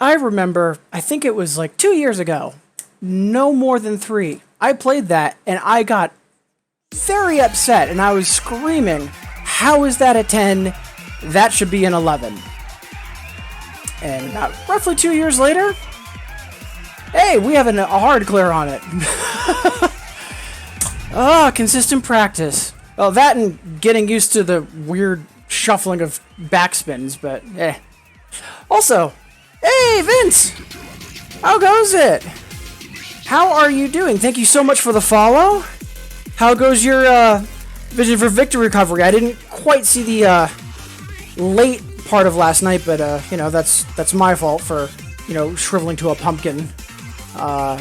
I remember, I think it was like 2 years ago, no more than 3. I played that and I got very upset and I was screaming, how is that a 10? That should be an 11. And about roughly 2 years later, hey, we have a hard clear on it. Consistent practice. Well, that and getting used to the weird shuffling of backspins, but eh. Also, hey, Vince! How goes it? How are you doing? Thank you so much for the follow. How goes your Vision for Victory recovery? I didn't quite see the late part of last night, but you know, that's my fault for, you know, shriveling to a pumpkin,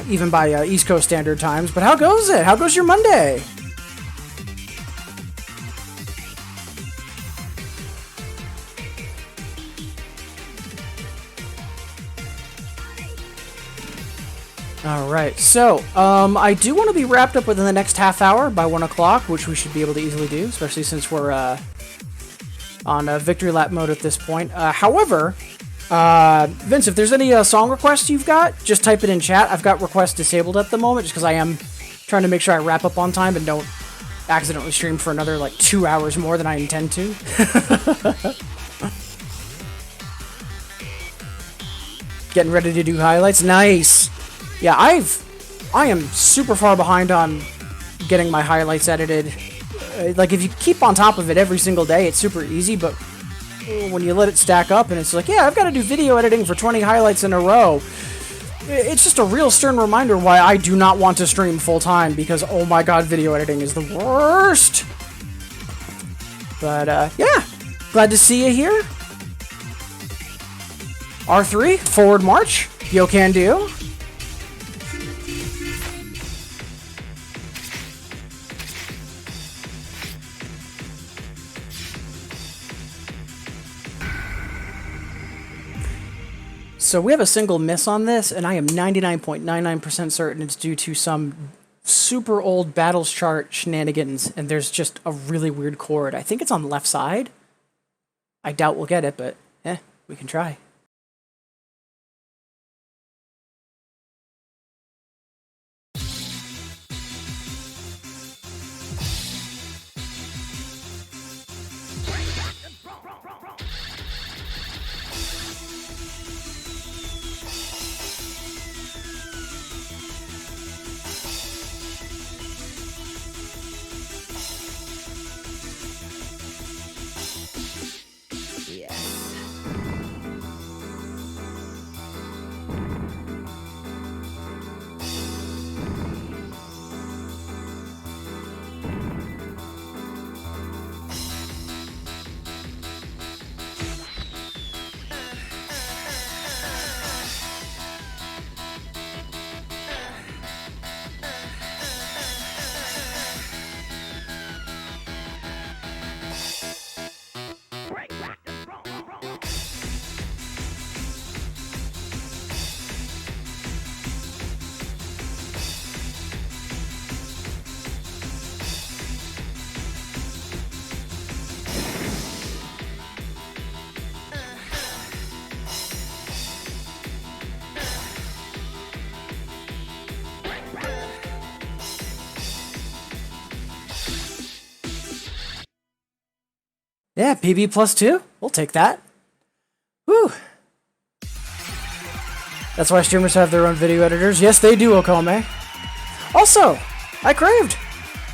even by East Coast Standard Times. But how goes it? How goes your Monday? Alright, so, I do want to be wrapped up within the next half hour by 1 o'clock, which we should be able to easily do, especially since we're, on Victory Lap mode at this point. However, Vince, if there's any song requests you've got, just type it in chat. I've got requests disabled at the moment, just because I am trying to make sure I wrap up on time and don't accidentally stream for another, like, 2 hours more than I intend to. Getting ready to do highlights? Nice! Yeah, I am super far behind on getting my highlights edited. Like, if you keep on top of it every single day, it's super easy, but when you let it stack up and it's like, yeah, I've got to do video editing for 20 highlights in a row, it's just a real stern reminder why I do not want to stream full-time, because, oh my god, video editing is the worst! But, yeah, glad to see you here. R3, forward march, yo can do. So we have a single miss on this, and I am 99.99% certain it's due to some super old battles chart shenanigans, and there's just a really weird chord. I think it's on the left side. I doubt we'll get it, but we can try. Yeah, PB +2. We'll take that. Woo! That's why streamers have their own video editors. Yes, they do, Okome. Also, I craved.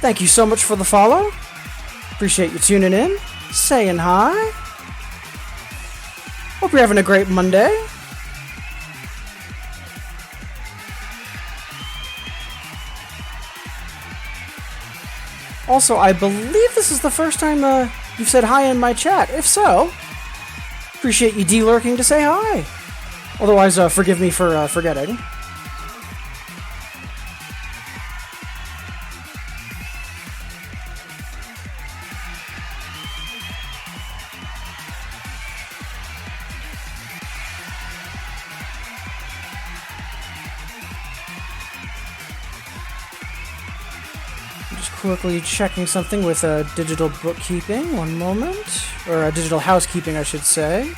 Thank you so much for the follow. Appreciate you tuning in, saying hi. Hope you're having a great Monday. Also, I believe this is the first time you've said hi in my chat. If so, appreciate you de-lurking to say hi. Otherwise, forgive me for forgetting. Quickly checking something with digital bookkeeping. One moment. Or digital housekeeping, I should say.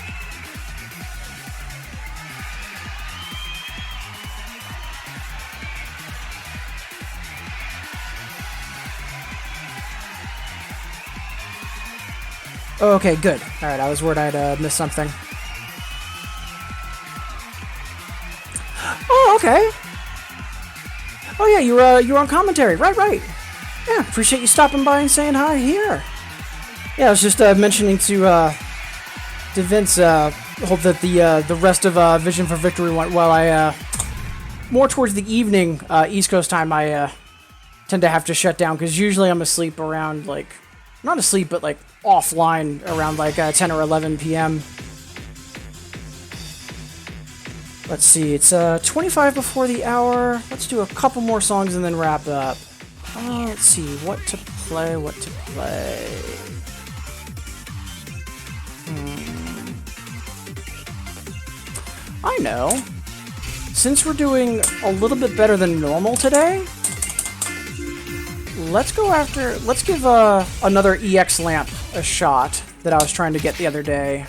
Oh, okay, good. All right, I was worried I'd missed something. Oh, okay. Oh yeah, you were on commentary. Right. Yeah, appreciate you stopping by and saying hi here. Yeah, I was just mentioning to Vince. Hope that the rest of Vision for Victory went well. I more towards the evening East Coast time. I tend to have to shut down because usually I'm asleep around like not asleep but like offline around like 10 or 11 p.m. Let's see, it's 25 before the hour. Let's do a couple more songs and then wrap up. Let's see, what to play. I know. Since we're doing a little bit better than normal today, let's give another EX lamp a shot that I was trying to get the other day.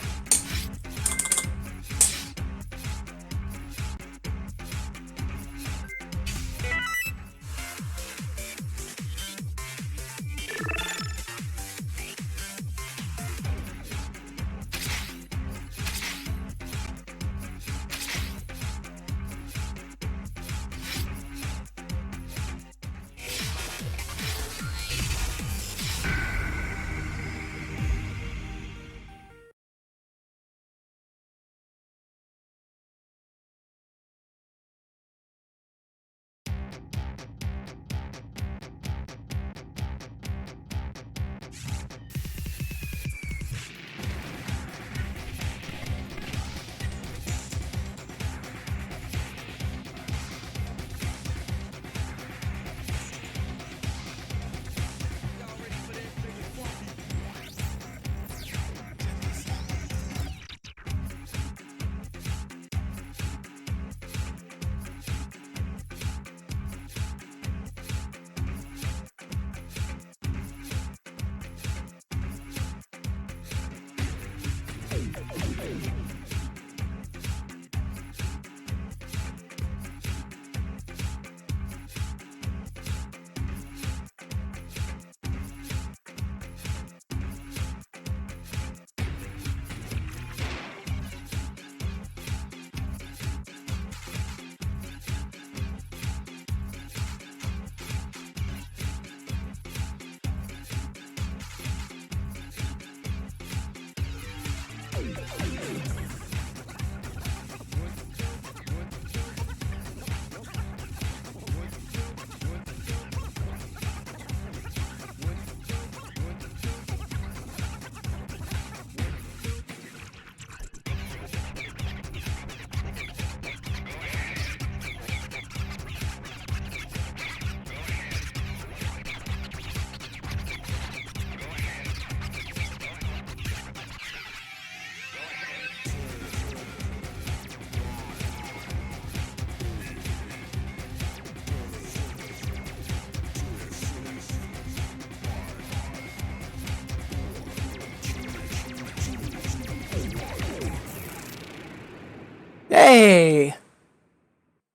Hey!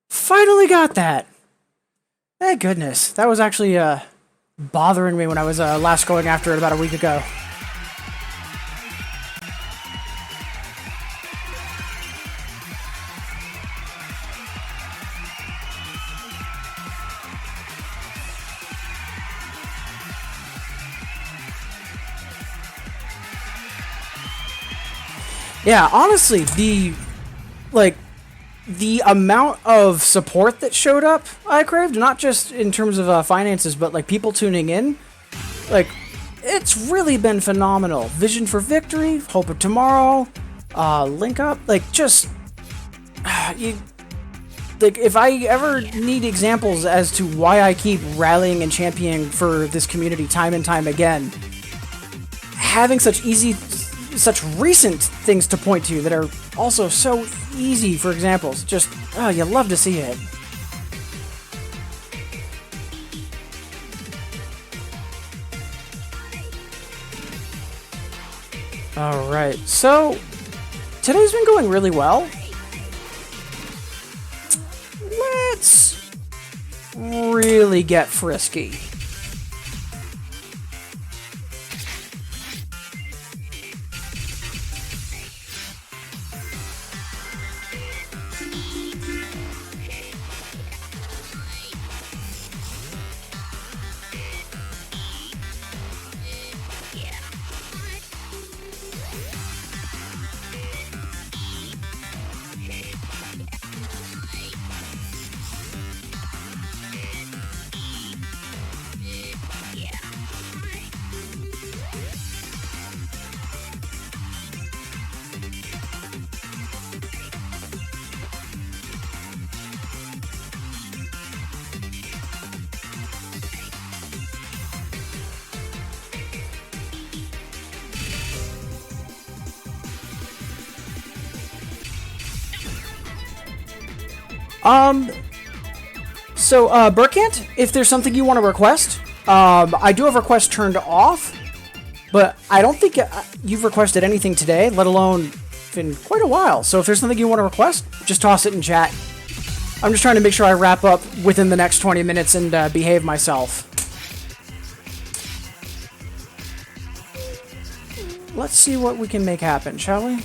Finally got that! Thank goodness. That was actually bothering me when I was last going after it about a week ago. Yeah, honestly, the amount of support that showed up, I craved, not just in terms of finances, but like people tuning in, like it's really been phenomenal. Vision for Victory, Hope of Tomorrow, Link Up, like just you. Like if I ever need examples as to why I keep rallying and championing for this community time and time again, having such recent things to point to that are also so easy for examples. Just, you love to see it. Alright, so today's been going really well. Let's really get frisky. So, Burkant, if there's something you want to request, I do have requests turned off, but I don't think you've requested anything today, let alone in quite a while. So if there's something you want to request, just toss it in chat. I'm just trying to make sure I wrap up within the next 20 minutes and behave myself. Let's see what we can make happen, shall we?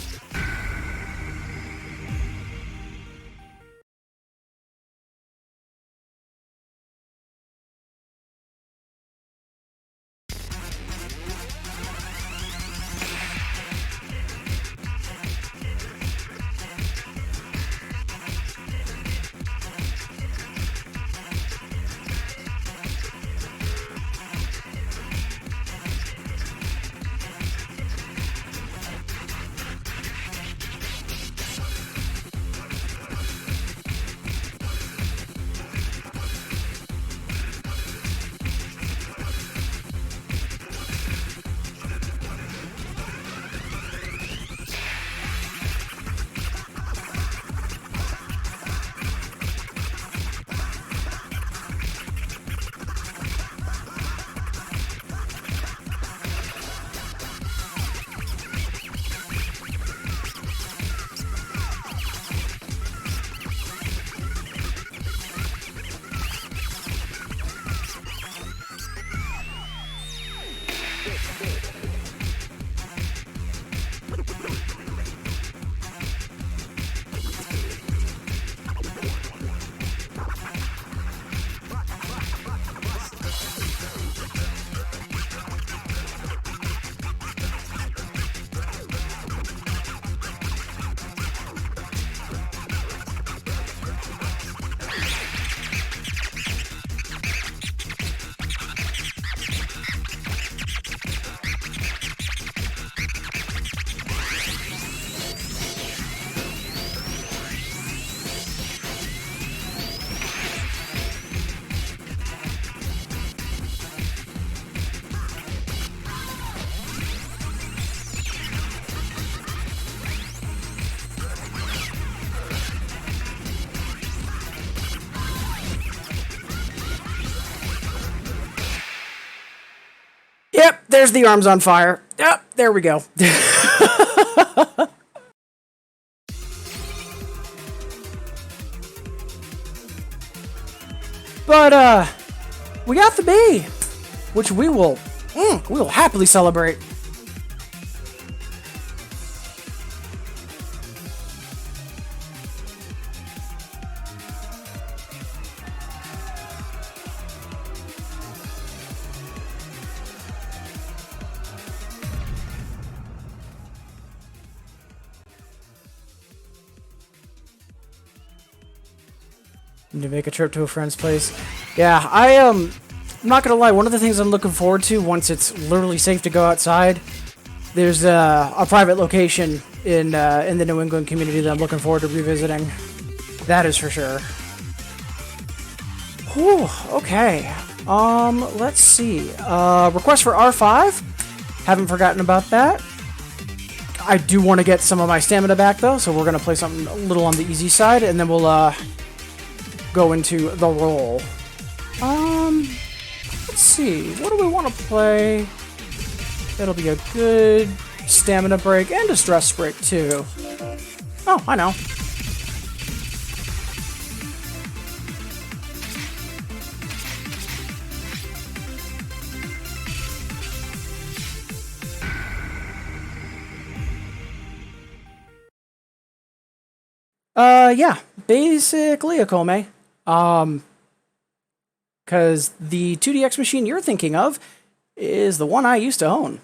Yep, there's the arms on fire. Yep, there we go. But, we got the B, which we will happily celebrate. Need to make a trip to a friend's place. Yeah, I'm not gonna lie, one of the things I'm looking forward to once it's literally safe to go outside, there's a private location in the New England community that I'm looking forward to revisiting. That is for sure. Whew, okay. Let's see. Request for R5. Haven't forgotten about that. I do want to get some of my stamina back though, so we're gonna play something a little on the easy side, and then we'll go into the roll. Let's see. What do we want to play? It'll be a good stamina break and a stress break too. Oh, I know. Yeah, basically a Kome. Because the 2DX machine you're thinking of is the one I used to own.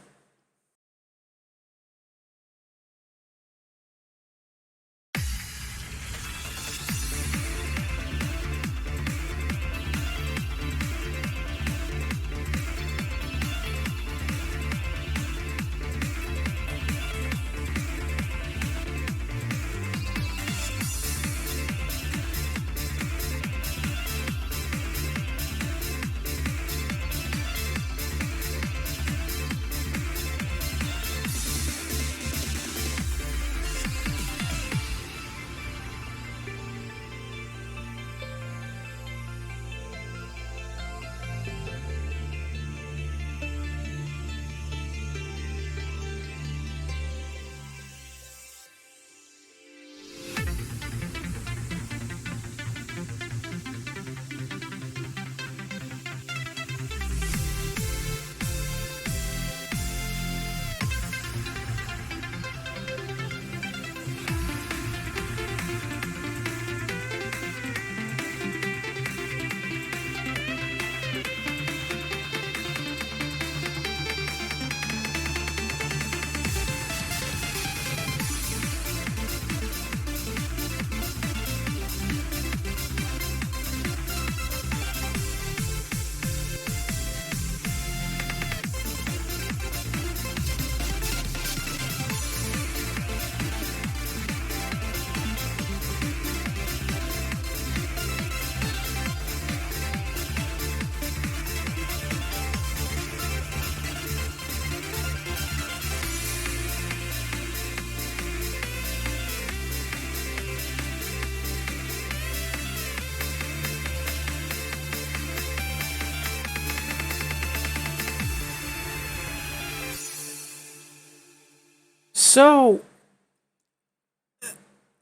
So,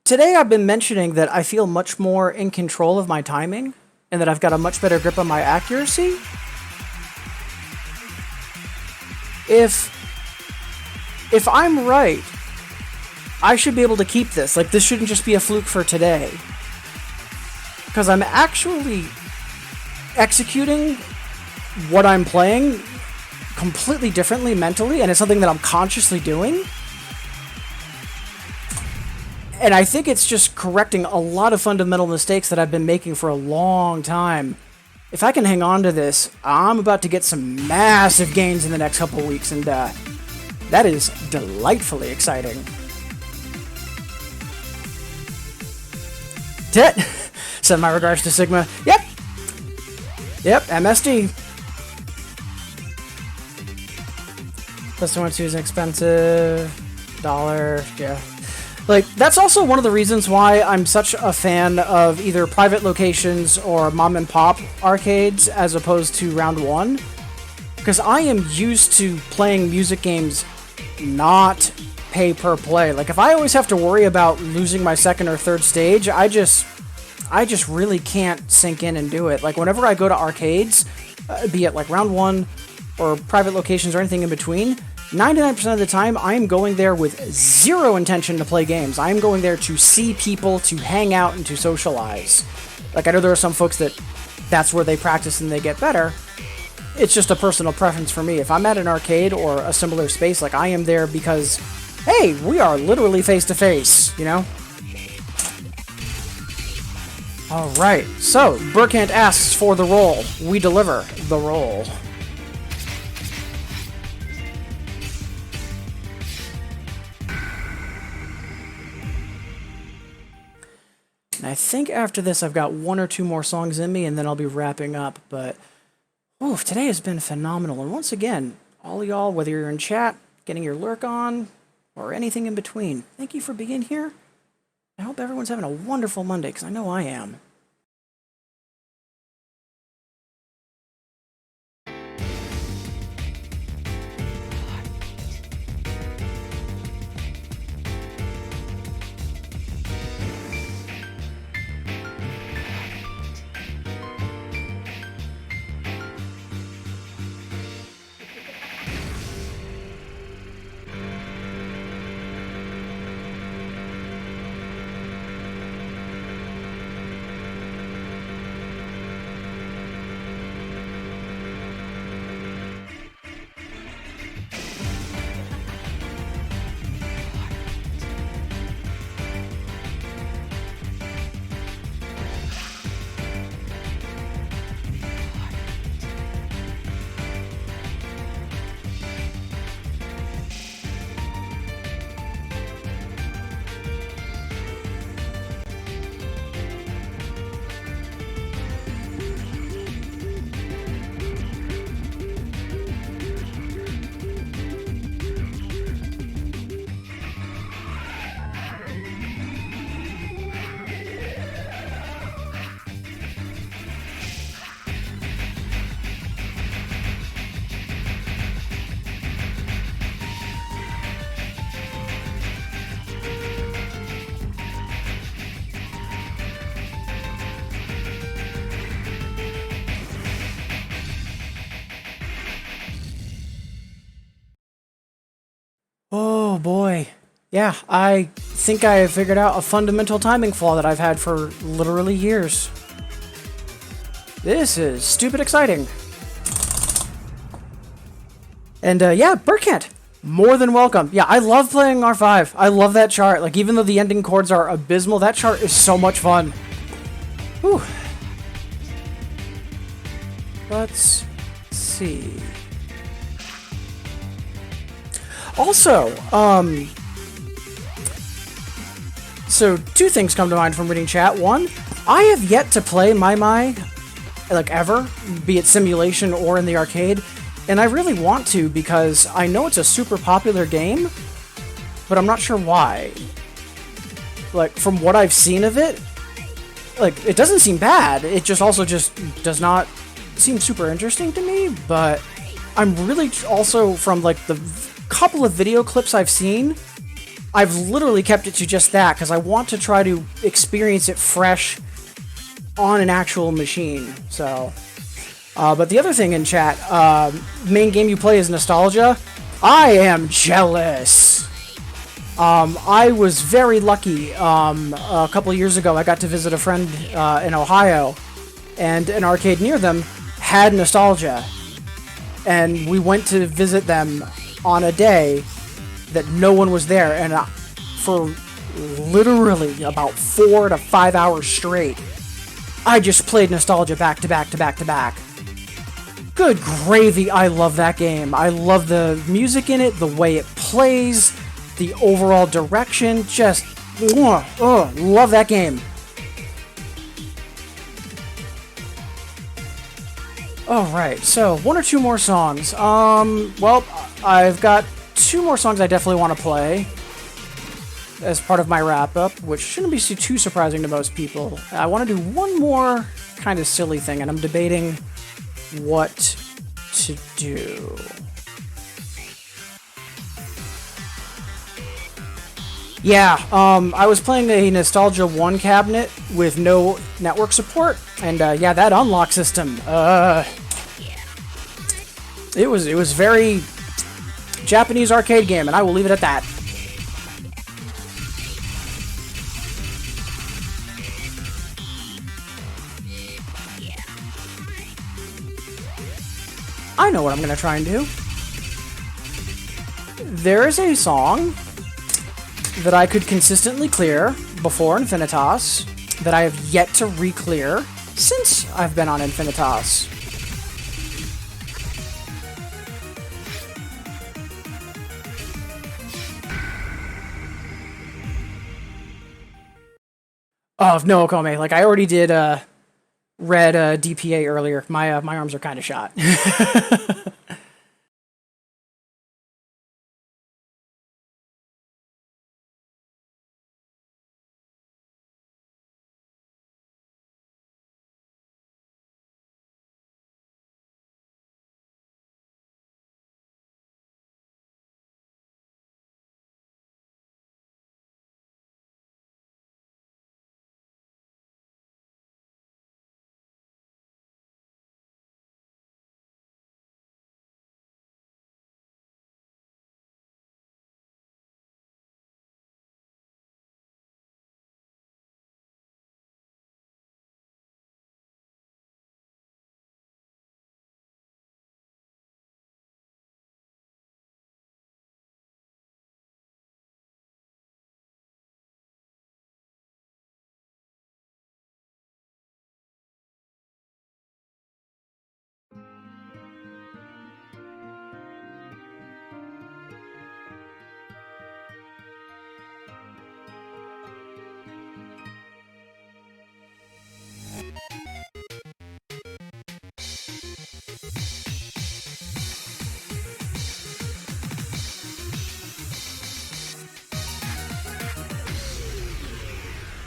today I've been mentioning that I feel much more in control of my timing and that I've got a much better grip on my accuracy. If I'm right, I should be able to keep this. Like, this shouldn't just be a fluke for today. Because I'm actually executing what I'm playing completely differently mentally, and it's something that I'm consciously doing. And I think it's just correcting a lot of fundamental mistakes that I've been making for a long time. If I can hang on to this, I'm about to get some massive gains in the next couple weeks, and that is delightfully exciting. Tet! Send my regards to Sigma. Yep! Yep, MSD. Plus 2 is expensive. $1, yeah. Like, that's also one of the reasons why I'm such a fan of either private locations or mom and pop arcades as opposed to round one. Because I am used to playing music games not pay per play. Like, if I always have to worry about losing my second or third stage, I just really can't sink in and do it. Like, whenever I go to arcades, be it like round one or private locations or anything in between, 99% of the time, I am going there with zero intention to play games. I am going there to see people, to hang out, and to socialize. Like, I know there are some folks that's where they practice and they get better. It's just a personal preference for me. If I'm at an arcade or a similar space, like, I am there because, hey, we are literally face to face, you know? Alright, so, Burkant asks for the roll. We deliver the roll. And I think after this I've got 1 or 2 more songs in me and then I'll be wrapping up, but oof, today has been phenomenal. And once again, all y'all, whether you're in chat, getting your lurk on, or anything in between, thank you for being here. I hope everyone's having a wonderful Monday, because I know I am. Oh boy. Yeah, I think I have figured out a fundamental timing flaw that I've had for literally years. This is stupid exciting. And yeah, Burkant, more than welcome. Yeah, I love playing R5. I love that chart. Like, even though the ending chords are abysmal, that chart is so much fun. Whew. Let's see. Also, so 2 things come to mind from reading chat. 1, I have yet to play My, like, ever, be it simulation or in the arcade, and I really want to because I know it's a super popular game, but I'm not sure why. Like, from what I've seen of it, like, it doesn't seem bad, it just also just does not seem super interesting to me, but I'm really also, from, like, the couple of video clips I've seen, I've literally kept it to just that because I want to try to experience it fresh on an actual machine. So, but the other thing in chat, main game you play is Nostalgia. I am jealous. I was very lucky. A couple of years ago, I got to visit a friend in Ohio, and an arcade near them had Nostalgia. And we went to visit them on a day that no one was there, and for literally about 4 to 5 hours straight, I just played Nostalgia back to back to back to back. Good gravy, I love that game. I love the music in it, the way it plays, the overall direction, just, love that game. Alright, so 1 or 2 more songs. Well, I've got 2 more songs I definitely want to play as part of my wrap-up, which shouldn't be too surprising to most people. I want to do 1 more kind of silly thing, and I'm debating what to do. Yeah, I was playing a Nostalgia 1 cabinet with no network support, and yeah, that unlock system, it was very Japanese arcade game, and I will leave it at that. I know what I'm gonna try and do. There is a song that I could consistently clear before Infinitas that I have yet to re-clear since I've been on Infinitas. Oh, no, Okome. Like, I already did red DPA earlier. My arms are kind of shot.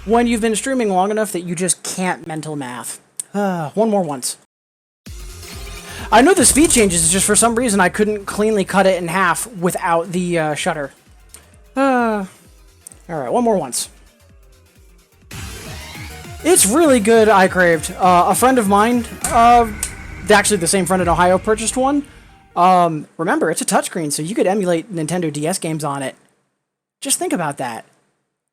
When you've been streaming long enough that you just can't mental math. 1 more once. I know the speed changes, it's just for some reason I couldn't cleanly cut it in half without the shutter. Alright, 1 more once. It's really good, I craved. A friend of mine, actually the same friend in Ohio, purchased one. Remember, it's a touchscreen, so you could emulate Nintendo DS games on it. Just think about that.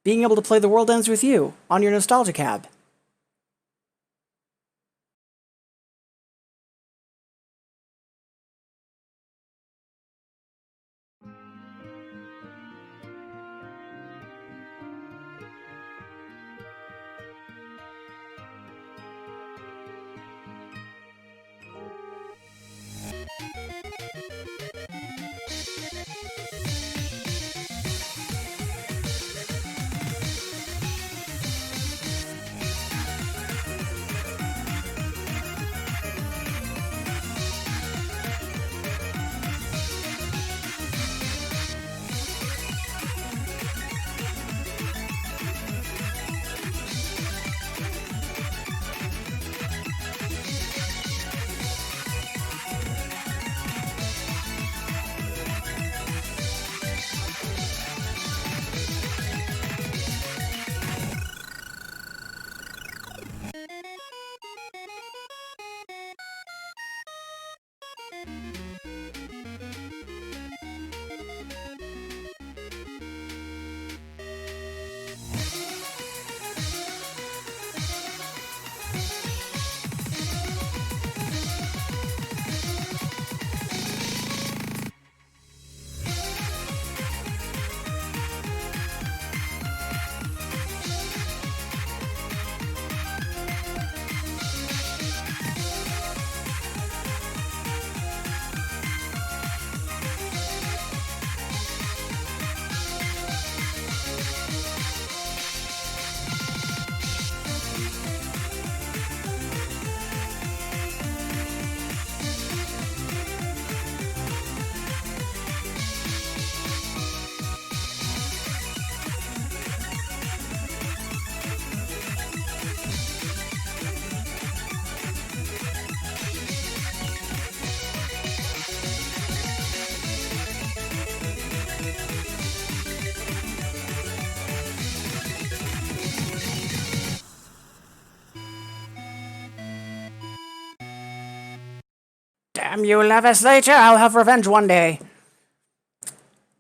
Being able to play The World Ends With You on your Nostalgia Cab. Damn you, legislature! I'll have revenge one day.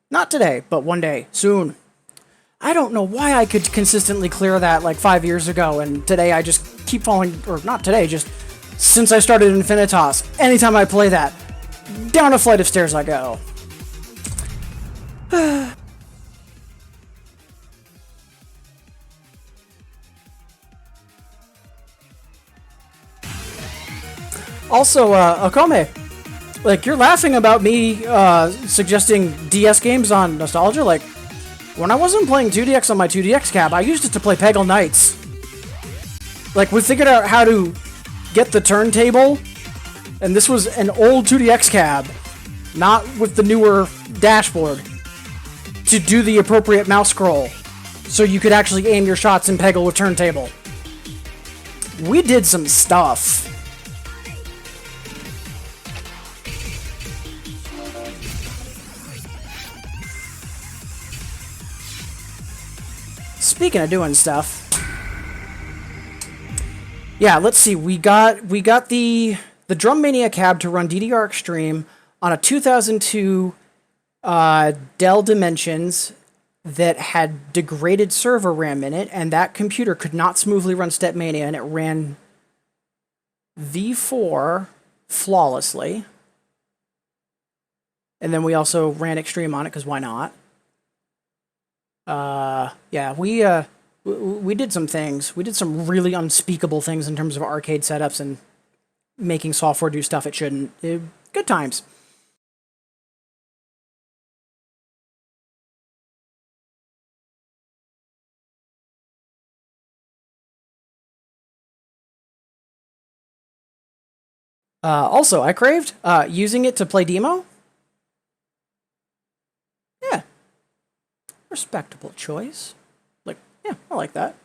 Not today, but one day. Soon. I don't know why I could consistently clear that like 5 years ago, and today I just keep falling, or not today, just since I started Infinitas. Anytime I play that, down a flight of stairs I go. Also, Akome, like, you're laughing about me suggesting DS games on Nostalgia. Like, when I wasn't playing 2DX on my 2DX cab, I used it to play Peggle Knights. Like, we figured out how to get the turntable, and this was an old 2DX cab, not with the newer dashboard, to do the appropriate mouse scroll, so you could actually aim your shots in Peggle with turntable. We did some stuff. Speaking of doing stuff, yeah, let's see. We got the Drum Mania cab to run DDR Extreme on a 2002 Dell Dimensions that had degraded server RAM in it, and that computer could not smoothly run Step Mania, and it ran V4 flawlessly. And then we also ran Extreme on it, because why not? Yeah, we did some things. We did some really unspeakable things in terms of arcade setups and making software do stuff it shouldn't. Good times. Also, I craved using it to play demo. Yeah. Respectable choice. Like, yeah, I like that.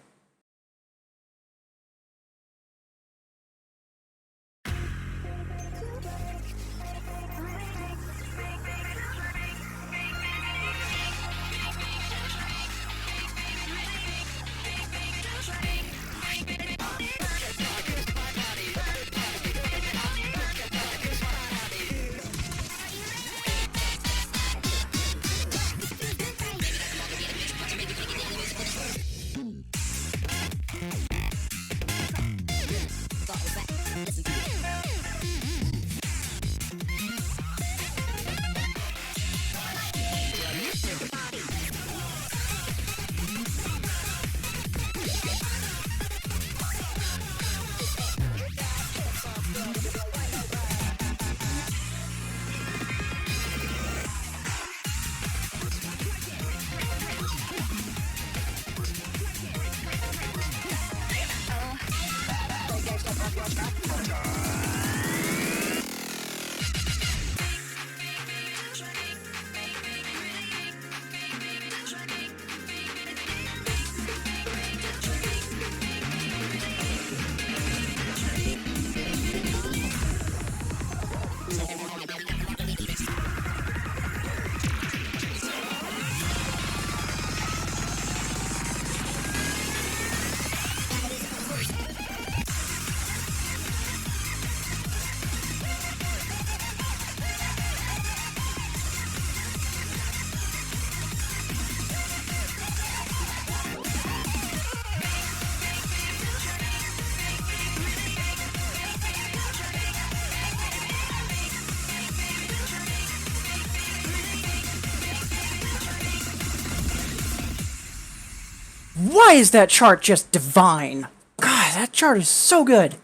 Why is that chart just divine? God, that chart is so good.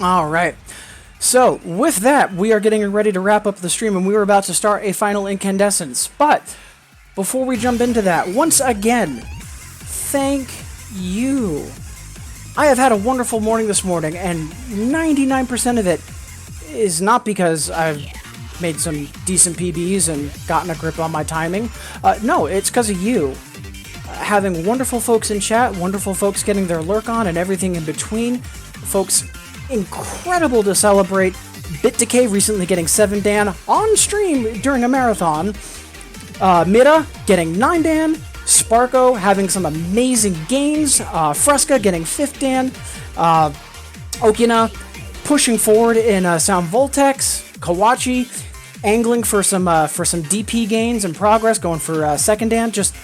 All right. So, with that, we are getting ready to wrap up the stream, and we were about to start a final incandescence. But, before we jump into that, once again, thank you. I have had a wonderful morning this morning, and 99% of it is not because I've made some decent PBs and gotten a grip on my timing. No, it's because of you. Having wonderful folks in chat, wonderful folks getting their lurk on, and everything in between. Folks incredible to celebrate, BitDecay recently getting 7 Dan on stream during a marathon. Mira getting 9 Dan. Sparko having some amazing gains. Fresca getting 5th Dan. Okina pushing forward in Sound Voltex. Kawachi angling for some DP gains and progress, going for 2nd Dan. Just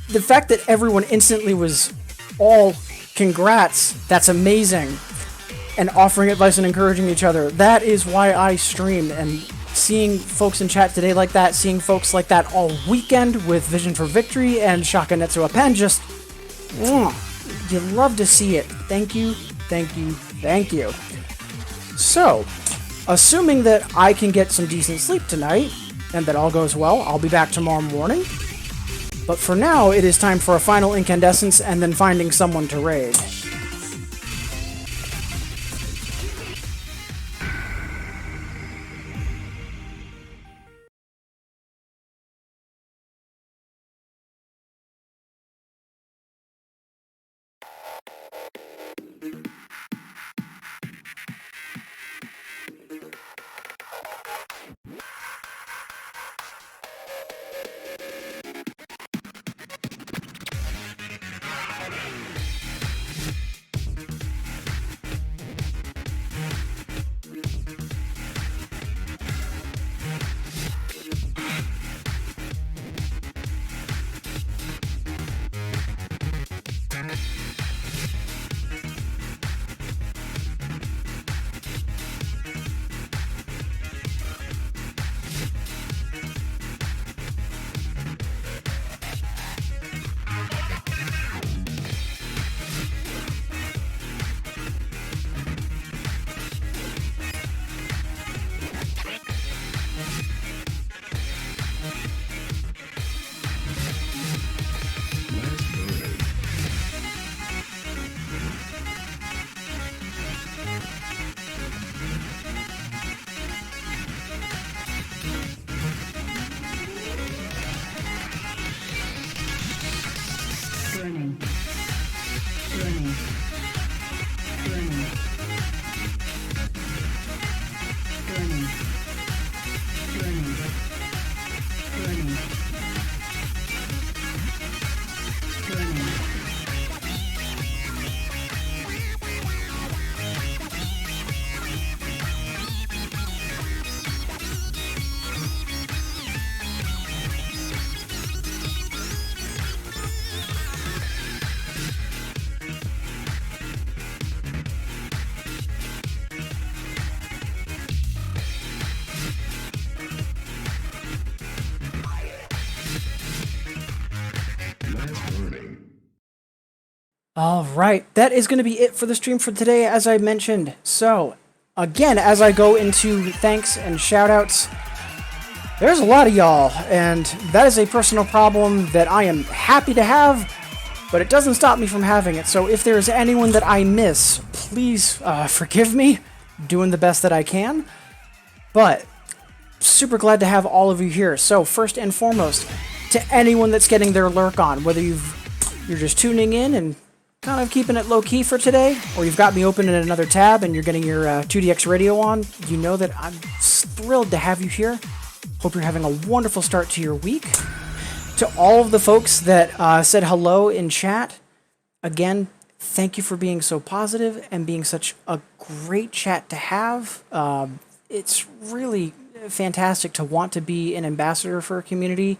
the fact that everyone instantly was all congrats, that's amazing. And offering advice and encouraging each other. That is why I stream. And seeing folks in chat today like that, seeing folks like that all weekend with Vision for Victory and Shaka Netsuo Pen, just, you love to see it. Thank you, thank you, thank you. So, assuming that I can get some decent sleep tonight, and that all goes well, I'll be back tomorrow morning. But for now, it is time for a final incandescence and then finding someone to raid. Alright, that is going to be it for the stream for today, as I mentioned. So, again, as I go into thanks and shoutouts, there's a lot of y'all, and that is a personal problem that I am happy to have, but it doesn't stop me from having it. So if there's anyone that I miss, please forgive me, doing the best that I can. But super glad to have all of you here. So first and foremost, to anyone that's getting their lurk on, whether you're just tuning in and kind of keeping it low-key for today, or you've got me open in another tab and you're getting your 2DX radio on, you know that I'm thrilled to have you here. Hope you're having a wonderful start to your week. To all of the folks that said hello in chat, again, thank you for being so positive and being such a great chat to have. It's really fantastic to want to be an ambassador for a community,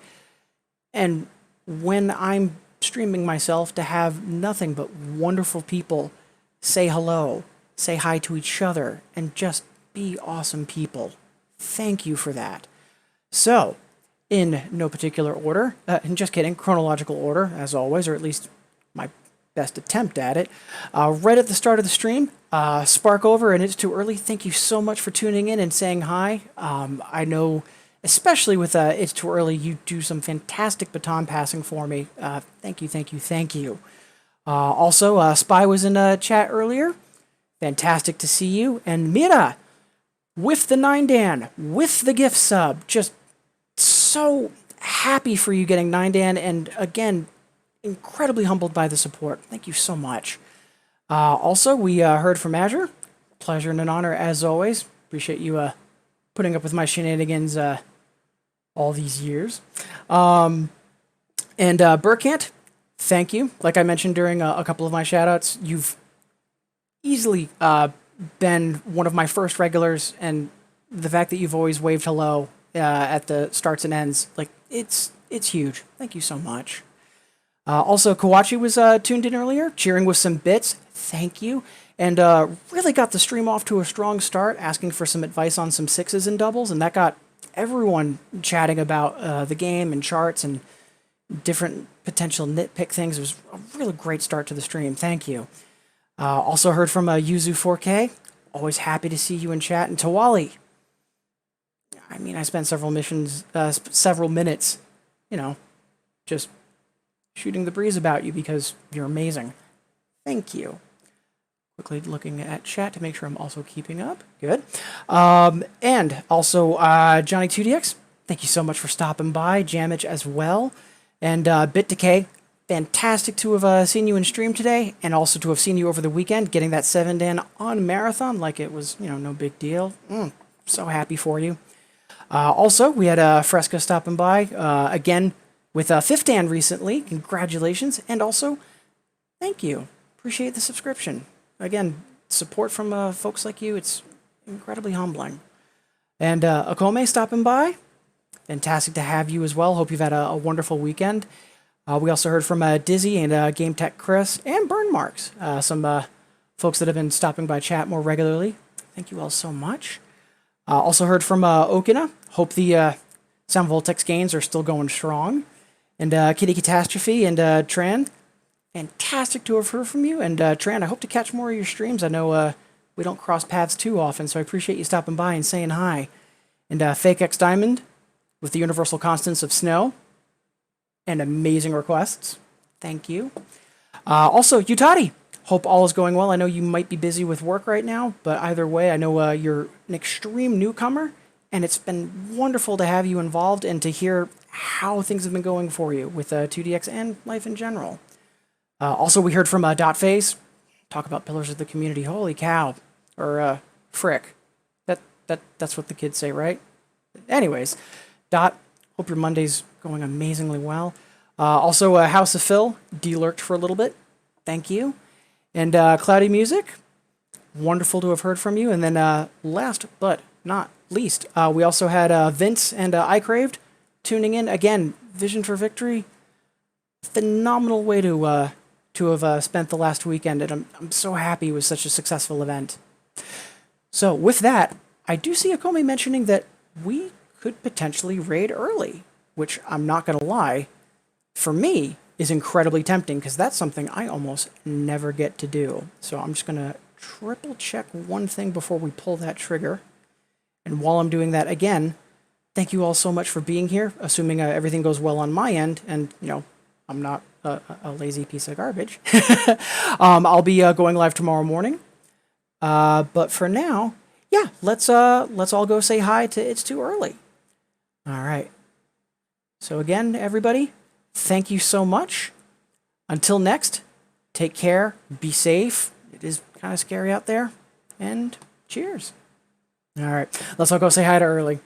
and when I'm streaming myself, to have nothing but wonderful people say hello, say hi to each other, and just be awesome people. Thank you for that. So, in no particular order, just kidding, chronological order, as always, or at least my best attempt at it. Right at the start of the stream, Spark over, and it's too early. Thank you so much for tuning in and saying hi. I know, especially with It's Too Early, you do some fantastic baton passing for me. Thank you, thank you, thank you. Also, Spy was in chat earlier. Fantastic to see you. And Mira, with the 9 Dan, with the gift sub, just so happy for you getting 9 Dan, and again, incredibly humbled by the support. Thank you so much. Also, we heard from Azure. Pleasure and an honor as always. Appreciate you putting up with my shenanigans all these years. And Burkant, thank you. Like I mentioned during a couple of my shoutouts, you've easily been one of my first regulars, and the fact that you've always waved hello at the starts and ends, like it's huge. Thank you so much. Also, Kawachi was tuned in earlier, cheering with some bits. Thank you. And really got the stream off to a strong start, asking for some advice on some sixes and doubles, and that got everyone chatting about the game and charts and different potential nitpick things. It was a really great start to the stream. Thank you. Also heard from Yuzu4K. Always happy to see you in chat. And Tawali. I mean, I spent several minutes, just shooting the breeze about you because you're amazing. Thank you. Quickly looking at chat to make sure I'm also keeping up. Good. And also, Johnny2DX, thank you so much for stopping by. Jamich as well. And Bit Decay, fantastic to have seen you in stream today, and also to have seen you over the weekend, getting that 7 Dan on marathon like it was, no big deal. So happy for you. Also, we had Fresca stopping by, again, with 5th Dan recently. Congratulations. And also, thank you. Appreciate the subscription. Again, support from folks like you, it's incredibly humbling. And Akome stopping by. Fantastic to have you as well. Hope you've had a wonderful weekend. We also heard from Dizzy and Game Tech Chris and Burn Marks, some folks that have been stopping by chat more regularly. Thank you all so much. Also heard from Okina. Hope the Sound Voltex gains are still going strong. And Kitty Catastrophe and Tran. Fantastic to have heard from you. And Tran, I hope to catch more of your streams. I know we don't cross paths too often, so I appreciate you stopping by and saying hi. And Fake X Diamond with the universal constants of snow and amazing requests. Thank you. Also, Utati, hope all is going well. I know you might be busy with work right now, but either way, I know you're an extreme newcomer, and it's been wonderful to have you involved and to hear how things have been going for you with 2DX and life in general. Also, we heard from Dot Phase, talk about pillars of the community. Holy cow. Or frick. That's what the kids say, right? Anyways, Dot, hope your Monday's going amazingly well. Also, House of Phil, de-lurked for a little bit. Thank you. And Cloudy Music, wonderful to have heard from you. And then last but not least, we also had Vince and I Craved tuning in. Again, Vision for Victory, phenomenal way to have spent the last weekend, and I'm so happy it was such a successful event. So with that, I do see Akome mentioning that we could potentially raid early, which I'm not going to lie, for me, is incredibly tempting, because that's something I almost never get to do. So I'm just going to triple check one thing before we pull that trigger. And while I'm doing that, again, thank you all so much for being here, assuming everything goes well on my end, and, I'm not a lazy piece of garbage. I'll be going live tomorrow morning. But for now, yeah, let's all go say hi to It's Too Early. All right. So again, everybody, thank you so much. Until next, take care, be safe. It is kind of scary out there. And cheers. All right, let's all go say hi to Early.